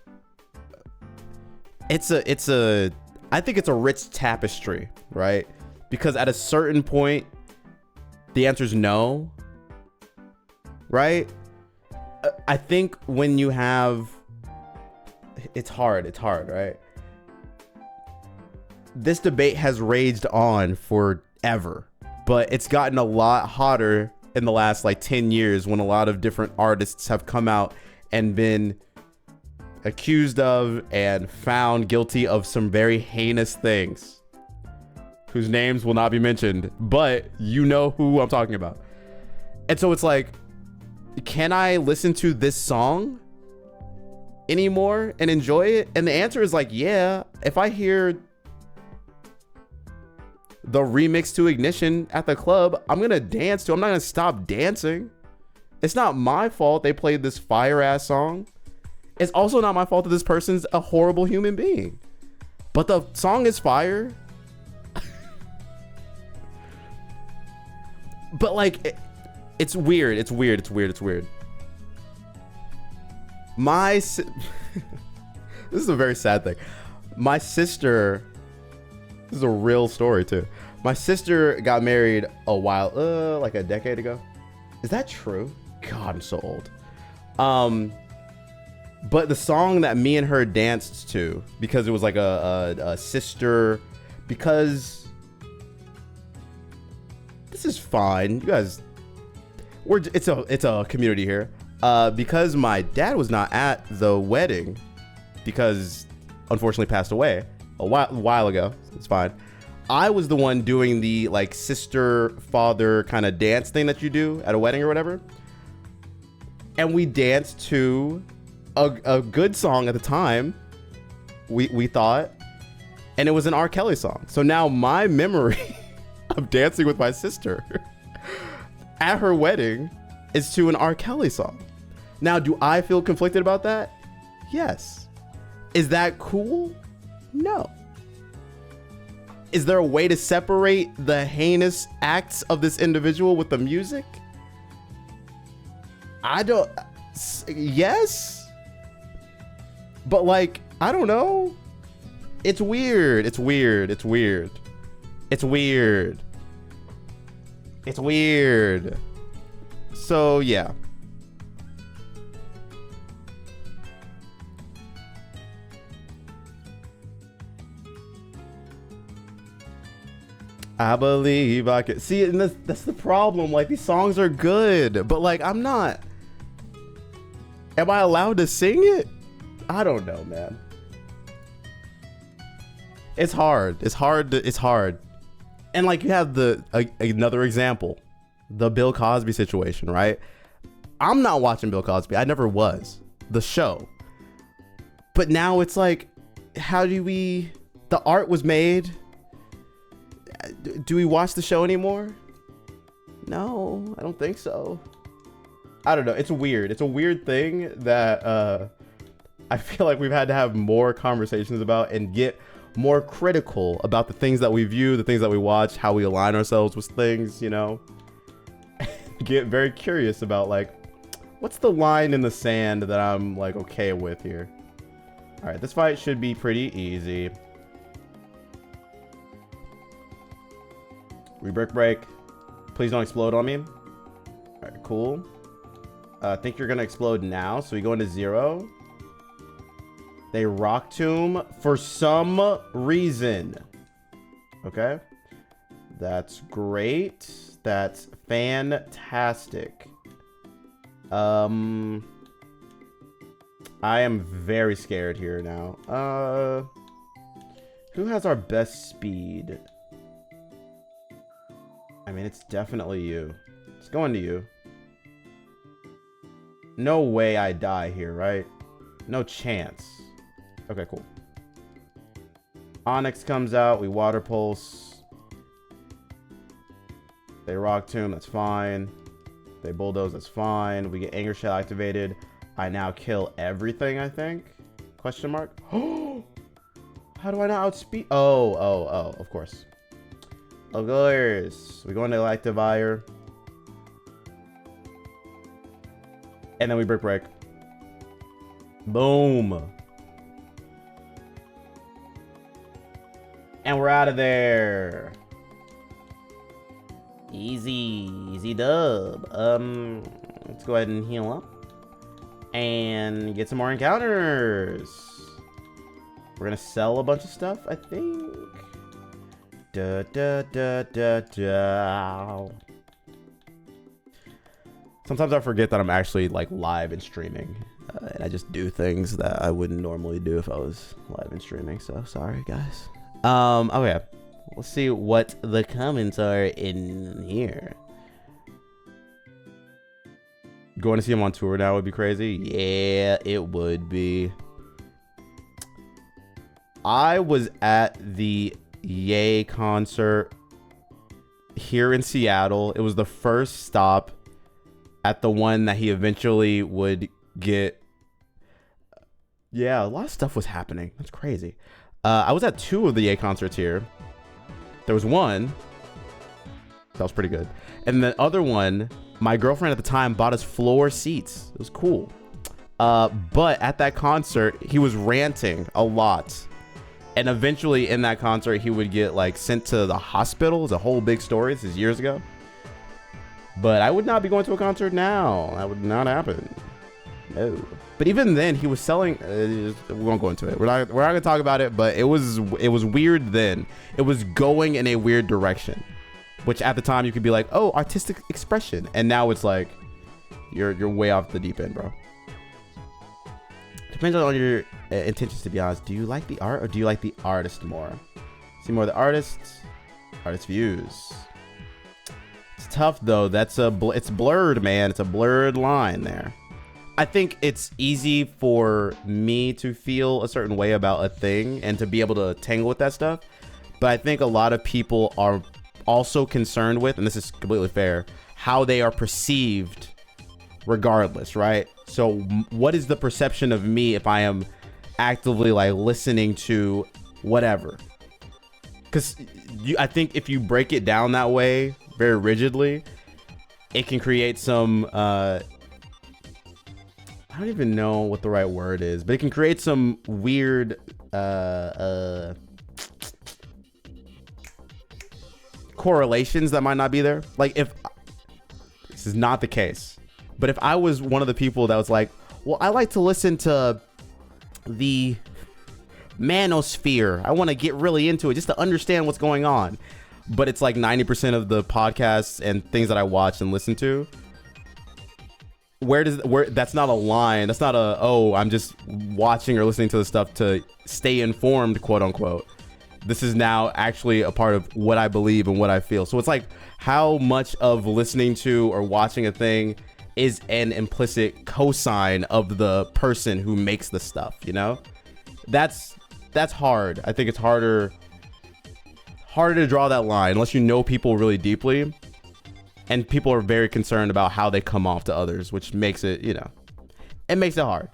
I think it's a rich tapestry, right? Because at a certain point, the answer is no, right? I think when you have, it's hard, right? This debate has raged on forever, but it's gotten a lot hotter in the last like 10 years when a lot of different artists have come out and been accused of and found guilty of some very heinous things whose names will not be mentioned, but you know who I'm talking about. And so it's like, can I listen to this song anymore and enjoy it? And the answer is like, yeah. If I hear the remix to Ignition at the club, I'm gonna dance to it. I'm not gonna stop dancing. It's not my fault they played this fire ass song. It's also not my fault that this person's a horrible human being. But the song is fire. But like, it's weird. It's weird. This is a very sad thing. My sister, this is a real story too. My sister got married like a decade ago. Is that true? God, I'm so old. But the song that me and her danced to, because it was like a sister, because this is fine. You guys, it's a community here. Because my dad was not at the wedding because unfortunately passed away a while ago. It's fine. I was the one doing the like sister father kind of dance thing that you do at a wedding or whatever. And we danced to a good song at the time. We thought, and it was an R. Kelly song. So now my memory of dancing with my sister at her wedding is to an R. Kelly song. Now, do I feel conflicted about that? Yes. Is that cool? No. Is there a way to separate the heinous acts of this individual with the music? I don't. Yes. But like, I don't know. It's weird. It's weird. It's weird. It's weird. It's weird. So yeah. I believe I could see it, and that's the problem. Like, these songs are good, but like, I'm not. Am I allowed to sing it? I don't know, man. It's hard. It's hard. It's hard. And like, you have another example, the Bill Cosby situation, right? I'm not watching Bill Cosby. I never was. The show. But now it's like, how do we? The art was made. Do we watch the show anymore? No, I don't think so. I don't know. It's weird. It's a weird thing that I feel like we've had to have more conversations about and get more critical about the things that we view, the things that we watch, how we align ourselves with things, you know? Get very curious about like, what's the line in the sand that I'm like okay with here? All right, this fight should be pretty easy. We break. Please don't explode on me. All right, cool. I think you're gonna explode now, so we go into 0. They rock tomb for some reason. Okay, that's great. That's fantastic. I am very scared here now. Who has our best speed? I mean, it's definitely you. It's going to you. No way I die here, right? No chance. Okay, cool. Onyx comes out. We water pulse. They rock tomb. That's fine. They bulldoze. That's fine. We get anger shell activated. I now kill everything, I think. Question mark. Oh, how do I not outspeed? Oh, of course. Of course. We go into Electivire. And then we break. Boom. And we're out of there. Easy dub. Let's go ahead and heal up. And get some more encounters. We're gonna sell a bunch of stuff, I think. Sometimes I forget that I'm actually like live and streaming, and I just do things that I wouldn't normally do if I was live and streaming. So sorry, guys. Okay, let's see what the comments are in here. Going to see him on tour now would be crazy. Yeah, it would be. I was at the Ye concert here in Seattle. It was the first stop at the one that he eventually would get. Yeah, a lot of stuff was happening. That's crazy. I was at 2 of the Ye concerts here. There was one that was pretty good, and the other one, my girlfriend at the time bought us floor seats. It was cool. But at that concert, he was ranting a lot. And eventually in that concert, he would get like sent to the hospital. It's a whole big story. This is years ago. But I would not be going to a concert now. That would not happen. No. But even then, he was selling. We won't go into it. We're not going to talk about it. But it was weird then. It was going in a weird direction. which at the time you could be like, oh, artistic expression. And now it's like, you're way off the deep end, bro. Depends on your intentions, to be honest. Do you like the art or do you like the artist more? See more of the artist views. It's tough though. It's blurred, man. It's a blurred line there. I think it's easy for me to feel a certain way about a thing and to be able to tangle with that stuff. But I think a lot of people are also concerned with, and this is completely fair, how they are perceived regardless, right? So what is the perception of me if I am actively like listening to whatever? Because I think if you break it down that way very rigidly, it can create some I don't even know what the right word is, but it can create some weird correlations that might not be there. Like, if this is not the case, but if I was one of the people that was like, well, I like to listen to the manosphere, I want to get really into it just to understand what's going on, but it's like 90% of the podcasts and things that I watch and listen to, where that's not a line, that's not a, oh, I'm just watching or listening to the stuff to stay informed, quote unquote. This is now actually a part of what I believe and what I feel. So it's like, how much of listening to or watching a thing is an implicit cosign of the person who makes the stuff, you know? That's hard. I think it's harder to draw that line unless you know people really deeply, and people are very concerned about how they come off to others, which makes it, you know, it makes it hard.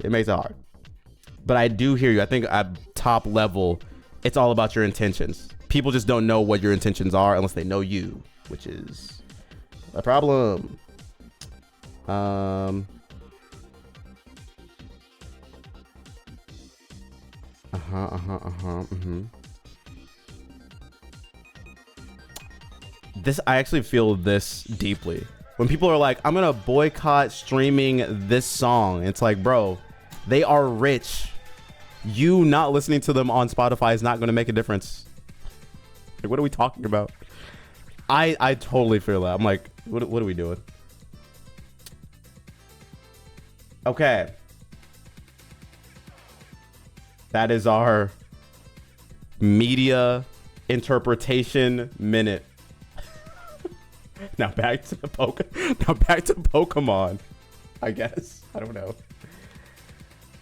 But I do hear you. I think at top level, it's all about your intentions. People just don't know what your intentions are unless they know you, which is a problem. I actually feel this deeply. When people are like, I'm gonna boycott streaming this song, it's like, bro, they are rich. You not listening to them on Spotify is not gonna make a difference. Like, what are we talking about? I totally feel that. I'm like, what are we doing? Okay. That is our media interpretation minute. Now back to Pokemon, I guess. I don't know.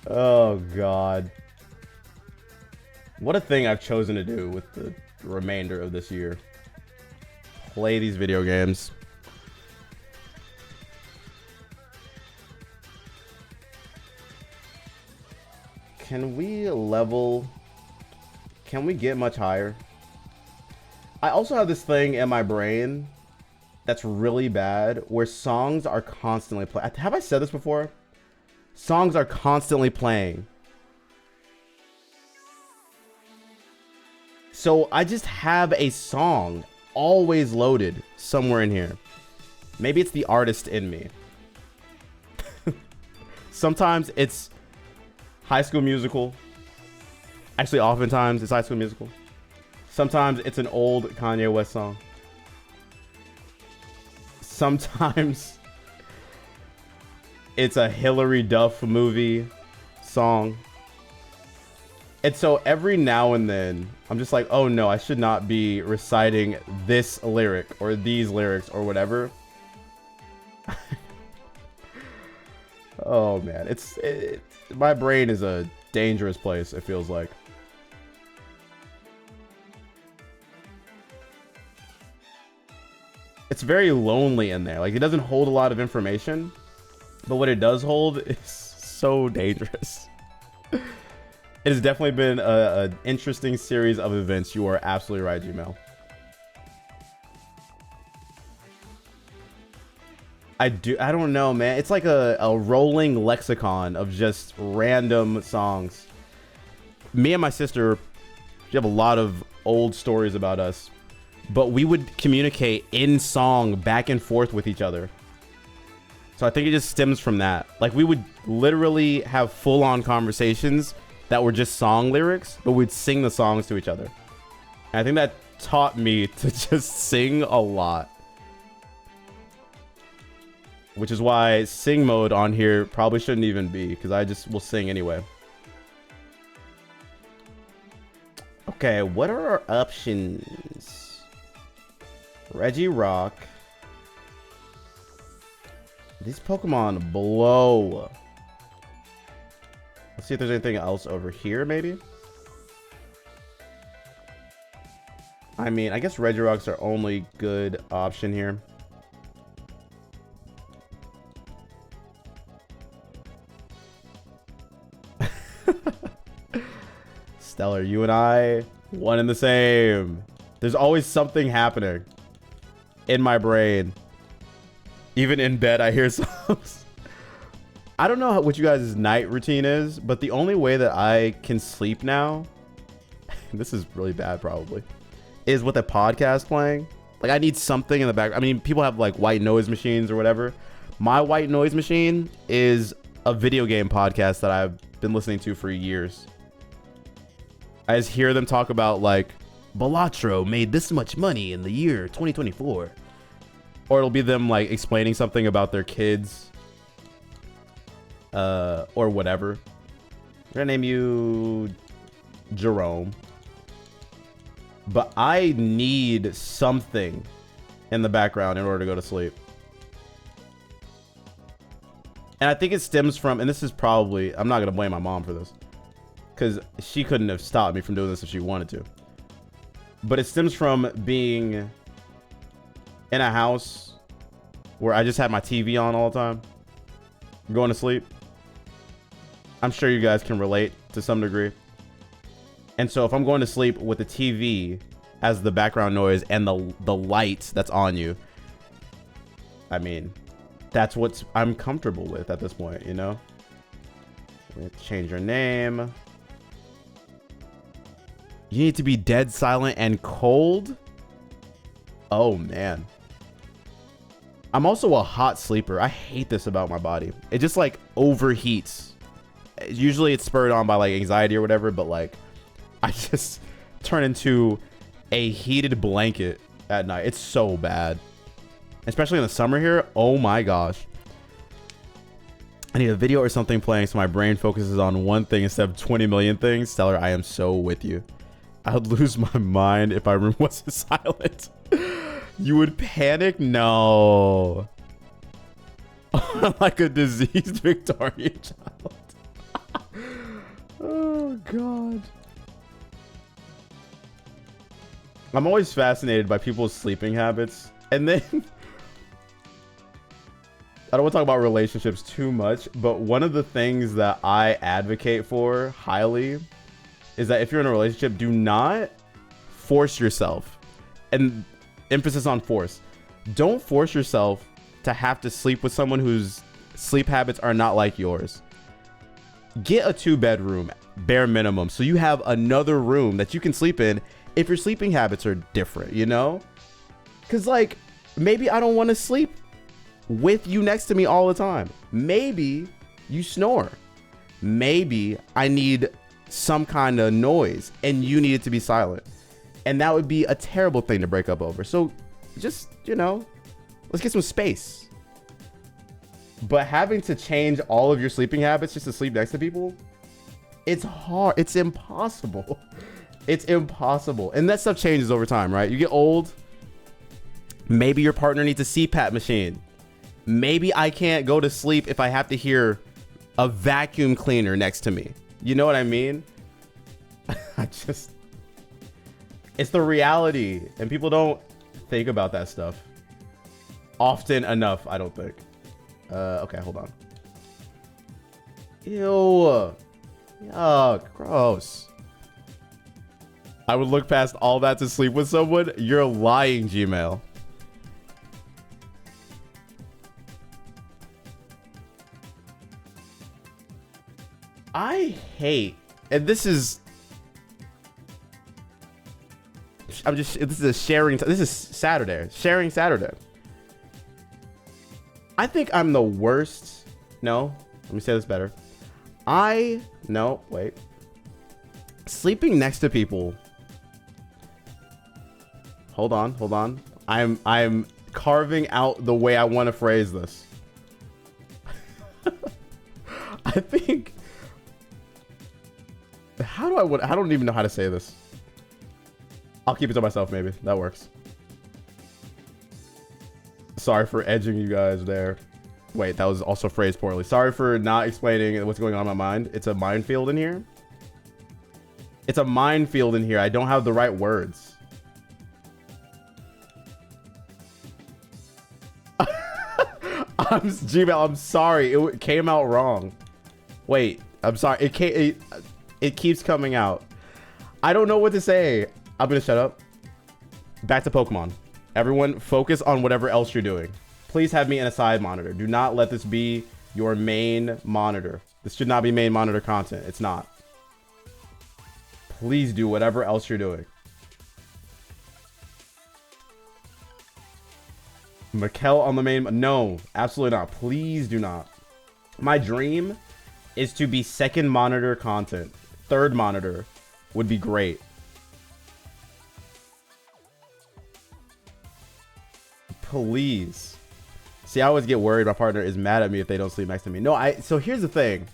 Oh God. What a thing I've chosen to do with the remainder of this year. Play these video games. Can we get much higher? I also have this thing in my brain that's really bad where songs are constantly playing. Have I said this before? Songs are constantly playing. So I just have a song always loaded somewhere in here. Maybe it's the artist in me. Sometimes it's High School Musical. Actually, oftentimes it's High School Musical. Sometimes it's an old Kanye West song. Sometimes it's a Hilary Duff movie song. And so every now and then, I'm just like, oh no, I should not be reciting this lyric or these lyrics or whatever. Oh man, my brain is a dangerous place, it feels like. It's very lonely in there. Like, it doesn't hold a lot of information, but what it does hold is so dangerous. It has definitely been an interesting series of events. You are absolutely right, Gmail. I don't know, man. It's like a rolling lexicon of just random songs. Me and my sister, we have a lot of old stories about us, but we would communicate in song back and forth with each other. So I think it just stems from that. Like, we would literally have full-on conversations that were just song lyrics, but we'd sing the songs to each other. And I think that taught me to just sing a lot. Which is why sing mode on here probably shouldn't even be, because I just will sing anyway. Okay, what are our options? Regirock. These Pokemon blow. Let's see if there's anything else over here, maybe. I mean, I guess Regirock's our only good option here. Stellar, you and I, one and the same. There's always something happening in my brain. Even in bed, I hear songs. I don't know what you guys' night routine is, but the only way that I can sleep now, this is really bad probably, is with a podcast playing. Like, I need something in the back. I mean, people have like white noise machines or whatever. My white noise machine is a video game podcast that I've been listening to for years. I just hear them talk about like, Balatro made this much money in the year 2024. Or it'll be them like explaining something about their kids. Or whatever. I'm gonna name you Jerome. But I need something in the background in order to go to sleep. And I think it stems from, and this is probably, I'm not gonna blame my mom for this, because she couldn't have stopped me from doing this if she wanted to. But it stems from being in a house where I just had my TV on all the time, going to sleep. I'm sure you guys can relate to some degree. And so if I'm going to sleep with the TV as the background noise and the light that's on you, I mean, that's what I'm comfortable with at this point, you know? We have to change your name. You need to be dead silent and cold? Oh, man. I'm also a hot sleeper. I hate this about my body. It just like overheats. Usually it's spurred on by like anxiety or whatever, but like I just turn into a heated blanket at night. It's so bad. Especially in the summer here. Oh my gosh. I need a video or something playing so my brain focuses on one thing instead of 20 million things. Stellar, I am so with you. I would lose my mind if my room wasn't silent. You would panic? No. Like a diseased Victorian child. Oh, God. I'm always fascinated by people's sleeping habits. And then, I don't want to talk about relationships too much, but one of the things that I advocate for highly is that if you're in a relationship, do not force yourself. And emphasis on force. Don't force yourself to have to sleep with someone whose sleep habits are not like yours. Get a 2-bedroom, bare minimum, so you have another room that you can sleep in if your sleeping habits are different, you know? Because, like, maybe I don't want to sleep with you next to me all the time. Maybe you snore. Maybe I need some kind of noise and you need it to be silent. And that would be a terrible thing to break up over. So just, you know, let's get some space. But having to change all of your sleeping habits just to sleep next to people, it's hard. It's impossible. It's impossible. And that stuff changes over time, right? You get old. Maybe your partner needs a CPAP machine. Maybe I can't go to sleep if I have to hear a vacuum cleaner next to me. You know what I mean? It's the reality. And people don't think about that stuff often enough, I don't think. Okay, hold on. Ew. Yuck. Gross. I would look past all that to sleep with someone? You're lying, Gmail. I hate, and this is, this is a sharing, this is Saturday, sharing Saturday. I think I'm the worst. No, let me say this better. Wait. Sleeping next to people Hold on, hold on. I'm carving out the way I want to phrase this. I think. I don't even know how to say this. I'll keep it to myself, maybe. That works. Sorry for edging you guys there. Wait, that was also phrased poorly. Sorry for not explaining what's going on in my mind. It's a minefield in here. It's a minefield in here. I don't have the right words. Gmail, I'm sorry. It came out wrong. Wait, I'm sorry. It keeps coming out. I don't know what to say. I'm gonna shut up. Back to Pokemon. Everyone, focus on whatever else you're doing. Please have me in a side monitor. Do not let this be your main monitor. This should not be main monitor content. It's not. Please do whatever else you're doing. Mikkel on the main. No, absolutely not. Please do not. My dream is to be second monitor content. Third monitor would be great. Please. See, I always get worried my partner is mad at me if they don't sleep next to me. No, so here's the thing.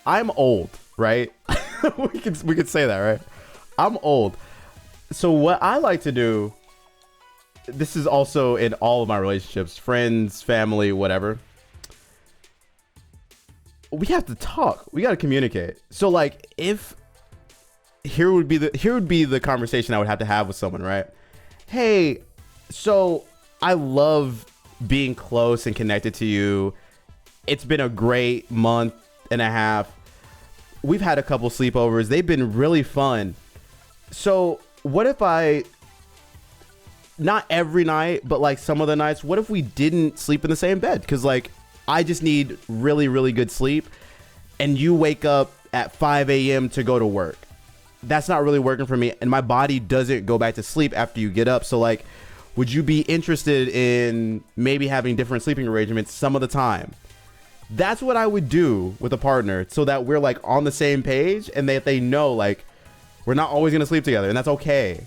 I'm old, right? we could say that, right? I'm old. So what I like to do, this is also in all of my relationships, friends, family, whatever. We have to talk. We got to communicate. So like if here would be the conversation I would have to have with someone, right? Hey, so I love being close and connected to you. It's been a great month and a half. We've had a couple sleepovers. They've been really fun. So what if not every night, but like some of the nights, what if we didn't sleep in the same bed? Because like I just need really, really good sleep. And you wake up at 5 a.m. to go to work. That's not really working for me. And my body doesn't go back to sleep after you get up. So like, would you be interested in maybe having different sleeping arrangements some of the time? That's what I would do with a partner so that we're like on the same page and they know like we're not always going to sleep together, and that's okay.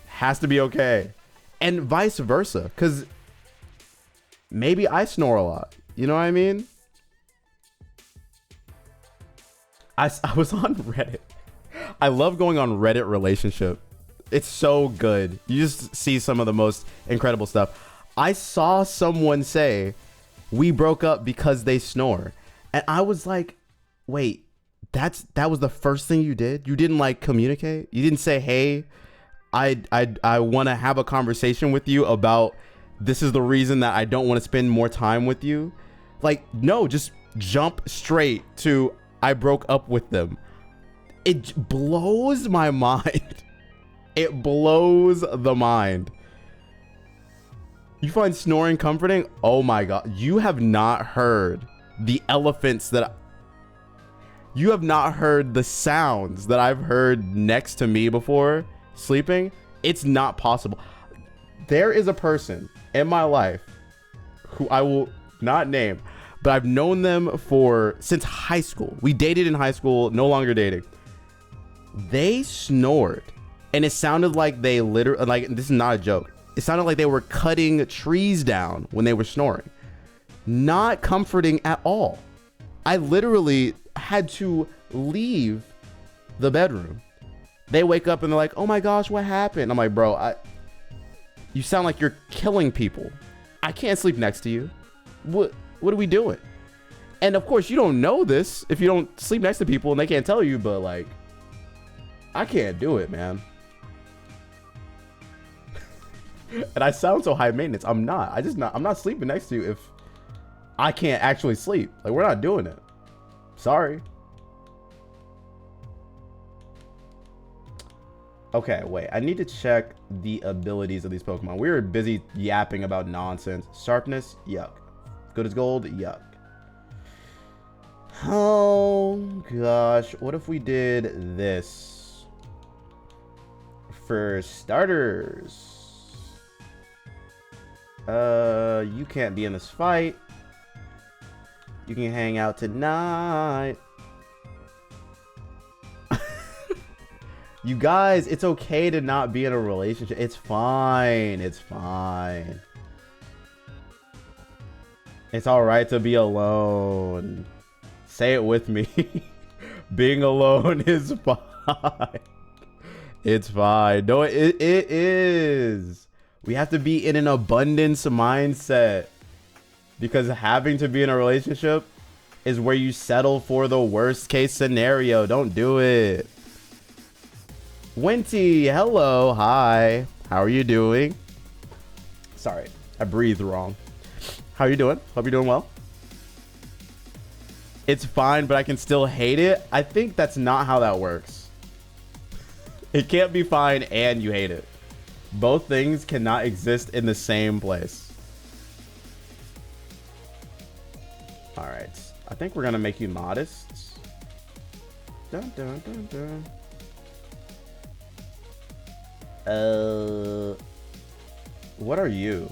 Has to be okay. And vice versa, because maybe I snore a lot. You know what I mean? I was on Reddit. I love going on Reddit relationship. It's so good. You just see some of the most incredible stuff. I saw someone say, we broke up because they snore. And I was like, wait, that was the first thing you did? You didn't like communicate? You didn't say, hey, I want to have a conversation with you about this is the reason that I don't want to spend more time with you? Like, no, just jump straight to I broke up with them. It blows my mind. It blows the mind. You find snoring comforting? Oh my God. You have not heard the elephants that... You have not heard the sounds that I've heard next to me before sleeping. It's not possible. There is a person in my life who I will not name, but I've known them since high school. We dated in high school, no longer dating. They snored. And it sounded like they literally, like, this is not a joke. It sounded like they were cutting trees down when they were snoring. Not comforting at all. I literally had to leave the bedroom. They wake up and they're like, oh my gosh, what happened? I'm like, bro, you sound like you're killing people. I can't sleep next to you. What are we doing? And of course, you don't know this if you don't sleep next to people and they can't tell you, but like, I can't do it, man. And I sound so high maintenance. I'm not. I'm not sleeping next to you if I can't actually sleep. Like, we're not doing it. Sorry. Okay, wait. I need to check the abilities of these Pokemon. We were busy yapping about nonsense. Sharpness, yuck. Good as gold, yuck. Oh, gosh. What if we did this? For starters... you can't be in this fight. You can hang out tonight. You guys, it's okay to not be in a relationship. It's fine. It's fine. It's all right to be alone. Say it with me. Being alone is fine. It's fine. No, it is. We have to be in an abundance mindset. Because having to be in a relationship is where you settle for the worst case scenario. Don't do it. Winty, hello, hi. How are you doing? Sorry, I breathed wrong. How are you doing? Hope you're doing well. It's fine, but I can still hate it. I think that's not how that works. It can't be fine and you hate it. Both things cannot exist in the same place. All right, I think we're gonna make you modest. Dun, dun, dun, dun. What are you?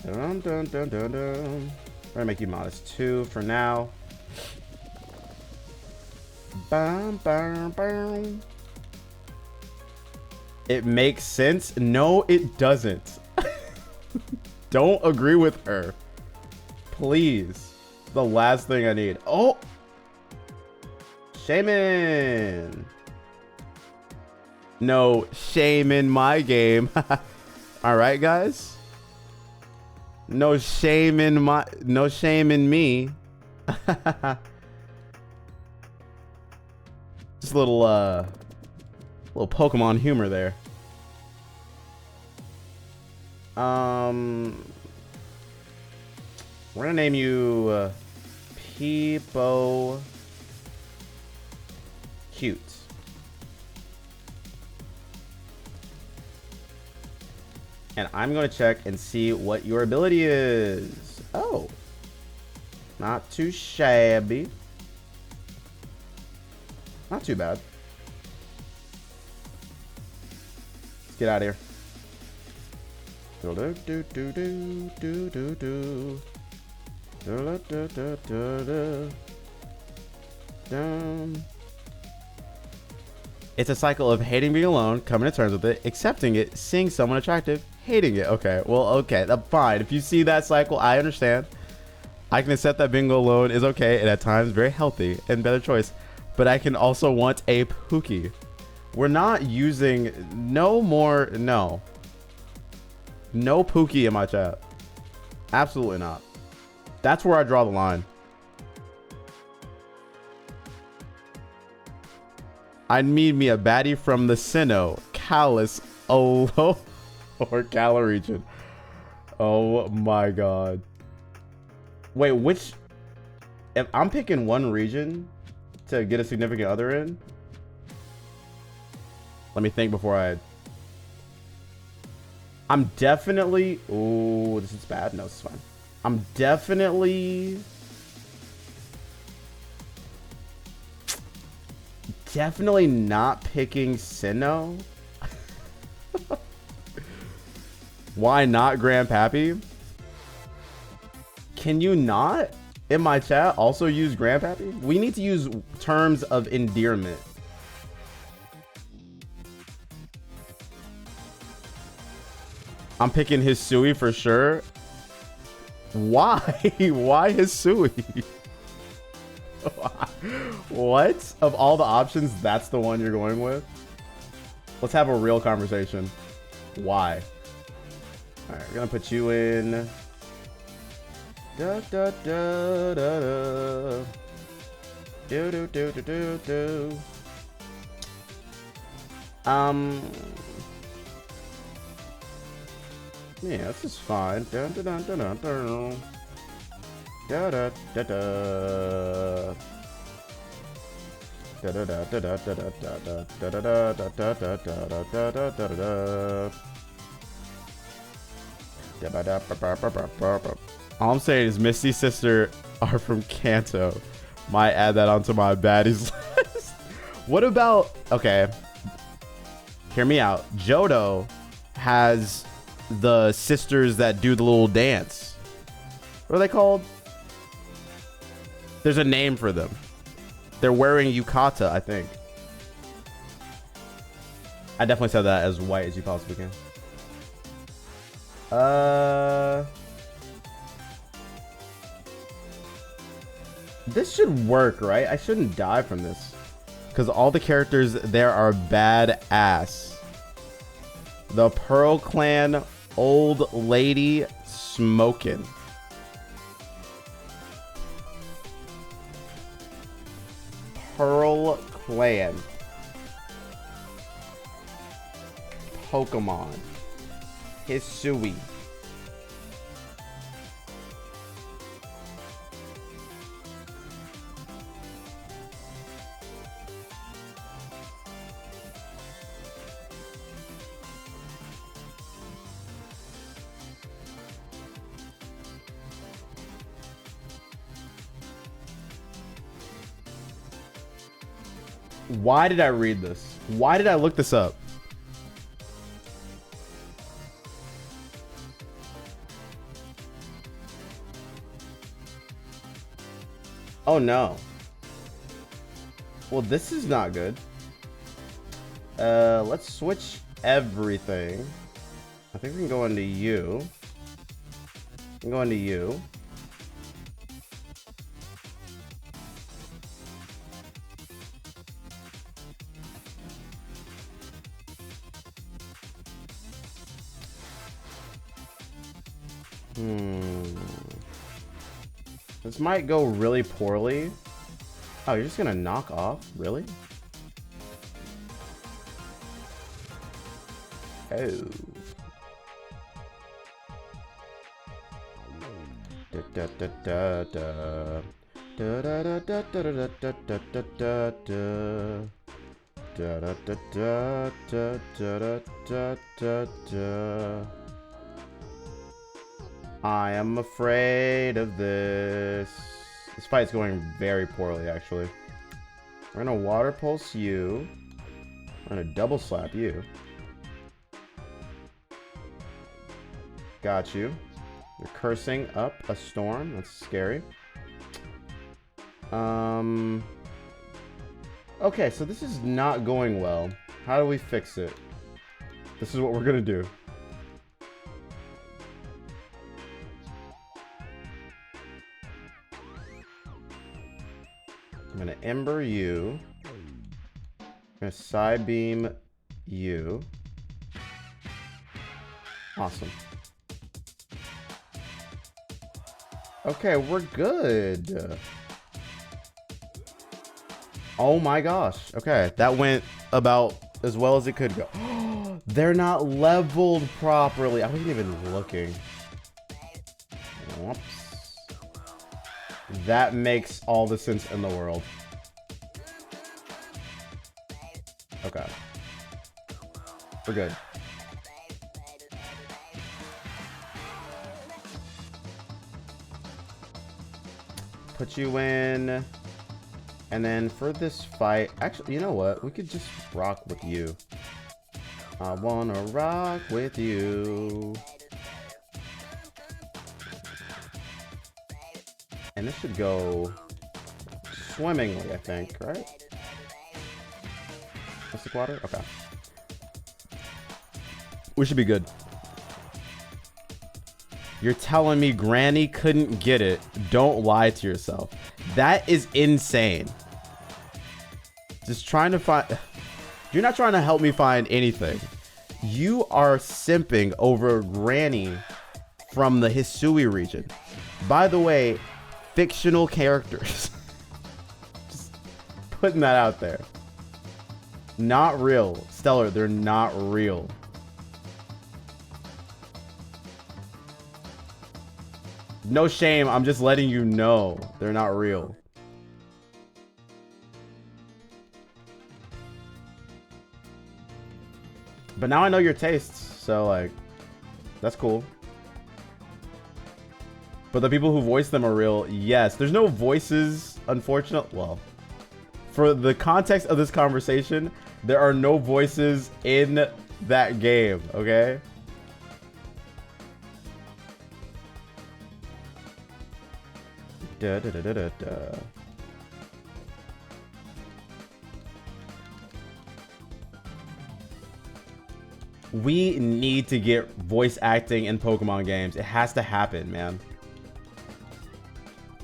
Dun, dun, dun, dun, dun. We're gonna make you modest 2 for now. Bam, bam, bam. It makes sense. No, it doesn't. Don't agree with her. Please. The last thing I need. Oh! Shaman! No shame in my game. Alright, guys? No shame in me. Just a little Pokemon humor there. We're gonna name you Peepo Cute. And I'm gonna check and see what your ability is. Oh, not too shabby. Not too bad. Let's get out of here. Do do do do do do do. It's a cycle of hating being alone, coming to terms with it, accepting it, seeing someone attractive, hating it. Okay, well, okay, that's fine. If you see that cycle, I understand. I can accept that being alone is okay and at times very healthy and better choice. But I can also want a Pookie. We're not using no Pookie in my chat. Absolutely not. That's where I draw the line. I need me a baddie from the Sinnoh, Callus, Olo, or Galar region. Oh my god. Wait, which... If I'm picking one region to get a significant other in... Let me think before I... I'm definitely... Oh, this is bad. No, this is fine. I'm definitely not picking Sinnoh. Why not Grandpappy? Can you not in my chat also use Grandpappy? We need to use terms of endearment. I'm picking Hisui for sure. Why? Why Hisui? What? Of all the options, that's the one you're going with? Let's have a real conversation. Why? Alright, we're gonna put you in. Da da da da da. Do do do do do do. Yeah, this is fine. Dun, dun, dun, dun, dun, dun. Da, da, da, da. Da, da, da, da, da, da, da, da, da, da, da, da, da, da, da, da, da. All I'm saying is Misty's sister are from Kanto. Might add that onto my baddies list. What about... Okay. Hear me out. Johto has... the sisters that do the little dance. What are they called? There's a name for them. They're wearing yukata, I think. I definitely said that as white as you possibly can. This should work, right? I shouldn't die from this. Because all the characters there are badass. The Pearl Clan old lady smoking. Pearl Clan. Pokemon. Hisui. Why did I read this? Why did I look this up? Oh no. Well, this is not good. Let's switch everything. I think we can go into you. We can go into you. This might go really poorly. Oh, you're just gonna knock off? Really? Oh. Da da da da da da da da da da da da da da da da da da da. I am afraid of this. This fight's going very poorly, actually. We're gonna water pulse you. We're gonna double slap you. Got you. You're cursing up a storm. That's scary. Okay, so this is not going well. How do we fix it? This is what we're gonna do. I'm gonna Ember you. I'm gonna Psybeam you. Awesome. Okay, we're good. Oh my gosh. Okay, that went about as well as it could go. They're not leveled properly. I wasn't even looking. Whoops. That makes all the sense in the world. Okay. We're good. Put you in. And then for this fight, actually, you know what? We could just rock with you. I wanna rock with you. And this should go swimmingly, I think, right? Mystic water? Okay. We should be good. You're telling me Granny couldn't get it. Don't lie to yourself. That is insane. Just trying to find... You're not trying to help me find anything. You are simping over Granny from the Hisui region. By the way, fictional characters. Just putting that out there. Not real. Stellar, they're not real. No shame, I'm just letting you know they're not real. But now I know your tastes, so like, that's cool. But the people who voice them are real, yes. There's no voices, unfortunately. Well, for the context of this conversation, there are no voices in that game, okay? Da, da, da, da, da, da. We need to get voice acting in Pokemon games. It has to happen, man.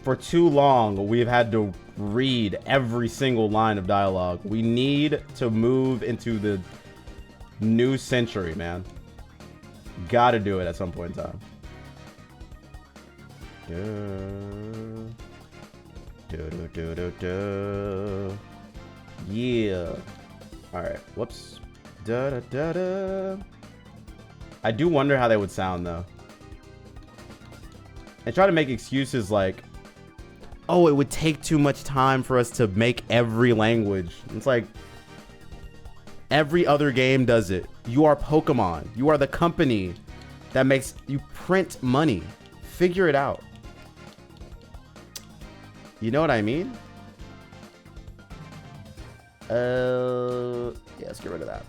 For too long, we've had to read every single line of dialogue. We need to move into the new century, man. Gotta do it at some point in time. Yeah. Alright, whoops. I do wonder how they would sound, though. And try to make excuses like, oh, it would take too much time for us to make every language. It's like, every other game does it. You are Pokemon. You are the company that makes you print money. Figure it out. You know what I mean? Yeah, let's get rid of that.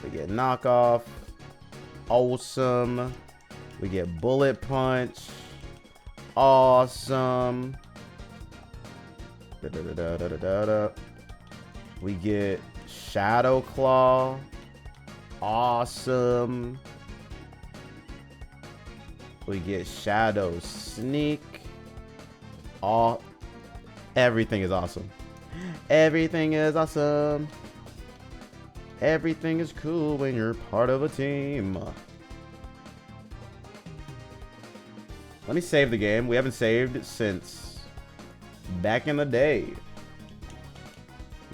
We get knockoff. Awesome. We get bullet punch. Awesome. We get shadow claw. Awesome. We get shadow sneak. All everything is awesome. Everything is awesome. Everything is cool when you're part of a team. Let me save the game. We haven't saved since back in the day.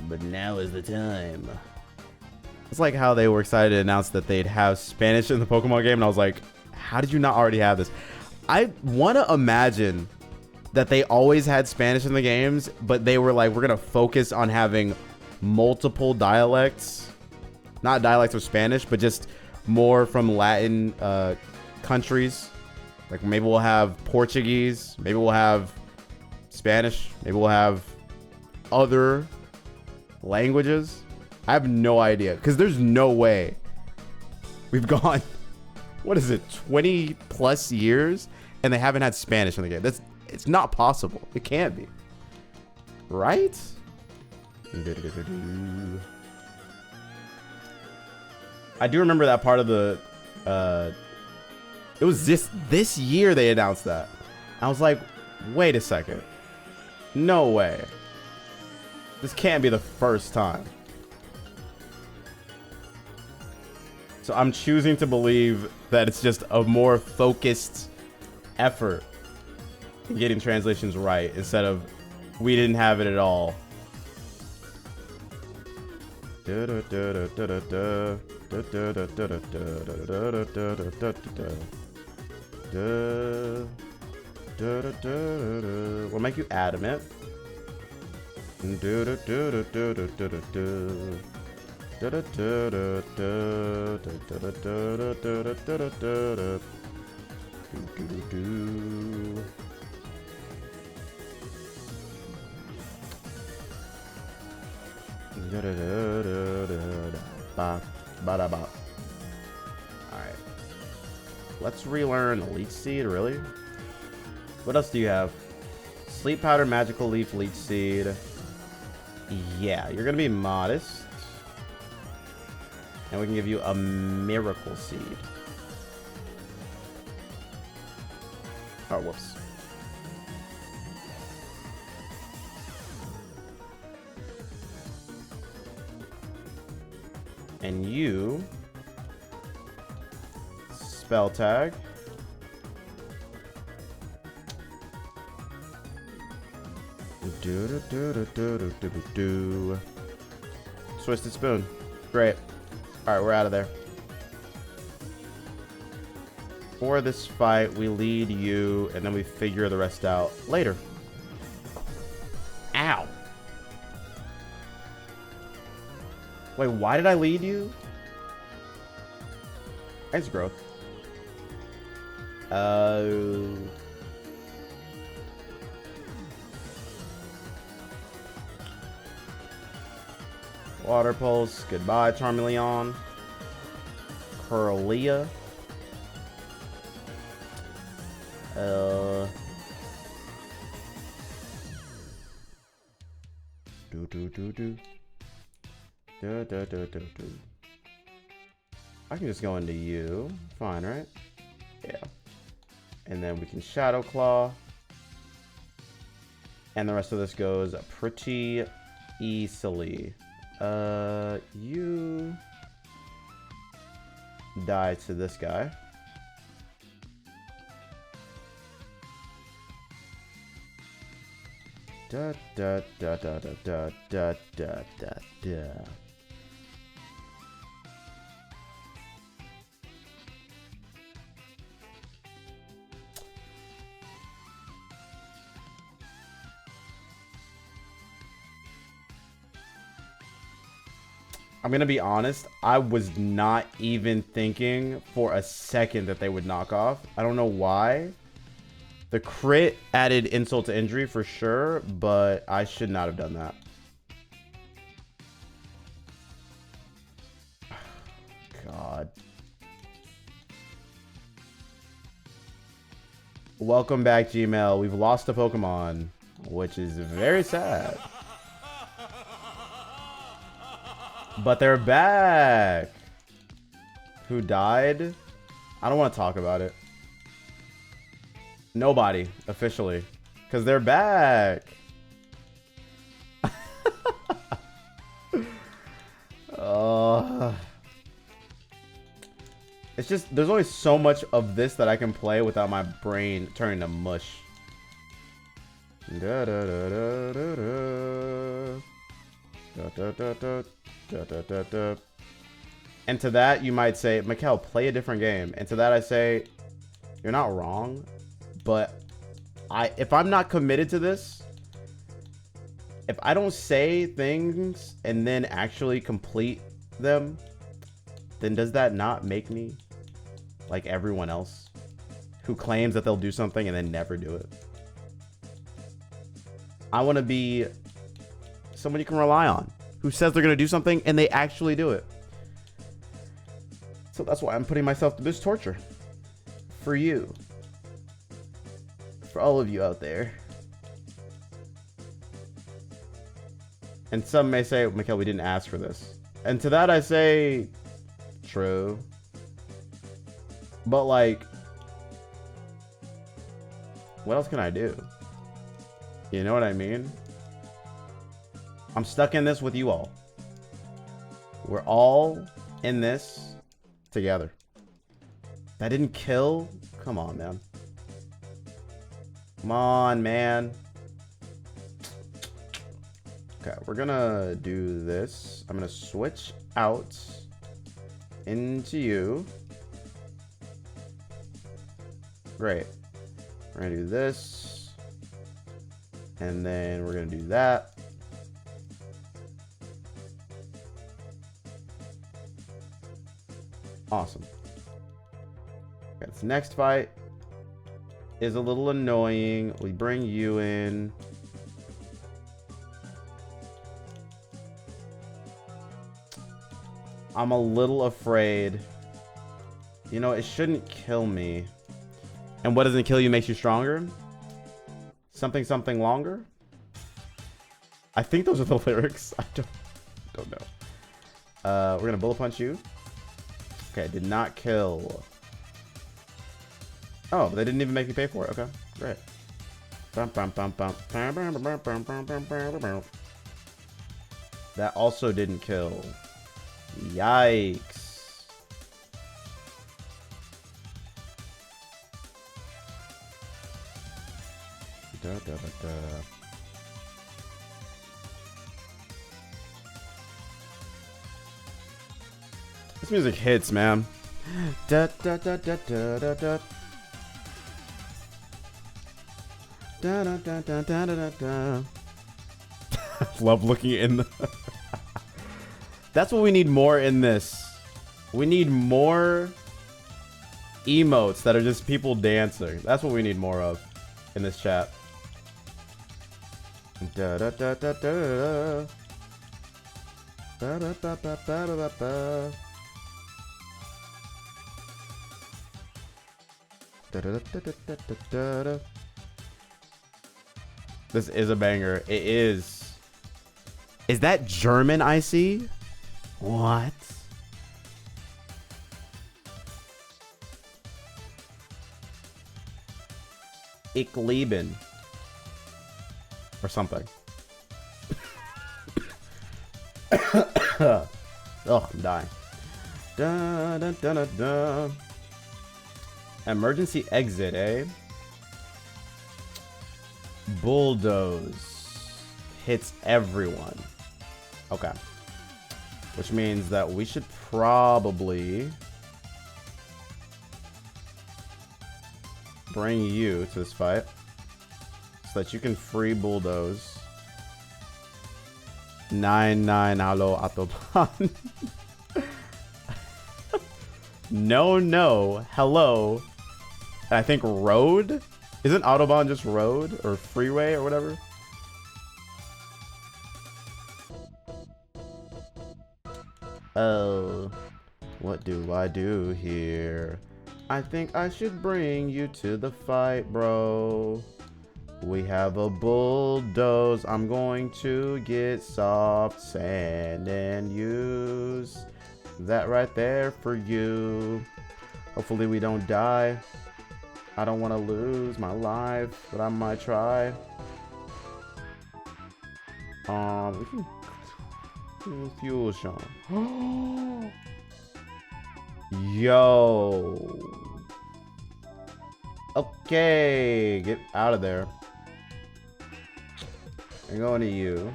But now is the time. It's like how they were excited to announce that they'd have Spanish in the Pokemon game. And I was like, how did you not already have this? I want to imagine that they always had Spanish in the games, but they were like, we're going to focus on having multiple dialects. Not dialects of Spanish, but just more from Latin countries. Like maybe we'll have Portuguese, maybe we'll have Spanish, maybe we'll have other languages. I have no idea, because there's no way we've gone, what is it, 20 plus years and they haven't had Spanish in the game. It's not possible. It can't be. Right? I do remember that part of the it was this year they announced that. I was like, wait a second. No way. This can't be the first time. So I'm choosing to believe that it's just a more focused effort in getting translations right instead of we didn't have it at all. We'll make you adamant. Alright. Let's relearn Leech Seed, really? What else do you have? Sleep Powder, Magical Leaf, Leech Seed. Yeah, you're gonna be modest. And we can give you a Miracle Seed. Oh, whoops. And you spell tag. Twisted Spoon. Great. All right, we're out of there. For this fight, we lead you, and then we figure the rest out later. Ow. Wait, why did I lead you? Ice growth. Water Pulse. Goodbye, Charmeleon. Curlia. I can just go into you. Fine, right? Yeah. And then we can Shadow Claw. And the rest of this goes pretty easily. You die to this guy. Da da da da da da da da da da. I'm gonna be honest, I was not even thinking for a second that they would knock off. I don't know why. The crit added insult to injury for sure, but I should not have done that. God. Welcome back, Gmail. We've lost a Pokemon, which is very sad. But they're back. Who died? I don't want to talk about it. Nobody, officially. Because they're back. It's just, there's only so much of this that I can play without my brain turning to mush. Da, da, da, da, da, da. Da, da, da, da. Da, da, da, da. And to that, you might say, Mikkel, play a different game. And to that, I say, you're not wrong. But if I'm not committed to this, if I don't say things and then actually complete them, then does that not make me like everyone else who claims that they'll do something and then never do it? I want to be someone you can rely on, who says they're going to do something and they actually do it. So that's why I'm putting myself through this torture. For you. For all of you out there. And some may say, Mikkel, we didn't ask for this. And to that I say, true. But like, what else can I do? You know what I mean? I'm stuck in this with you all. We're all in this together. That didn't kill? Come on, man. Come on, man. Okay, we're gonna do this. I'm gonna switch out into you. Great. We're gonna do this. And then we're gonna do that. Awesome. Okay, this next fight is a little annoying. We bring you in. I'm a little afraid. You know, it shouldn't kill me. And what doesn't kill you makes you stronger? Something, something longer? I think those are the lyrics. I don't know. We're gonna bullet punch you. Okay, did not kill. Oh, they didn't even make me pay for it. Okay, great. That also didn't kill. Yikes. Da, da, da, da. This music hits, man. Da, da, da, da, da, da, da. Da, da, da, da, da, da, da. Love looking in the... That's what we need more in this. We need more emotes that are just people dancing. That's what we need more of in this chat. Da, da, da, da, da, da. Ba, ba, ba, ba, ba, ba, ba. Da, da, da, da, da, da, da, da. This is a banger. It is. Is that German I see? What? Ich lieben. Or something. Oh, I'm dying. Da, da, da, da, da. Emergency exit, eh? Bulldoze hits everyone. Okay. Which means that we should probably bring you to this fight so that you can free bulldoze. 9-9 Hello Autobahn. No, hello. I think road? Isn't Autobahn just road or freeway or whatever? Oh, what do I do here? I think I should bring you to the fight, bro. We have a bulldoze. I'm going to get soft sand and use that right there for you. Hopefully we don't die. I don't want to lose my life, but I might try. We can fuel Sean. Yo. Okay, get out of there. I'm going to you.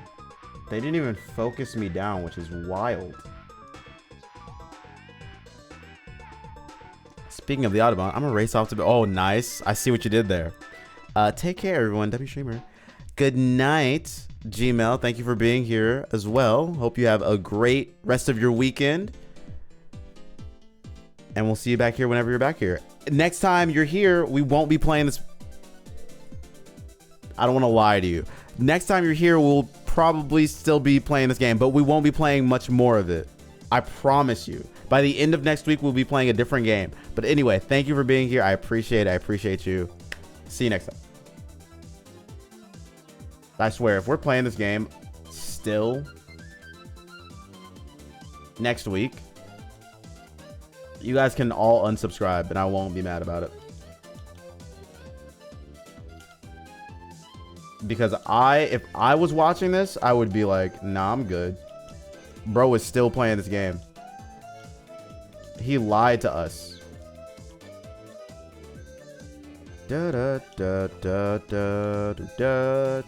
They didn't even focus me down, which is wild. Speaking of the Autobahn, I'm gonna race off to. Oh, nice! I see what you did there. Take care, everyone. W Streamer. Good night, Gmail. Thank you for being here as well. Hope you have a great rest of your weekend, and we'll see you back here whenever you're back here. Next time you're here, we won't be playing this. I don't want to lie to you. Next time you're here, we'll probably still be playing this game, but we won't be playing much more of it. I promise you. By the end of next week, we'll be playing a different game. But anyway, thank you for being here. I appreciate it. I appreciate you. See you next time. I swear, if we're playing this game still next week, you guys can all unsubscribe and I won't be mad about it. Because if I was watching this, I would be like, nah, I'm good. Bro is still playing this game. He lied to us. Da da da da da da da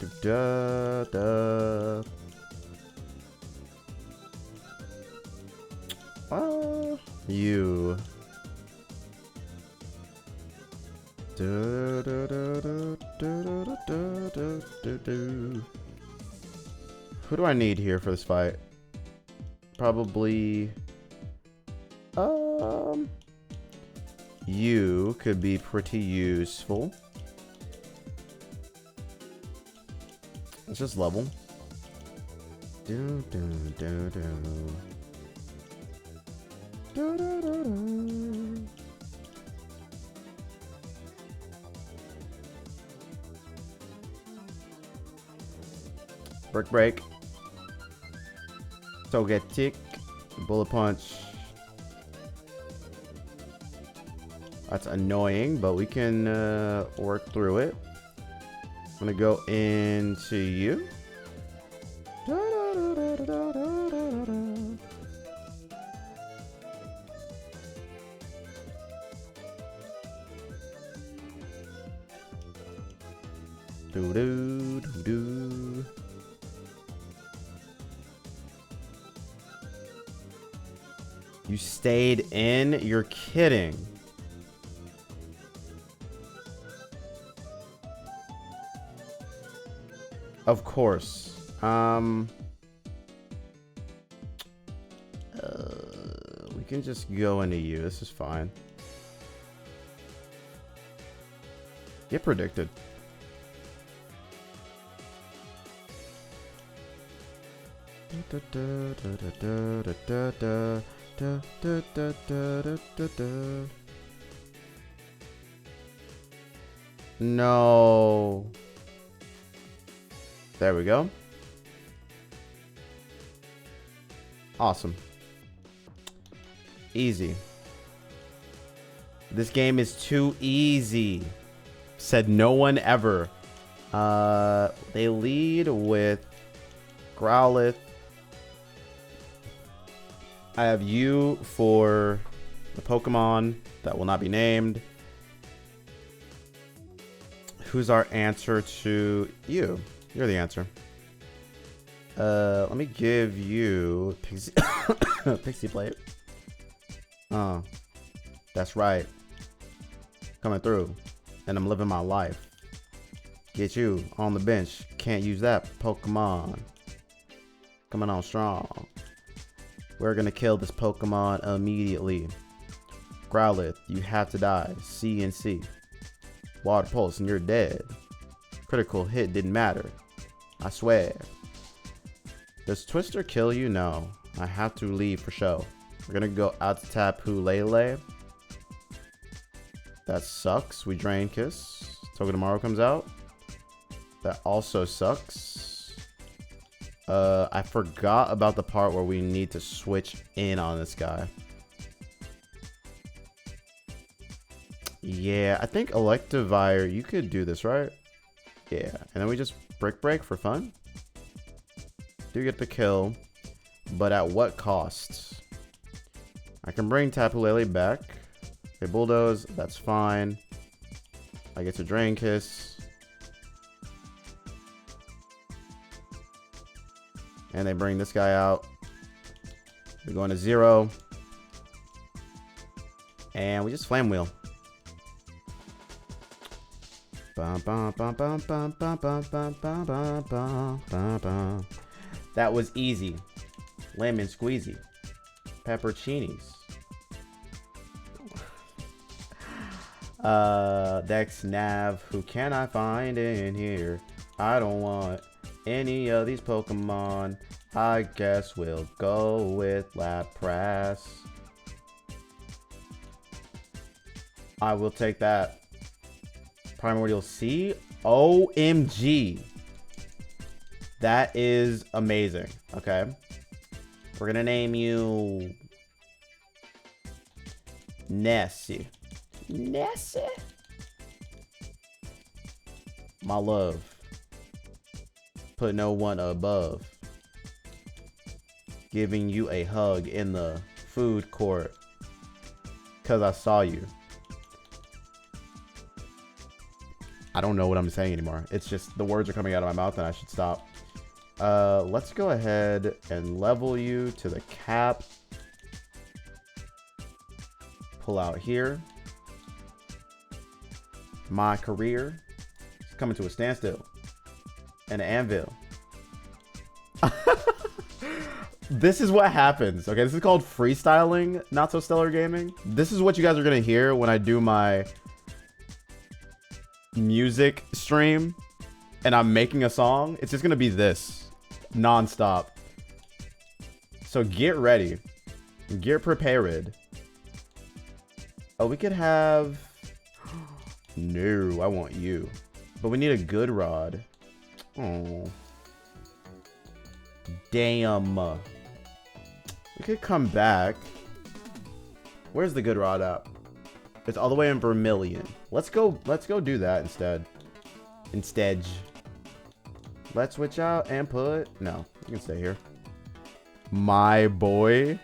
da da. You. Da da da da da da da da. Who do I need here for this fight? Probably. You could be pretty useful. Let's just level. Do do do do. Do do do do. Brick break. So get tick. Bullet punch. That's annoying, but we can work through it. I'm gonna go into you. Do do do do. You stayed in? You're kidding. Of course. We can just go into you. This is fine. Get predicted. No. There we go. Awesome. Easy. This game is too easy. Said no one ever. They lead with Growlithe. I have you for the Pokemon that will not be named. Who's our answer to you? You're the answer. Let me give you Pixie, Pixie Plate. Oh, that's right. Coming through, and I'm living my life. Get you on the bench. Can't use that Pokemon. Coming on strong. We're gonna kill this Pokemon immediately. Growlithe, you have to die. CNC. Water Pulse, and you're dead. Critical hit didn't matter. I swear. Does Twister kill you? No. I have to leave for show. We're gonna go out to Tapu Lele. That sucks. We Drain Kiss. Togedemaru comes out. That also sucks. I forgot about the part where we need to switch in on this guy. Yeah, I think Electivire, you could do this, right? Yeah, and then we just Break for fun. Do get the kill, but at what cost? I can bring Tapu Lele back. Okay, Bulldoze, that's fine. I get to Drain Kiss. And they bring this guy out. We go into 0. And we just Flame Wheel. That was easy. Lemon squeezy. Pepperoncinis. Dex Nav. Who can I find in here? I don't want any of these Pokemon. I guess we'll go with Lapras. I will take that. Primordial C. OMG. That is amazing. Okay. We're gonna name you Nessie. Nessie. My love. Put no one above. Giving you a hug in the food court. 'Cause I saw you. I don't know what I'm saying anymore. It's just the words are coming out of my mouth and I should stop. Let's go ahead and level you to the cap. Pull out here. My career is coming to a standstill. And an anvil. This is what happens. Okay, this is called freestyling, not so stellar gaming. This is what you guys are gonna hear when I do my music stream and I'm making a song. It's just gonna be this non-stop. So get ready. Get prepared. Oh, we could have... No, I want you. But we need a good rod. Oh. Damn. We could come back. Where's the good rod at? It's all the way in Vermilion. Let's go do that instead. Let's switch out and put... No, you can stay here. My boy.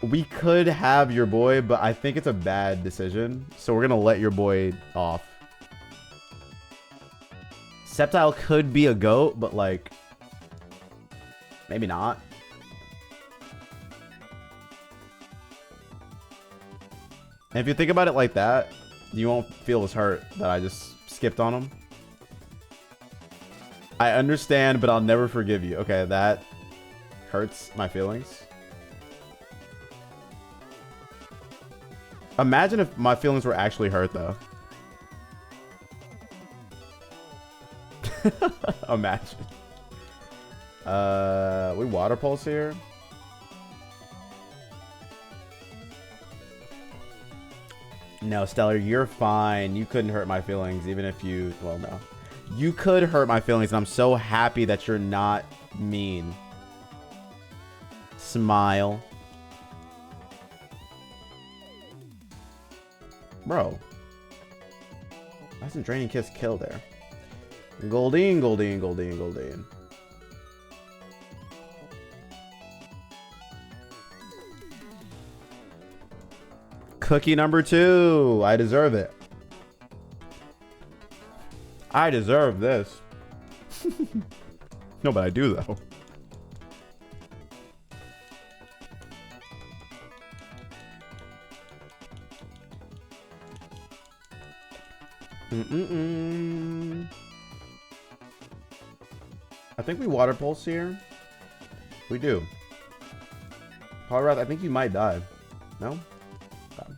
We could have your boy, but I think it's a bad decision. So we're going to let your boy off. Sceptile could be a goat, but like... Maybe not. And if you think about it like that, you won't feel as hurt that I just skipped on him. I understand, but I'll never forgive you. Okay, that hurts my feelings. Imagine if my feelings were actually hurt, though. Imagine. We Water Pulse here. No, Stellar, you're fine. You couldn't hurt my feelings, even if you... Well, no. You could hurt my feelings, and I'm so happy that you're not mean. Smile. Bro. That's a Draining Kiss kill there. Goldeen, Goldeen, Goldeen, Goldeen. Cookie number 2. I deserve it. I deserve this. No, but I do though. I think we water pulse here. We do. Polyrath, I think you might die. No? Okay.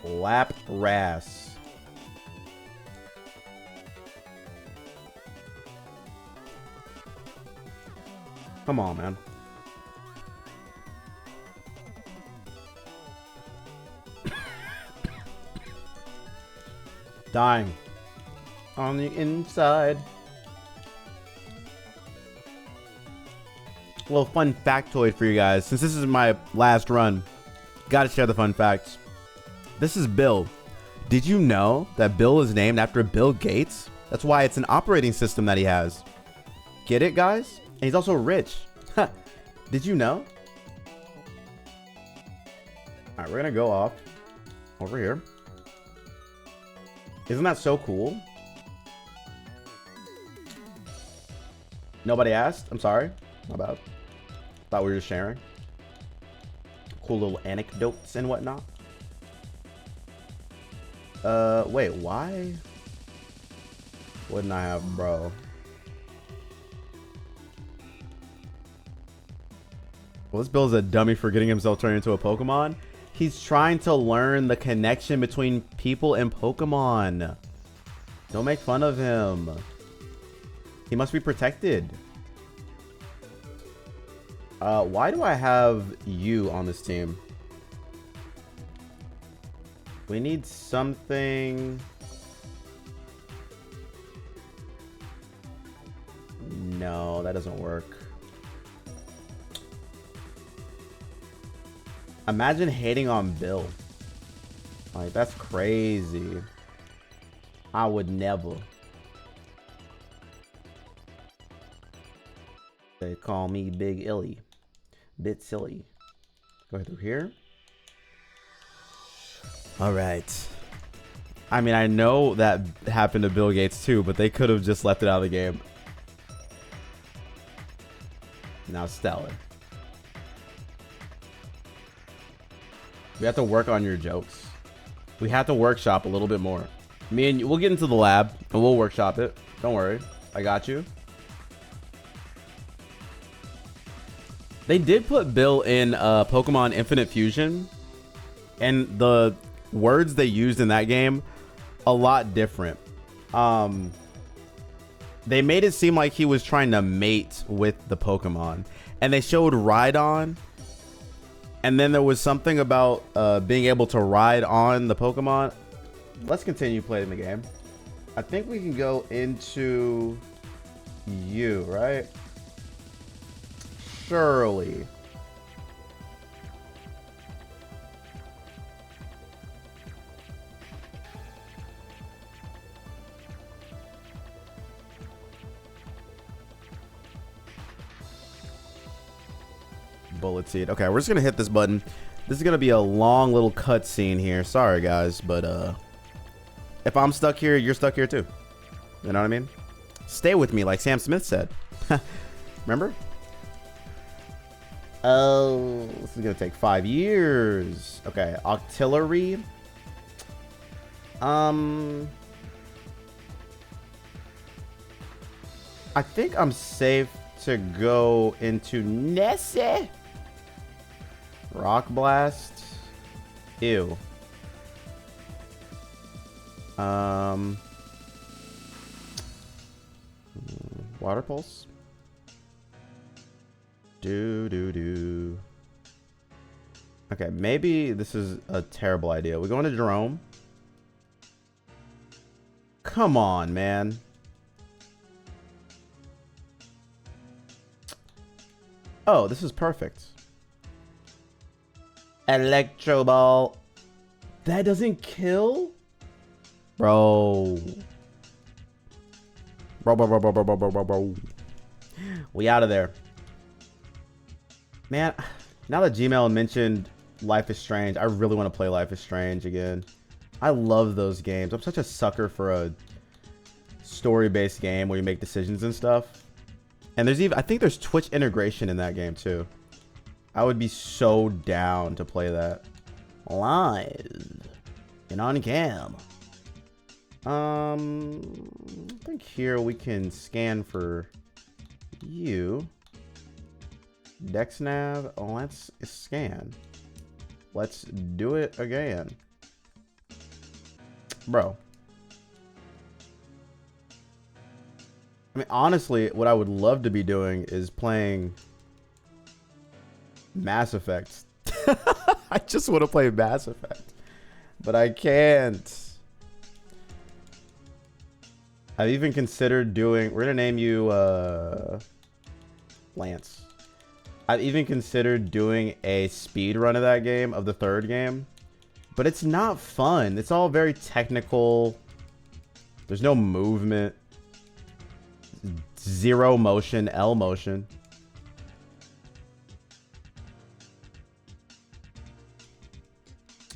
Lapras. Come on, man. Dying on the inside. A little fun factoid for you guys. Since this is my last run, gotta share the fun facts. This is Bill. Did you know that Bill is named after Bill Gates? That's why it's an operating system that he has. Get it, guys? And he's also rich. Did you know? All right, we're gonna go off over here. Isn't that so cool? Nobody asked? I'm sorry. My bad. Thought we were just sharing. Cool little anecdotes and whatnot. Wait, why wouldn't I have, bro? Well, this Bill's a dummy for getting himself turned into a Pokemon. He's trying to learn the connection between people and Pokemon. Don't make fun of him. He must be protected. Why do I have you on this team? We need something. No, that doesn't work. Imagine hating on Bill. Like, that's crazy. I would never. They call me Big Illy. Bit silly. Go through here. All right. I mean, I know that happened to Bill Gates too, but they could have just left it out of the game. Now Stellar. We have to work on your jokes. We have to workshop a little bit more. Me and you, we'll get into the lab and we'll workshop it. Don't worry. I got you. They did put Bill in Pokemon Infinite Fusion. And the words they used in that game, a lot different. They made it seem like he was trying to mate with the Pokemon. And they showed Rhydon. And then there was something about being able to ride on the Pokemon. Let's continue playing the game. I think we can go into you, right? Surely. Bullet Seed. Okay, we're just gonna hit this button. This is gonna be a long little cutscene here. Sorry guys, but if I'm stuck here, you're stuck here too. You know what I mean? Stay with me, like Sam Smith said. Remember? Oh, this is gonna take 5 years. Okay, Octillery. I think I'm safe to go into Nessie. Rock Blast. Ew. Water Pulse. Do. Okay, maybe this is a terrible idea. We're going to Jerome. Come on, man. Oh, this is perfect. Electro ball. That doesn't kill? Bro. Bro. We out of there. Man, now that Gmail mentioned Life is Strange, I really want to play Life is Strange again. I love those games. I'm such a sucker for a story-based game where you make decisions and stuff. And there's even, I think there's Twitch integration in that game too. I would be so down to play that. Live. And on cam. I think here we can scan for you. DexNav, let's scan. Let's do it again. Bro. I mean, honestly, what I would love to be doing is playing Mass Effect. I just want to play Mass Effect. But I can't. I've even considered doing... We're going to name you Lance. I've even considered doing a speed run of that game, of the third game. But it's not fun. It's all very technical. There's no movement. Zero motion, L motion.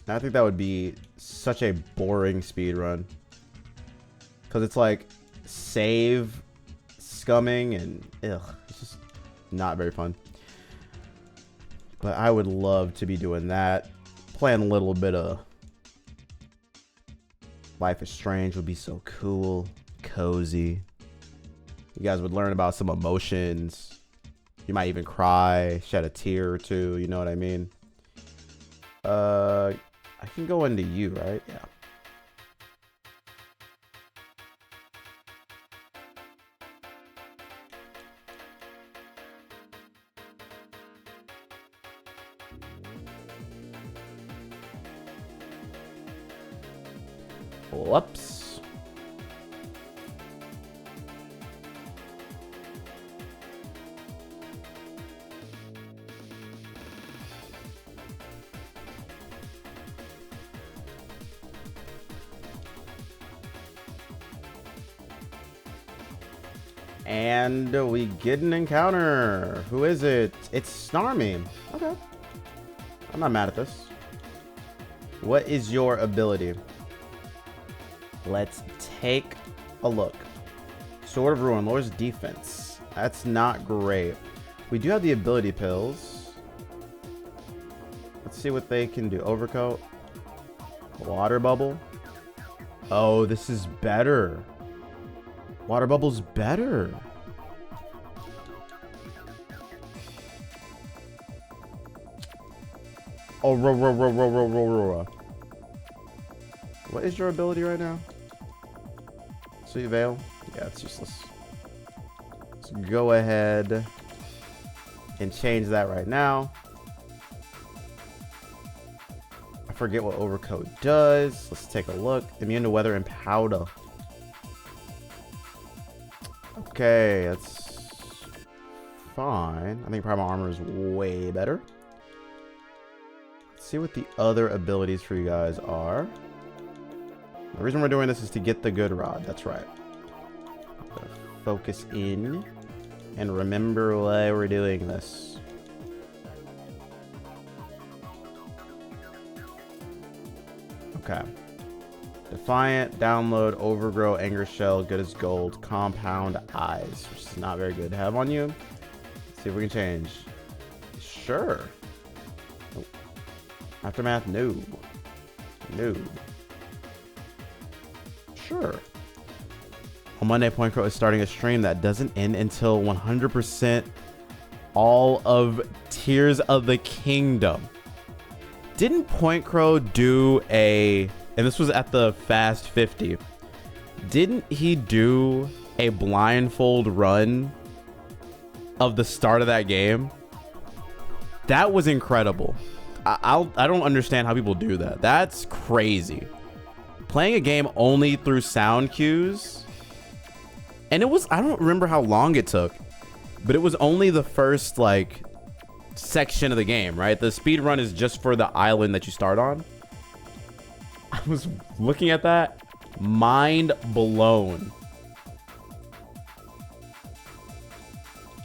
I think that would be such a boring speed run. Because it's like save scumming and it's just not very fun. But I would love to be doing that. Playing a little bit of Life is Strange would be so cool. Cozy. You guys would learn about some emotions. You might even cry, shed a tear or two. You know what I mean? I can go into you, right? Yeah. Whoops. And we get an encounter. Who is it? It's Snarmy. Okay. I'm not mad at this. What is your ability? Let's take a look. Sword of Ruin lowers defense. That's not great. We do have the ability pills. Let's see what they can do. Overcoat. Water bubble. Oh, this is better. Water bubble's better. Oh, roll. What is your ability right now? Sweet Veil? Yeah, it's useless. Let's go ahead and change that right now. I forget what Overcoat does. Let's take a look. Immune to weather and powder. Okay, that's fine. I think Primal Armor is way better. Let's see what the other abilities for you guys are. The reason we're doing this is to get the good rod. That's right. I'm gonna focus in and remember why we're doing this. Okay. Defiant, Download, Overgrow, Anger Shell, Good as Gold, Compound, Eyes, which is not very good to have on you. Let's see if we can change. Sure. Oh. Aftermath, no. No. Sure. On Monday, Point Crow is starting a stream that doesn't end until 100% all of Tears of the Kingdom. Didn't Point Crow do a... And this was at the Fast 50. Didn't he do a blindfold run of the start of that game? That was incredible. I don't understand how people do that. That's crazy. Playing a game only through sound cues. And it was, I don't remember how long it took, but it was only the first like section of the game, right? The speed run is just for the island that you start on. I was looking at that, mind blown.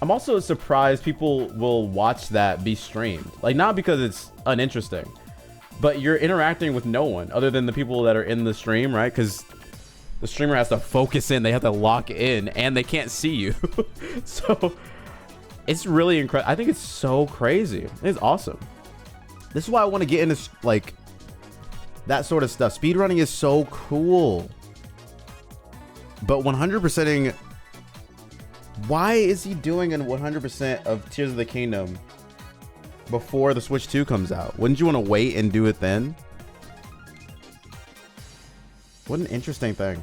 I'm also surprised people will watch that be streamed. Like, not because it's uninteresting, but you're interacting with no one other than the people that are in the stream, right? Because the streamer has to focus in, they have to lock in, and they can't see you. So it's really incredible. I think it's so crazy. It's awesome. This is why I want to get into like that sort of stuff. Speedrunning is so cool. But 100%ing, why is he doing a 100% of Tears of the Kingdom before the Switch 2 comes out? Wouldn't you want to wait and do it then? What an interesting thing.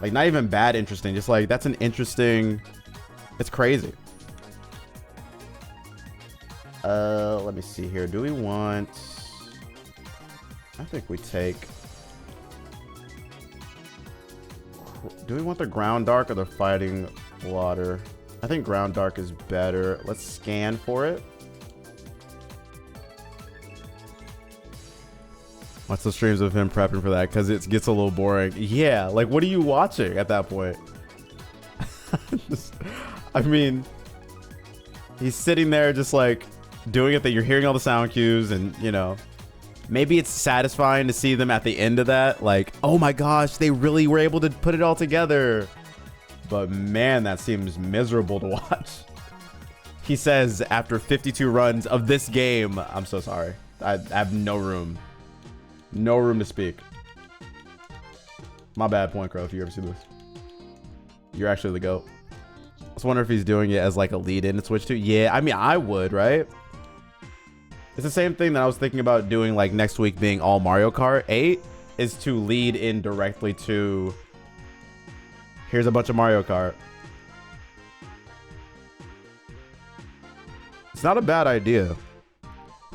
Like, not even bad interesting, just like, that's an interesting, it's crazy. Let me see here. Do we want, I think we take, do we want the ground dark or the fighting water? I think ground dark is better. Let's scan for it. Watch the streams of him prepping for that because it gets a little boring. Yeah, like, what are you watching at that point? I mean, he's sitting there just like doing it, that you're hearing all the sound cues, and you know, maybe it's satisfying to see them at the end of that, like, oh my gosh, they really were able to put it all together. But man, that seems miserable to watch. He says after 52 runs of this game, I'm so sorry. I have no room. No room to speak. My bad, Point Crow, if you ever see this. You're actually the GOAT. I just wonder if he's doing it as like a lead in to Switch 2. Yeah, I mean, I would, right? It's the same thing that I was thinking about doing, like next week being all Mario Kart 8 is to lead in directly to, here's a bunch of Mario Kart. It's not a bad idea.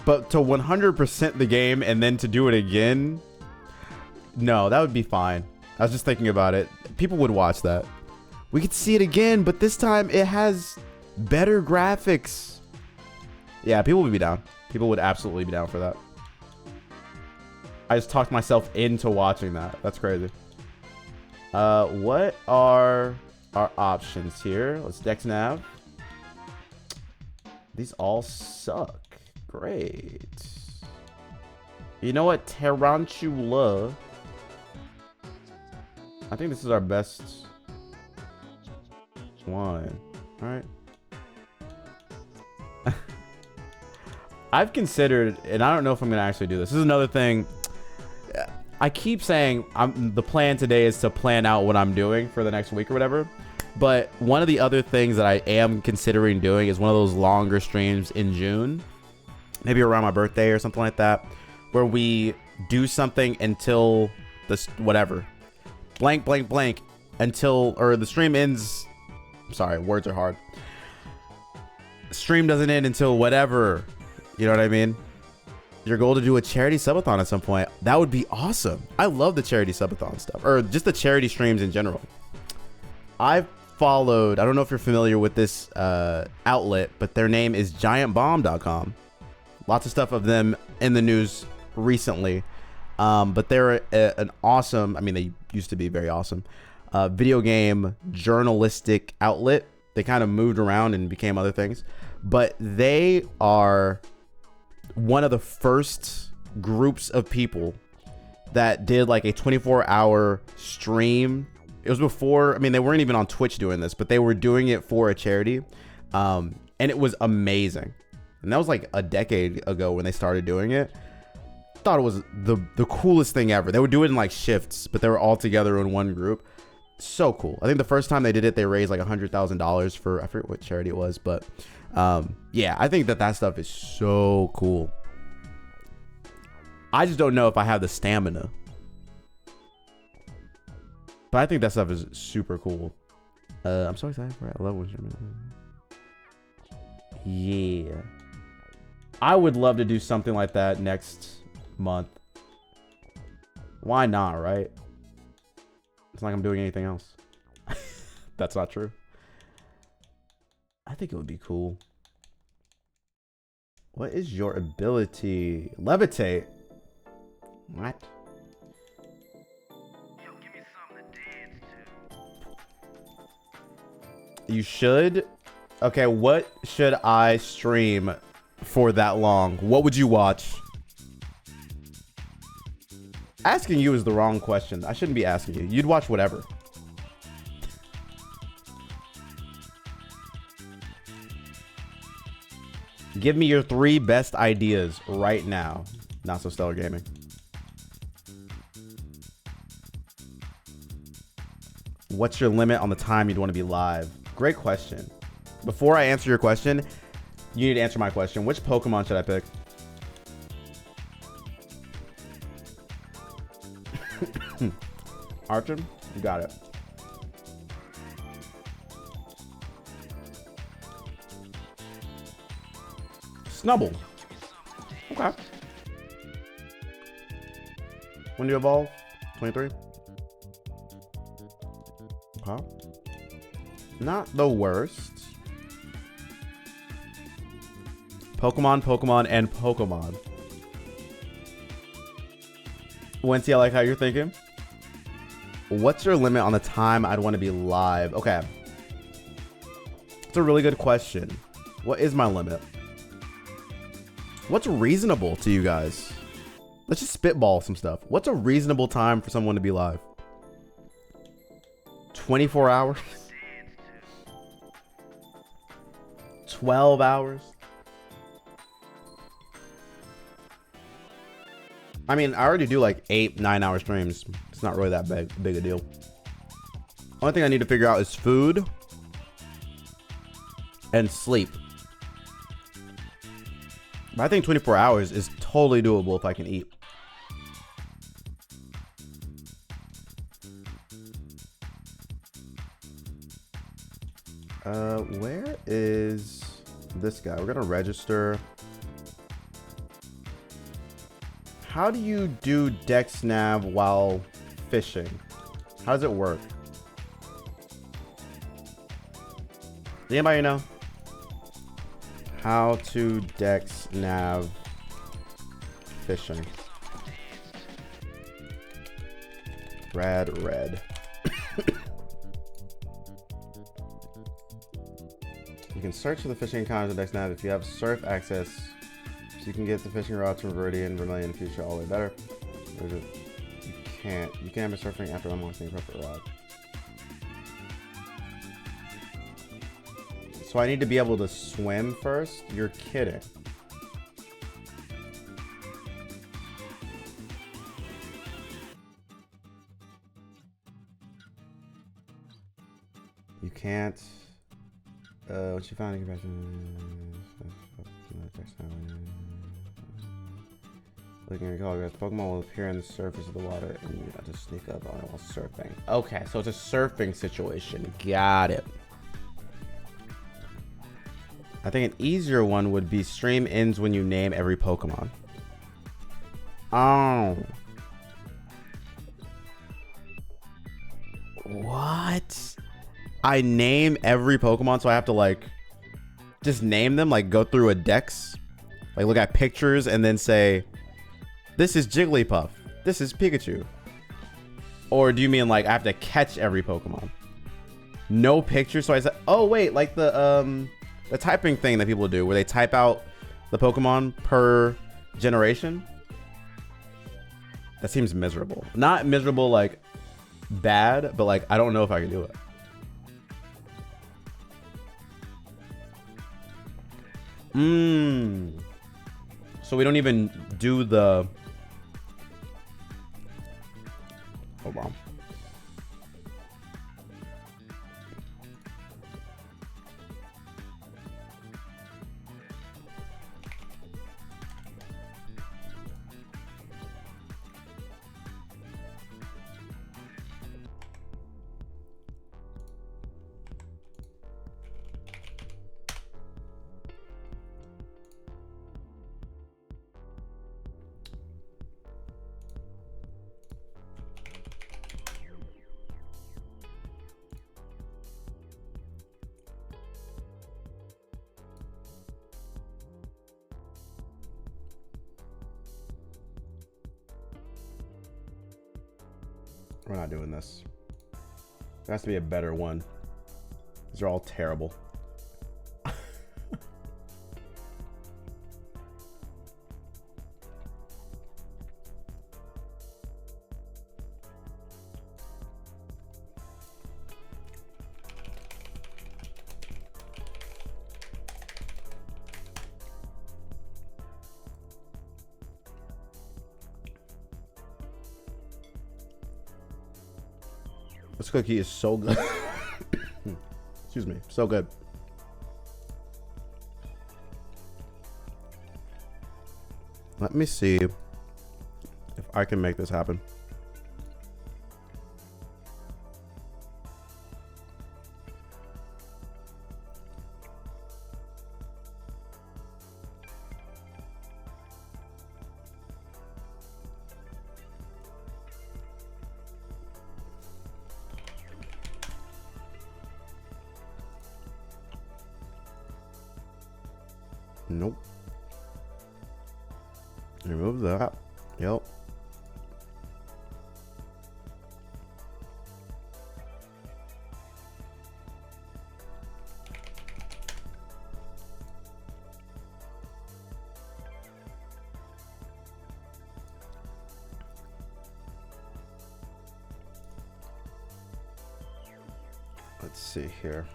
But to 100% the game and then to do it again, no, that would be fine. I was just thinking about it. People would watch that. We could see it again, but this time it has better graphics. Yeah, people would be down. People would absolutely be down for that. I just talked myself into watching that. That's crazy. What are our options here? Let's Dex Nav. These all suck. Great. You know what? Tarantula. I think this is our best one. All right. I've considered, and I don't know if I'm going to actually do this. This is another thing. I keep saying the plan today is to plan out what I'm doing for the next week or whatever. But one of the other things that I am considering doing is one of those longer streams in June. Maybe around my birthday or something like that, where we do something until this, whatever, blank, blank, blank, until, or the stream ends. I'm sorry, words are hard. Stream doesn't end until whatever, you know what I mean? Your goal to do a charity subathon at some point. That would be awesome. I love the charity subathon stuff, or just the charity streams in general. I've followed, I don't know if you're familiar with this outlet, but their name is giantbomb.com. Lots of stuff of them in the news recently. But they're an awesome, I mean, they used to be very awesome, video game journalistic outlet. They kind of moved around and became other things. But they are one of the first groups of people that did like a 24-hour stream. It was before, I mean, they weren't even on Twitch doing this, but they were doing it for a charity. And it was amazing. And that was like a decade ago when they started doing it. Thought it was the coolest thing ever. They would do it in like shifts, but they were all together in one group. So cool. I think the first time they did it, they raised like $100,000 for, I forget what charity it was, but yeah, I think that stuff is so cool. I just don't know if I have the stamina, but I think that stuff is super cool. I'm so excited for it. I love it. Yeah, I would love to do something like that next month. Why not, right? It's not like I'm doing anything else. That's not true. I think it would be cool. What is your ability? Levitate. What? Yo, give me something to dance to. You should? Okay, what should I stream for that long? What would you watch? Asking you is the wrong question. I shouldn't be asking you. You'd watch whatever. Give me your 3 best ideas right now. Not so stellar gaming. What's your limit on the time you'd want to be live? Great question. Before I answer your question, you need to answer my question. Which Pokemon should I pick? Archer? You got it. Snubble. Okay. When do you evolve? 23? Okay. Not the worst. Pokemon, Pokemon, and Pokemon. Wenty, I like how you're thinking. What's your limit on the time I'd want to be live? Okay. It's a really good question. What is my limit? What's reasonable to you guys? Let's just spitball some stuff. What's a reasonable time for someone to be live? 24 hours? 12 hours? I mean, I already do like 8-9 hour streams. It's not really that big a deal. Only thing I need to figure out is food and sleep. But I think 24 hours is totally doable if I can eat. Where is this guy? We're gonna register. How do you do Dex Nav while fishing? How does it work? Does anybody know? How to Dex Nav fishing. Red. You can search for the fishing encounters in Dex Nav if you have surf access. So you can get the fishing routes from Viridian, Vermilion, Fuchsia all the way better. You can't have a surfing after unlocking the perfect rod. So I need to be able to swim first? You're kidding. You can't. What you found in looking at your color, Pokemon will appear on the surface of the water and you have to sneak up on it while surfing. Okay, so it's a surfing situation. Got it. I think an easier one would be stream ends when you name every Pokemon. Oh. What? I name every Pokemon, so I have to like just name them, like go through a dex, like look at pictures and then say, this is Jigglypuff, this is Pikachu. Or do you mean like I have to catch every Pokemon? No picture, so I said, oh wait, like the typing thing that people do where they type out the Pokemon per generation. That seems miserable. Not miserable like bad, but like I don't know if I can do it. So we don't even do the... Hold on. We're not doing this. There has to be a better one. These are all terrible. This cookie is so good. Excuse me, so good. Let me see if I can make this happen. Nope. Remove that. Yep. Let's see here.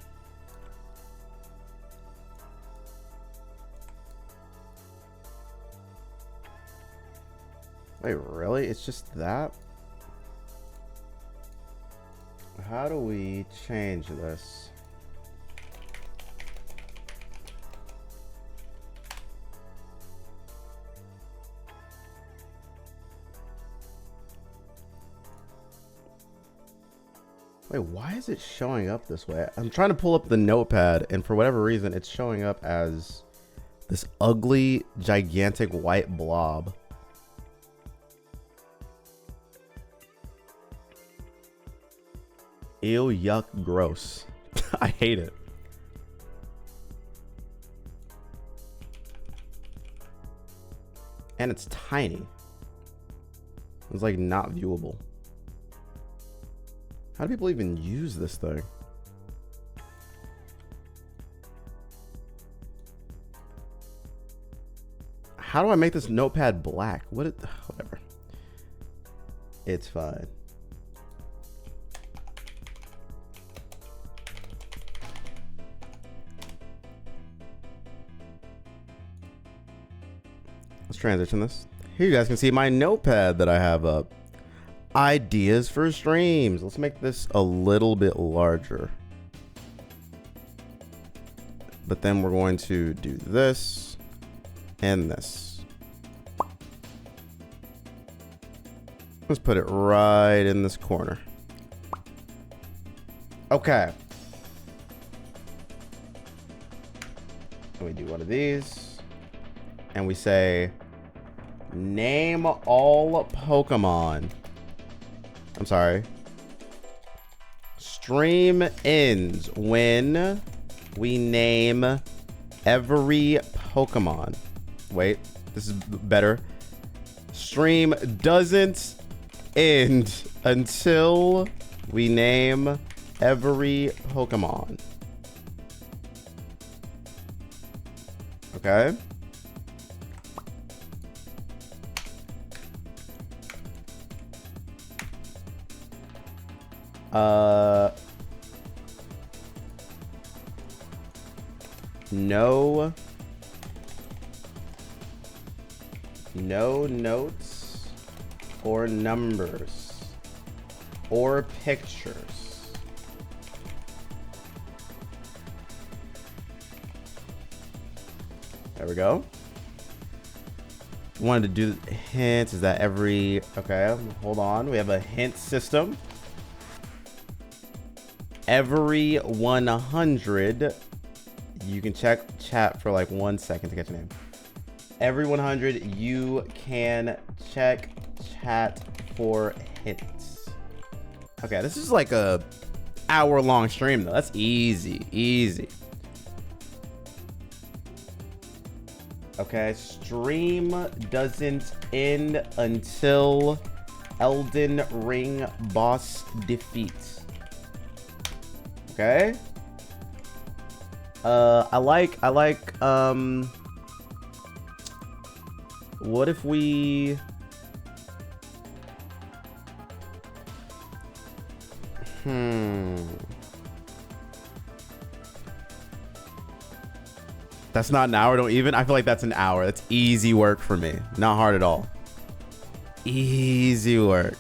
Wait, really? It's just that? How do we change this? Wait, why is it showing up this way? I'm trying to pull up the notepad, and for whatever reason, it's showing up as this ugly, gigantic white blob. Ew, yuck, gross. I hate it. And it's tiny. It's like not viewable. How do people even use this thing? How do I make this notepad black? Whatever. It's fine. Let's transition this. Here you guys can see my notepad that I have up. Ideas for streams. Let's make this a little bit larger. But then we're going to do this and this. Let's put it right in this corner. Okay. And we do one of these. And we say, name all Pokemon. I'm sorry. Stream ends when we name every Pokemon. Wait, this is better. Stream doesn't end until we name every Pokemon. Okay. No notes or numbers or pictures. There we go. Wanted to do hints. Is that every... Okay, hold on. We have a hint system. Every 100, you can check chat for like 1 second to get your name. Every 100, you can check chat for hints. Okay, this is like a hour-long stream though. That's easy, easy. Okay, stream doesn't end until Elden Ring boss defeat. Okay. I like, what if we... That's not an hour, don't even. I feel like that's an hour. That's easy work for me. Not hard at all. Easy work.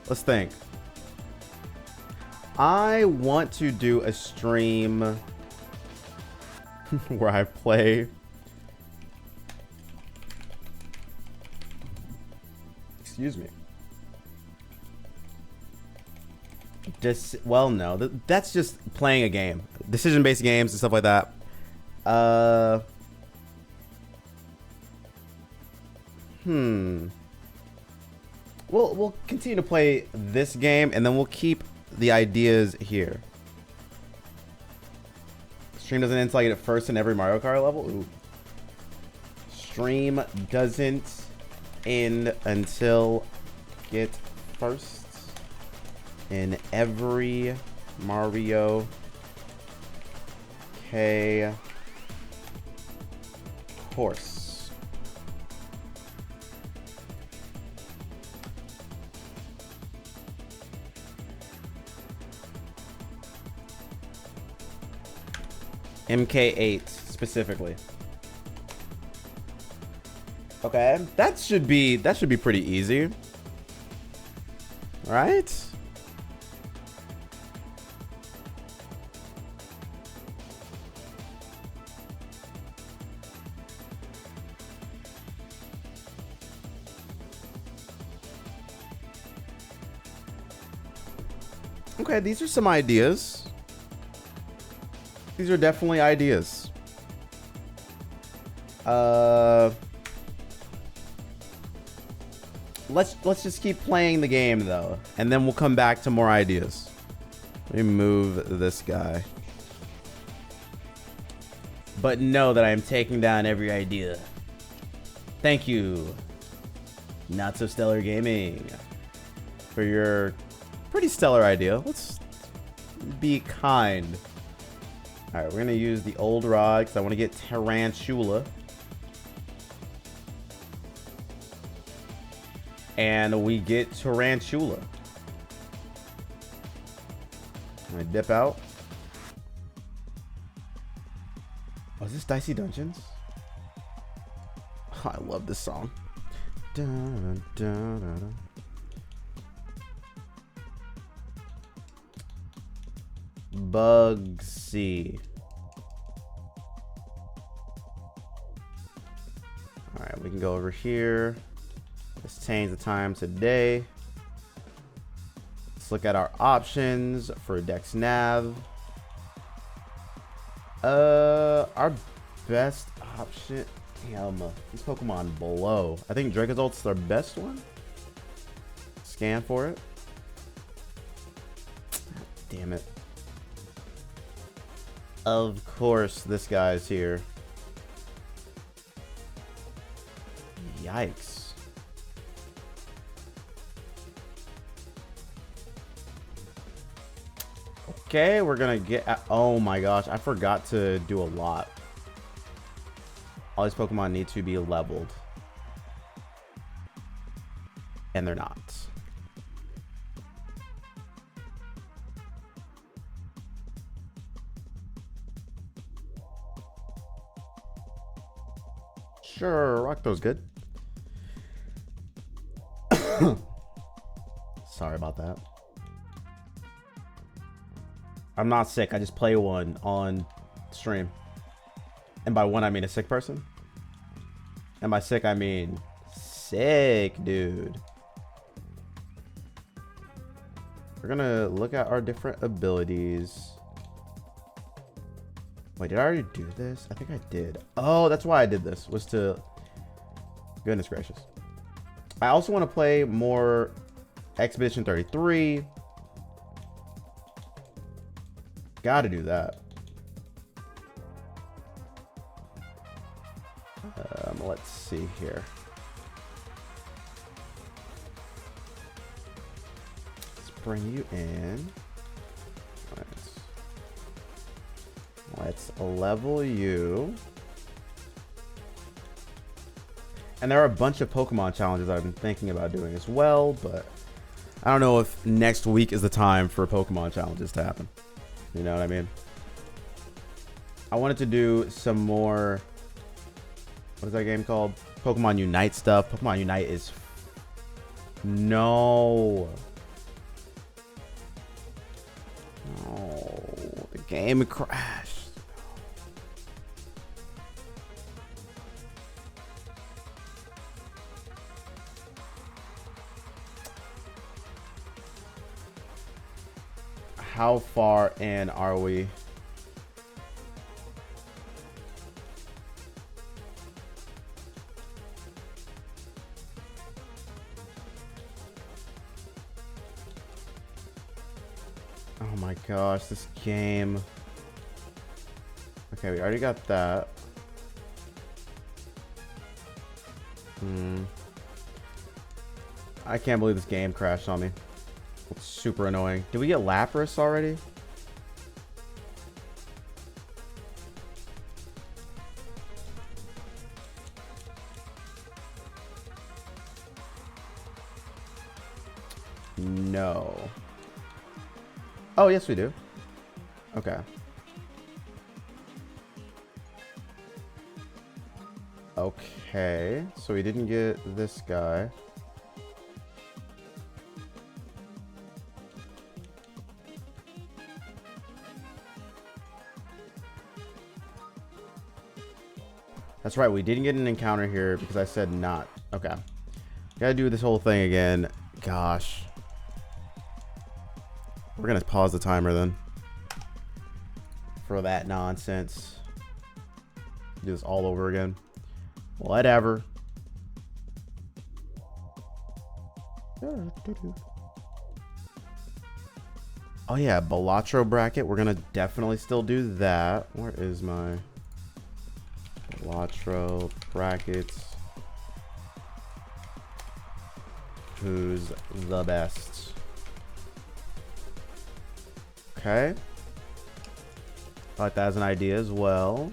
Let's think. I want to do a stream where I play. Excuse me. Just, well, no, that's just playing a game. Decision-based games and stuff like that. We'll continue to play this game, and then we'll keep the ideas here. Stream doesn't end until I get it first in every Mario Kart level. Ooh. Stream doesn't end until get first in every Mario K course. MK8 specifically. Okay, that should be pretty easy. Right? Okay, these are some ideas. These are definitely ideas. Let's just keep playing the game though, and then we'll come back to more ideas. Let me move this guy. But know that I am taking down every idea. Thank you, Not So Stellar Gaming, for your pretty stellar idea. Let's be kind. All right, we're gonna use the old rod because I want to get Tarantula. And we get Tarantula. I'm gonna dip out. Oh, is this Dicey Dungeons? Oh, I love this song. Dun, dun, dun, dun. Bugsy. All right, we can go over here. Let's change the time to day. Let's look at our options for Dex Nav. Our best option. Damn, this Pokemon below. I think Dracozold's our best one. Scan for it. Damn it. Of course, this guy's here. Yikes. Okay, we're gonna get. Oh my gosh, I forgot to do a lot. All these Pokemon need to be leveled, and they're not. Sure, Rockto's good. Sorry about that. I'm not sick. I just play one on stream. And by one, I mean a sick person. And by sick, I mean sick, dude. We're gonna look at our different abilities. Wait, did I already do this? I think I did. Oh, that's why I did this. Was to... Goodness gracious. I also want to play more Expedition 33. Gotta do that. let's see here. Let's bring you in. Let's level you. And there are a bunch of Pokemon challenges I've been thinking about doing as well, but I don't know if next week is the time for Pokemon challenges to happen. You know what I mean? I wanted to do some more, what is that game called? Pokemon Unite stuff. Pokemon Unite is... No. No. The game crashed. How far in are we? Oh my gosh, this game. Okay, we already got that. I can't believe this game crashed on me. It's super annoying. Did we get Lapras already? No. Oh, yes, we do. Okay. Okay. So we didn't get this guy. That's right, we didn't get an encounter here because I said not. Okay. Gotta do this whole thing again. Gosh. We're gonna pause the timer then. For that nonsense. Do this all over again. Whatever. Oh yeah, Balatro bracket. We're gonna definitely still do that. Where is my... Balatro brackets. Who's the best? Okay. I like that as an idea as well.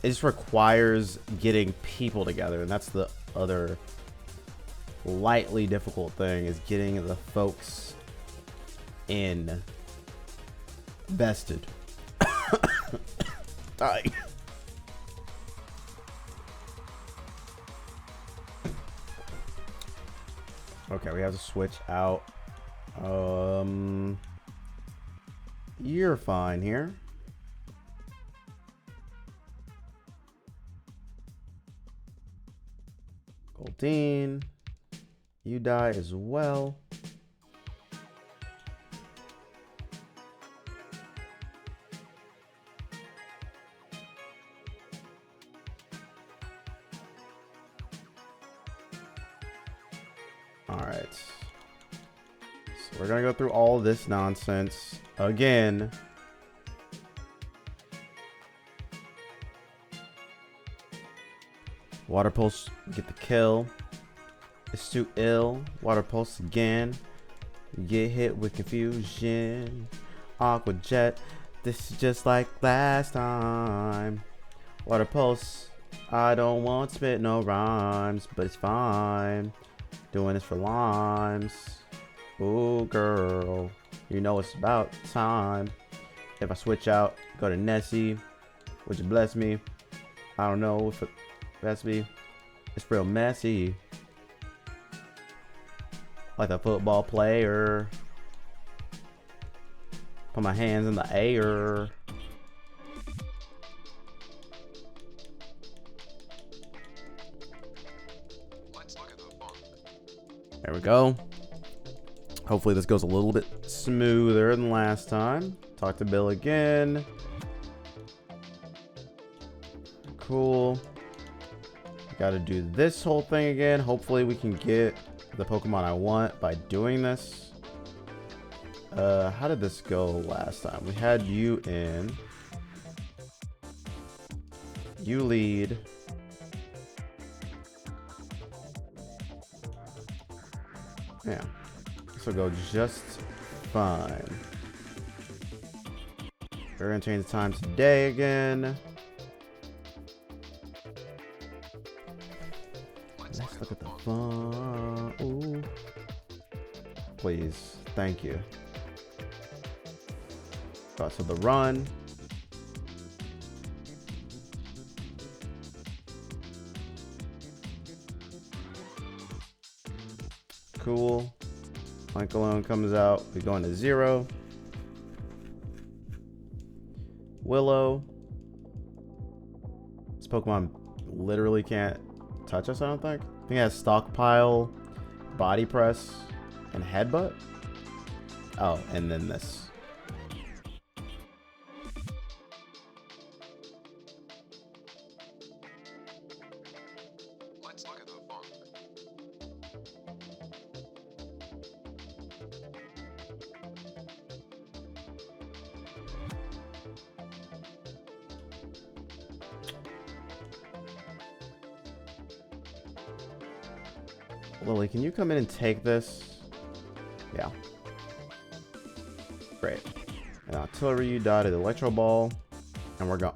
It just requires getting people together, and that's the other lightly difficult thing, is getting the folks in vested. Dying. Okay, we have to switch out. You're fine here. Goldeen, you die as well. All right. So we're gonna go through all this nonsense again. Water Pulse, get the kill. It's too ill. Water Pulse again. Get hit with confusion. Aqua Jet. This is just like last time. Water Pulse. I don't want to spit no rhymes, but it's fine. Doing this for limes. Ooh, girl. You know it's about time. If I switch out, go to Nessie. Would you bless me? I don't know if it bless me. It's real messy. Like a football player. Put my hands in the air. There we go. Hopefully this goes a little bit smoother than last time. Talk to Bill again. Cool. Got to do this whole thing again. Hopefully we can get the Pokemon I want by doing this. How did this go last time? We had you in. you lead. Yeah. This will go just fine. We're gonna change the time today again. Let's look at the fun. Ooh. Please. Thank you. Got to the run. Cool. Plank alone comes out. We go into 0. Willow. This Pokemon literally can't touch us, I don't think. I think it has Stockpile, Body Press, and Headbutt. Oh, and then this. Let's look at the font. Lily, can you come in and take this? Yeah. Great. And artillery, you dotted electro ball, and we're gone.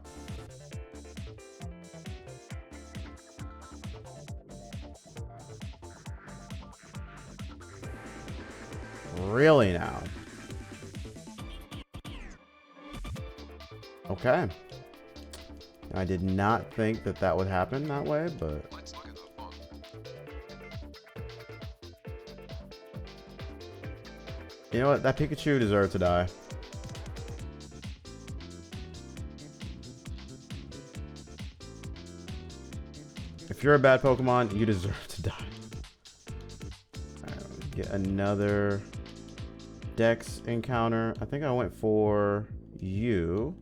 Really now? Okay. I did not think that that would happen that way, but Let's look at the font. you know what? That Pikachu deserved to die. If you're a bad Pokemon, you deserve to die. Alright, get another Dex encounter. I think I went for you.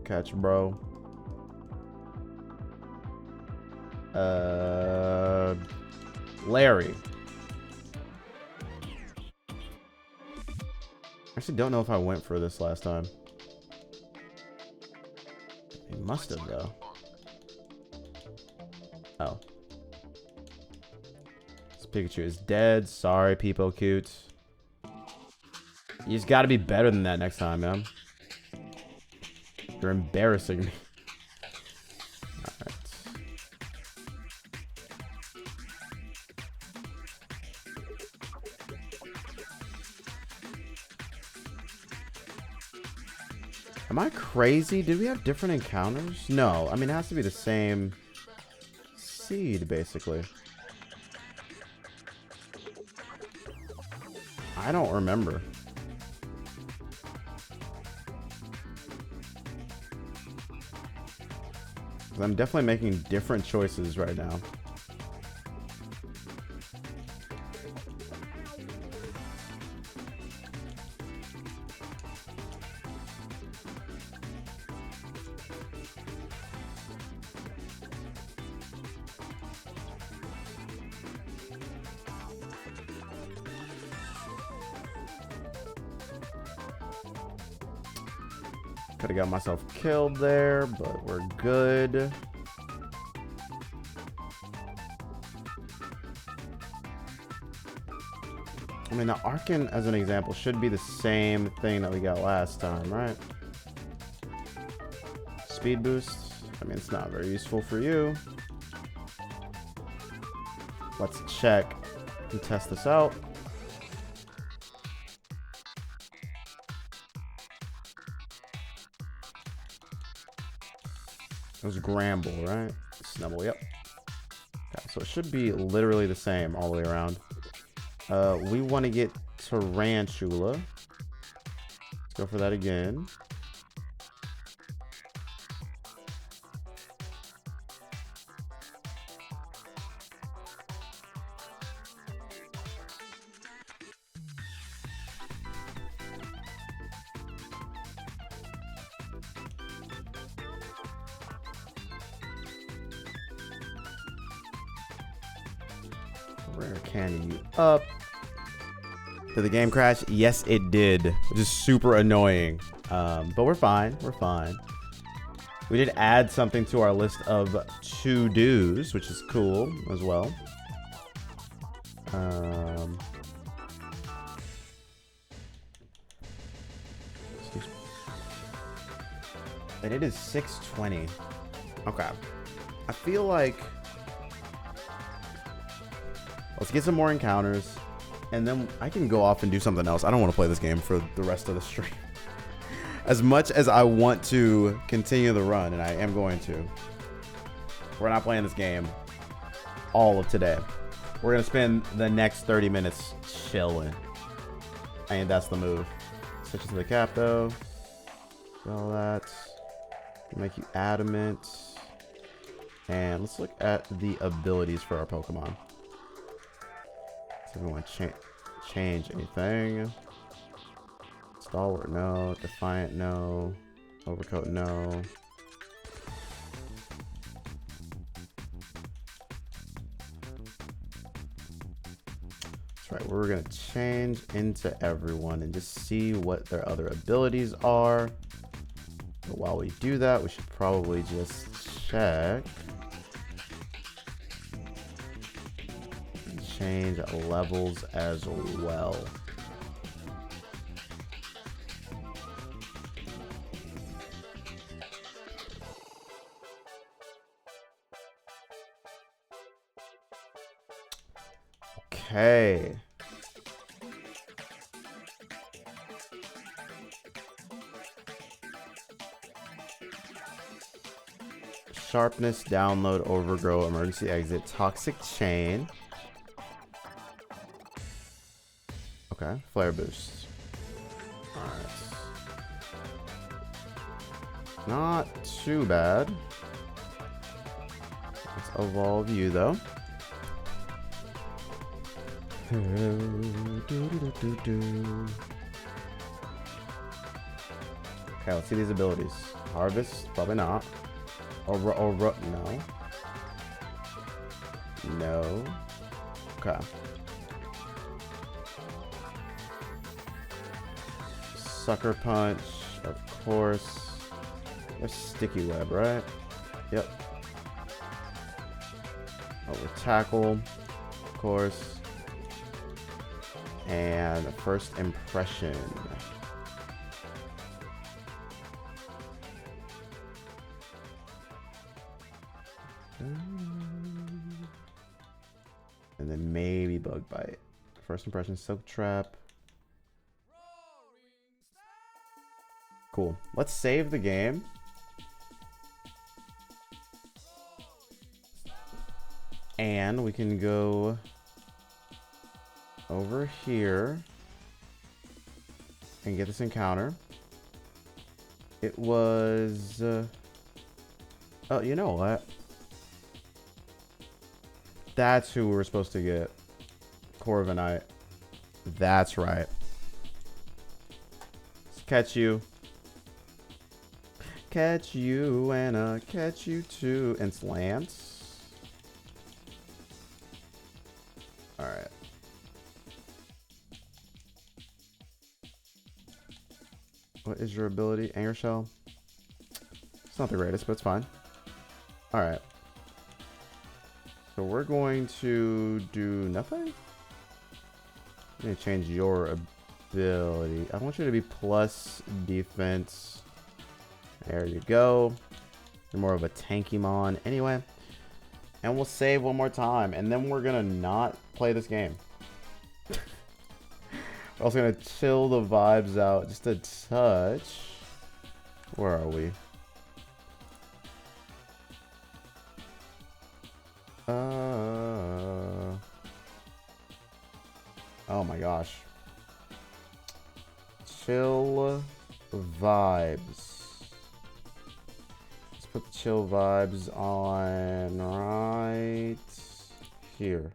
Catch, bro. Larry. I actually don't know if I went for this last time. He must have, though. Oh. This Pikachu is dead. Sorry, Peepo Cute. You just gotta be better than that next time, man. You're embarrassing me. Alright. Am I crazy? Did we have different encounters? No. I mean, it has to be the same seed, basically. I don't remember. I'm definitely making different choices right now. Could have got myself killed there, but we're good. I mean, the Arcan, as an example, should be the same thing that we got last time, right? Speed boost. I mean, it's not very useful for you. Let's check and test this out. It was Gramble, right? Snubble, yep. Okay, so it should be literally the same all the way around. We want to get Tarantula. Let's go for that again. Rare candy you up. Did the game crash? Yes, it did. Which is super annoying. But we're fine. We're fine. We did add something to our list of to-dos, which is cool as well. And it is 6:20. Okay. I feel like let's get some more encounters, and then I can go off and do something else. I don't want to play this game for the rest of the stream. As much as I want to continue the run, and I am going to, we're not playing this game all of today. We're going to spend the next 30 minutes chilling. And that's the move. Switch to the cap, though. All that. Make you adamant. And let's look at the abilities for our Pokemon. See if we want to change anything. Stalwart, no. Defiant, no. Overcoat, no. That's right. We're going to change into everyone and just see what their other abilities are. But while we do that, we should probably just check. Change levels as well. Okay. Sharpness, download, overgrow, emergency exit, toxic chain. Okay, flare boost. Alright. Not too bad. Let's evolve you though. Okay, let's see these abilities. Harvest, probably not. No. No. Okay. Sucker punch, of course. There's sticky web, right? Yep. Over tackle, of course. And first impression. And then maybe bug bite. First impression, silk trap. Cool. Let's save the game. And we can go over here and get this encounter. It was oh, you know what? That's who we were supposed to get. Corviknight. That's right. Let's catch you. Catch you, and catch you too. And it's Lance. Alright. What is your ability? Anger Shell? It's not the greatest, but it's fine. Alright. So we're going to do nothing? I'm going to change your ability. I want you to be plus defense. There you go. You're more of a tankymon anyway. And we'll save one more time. And then we're going to not play this game. We're also going to chill the vibes out just a touch. Where are we? Oh my gosh. Chill vibes. Let's put the chill vibes on right here.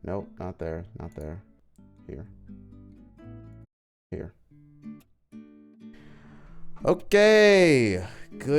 Nope, not there. Not there. Here. Here. Okay. Good.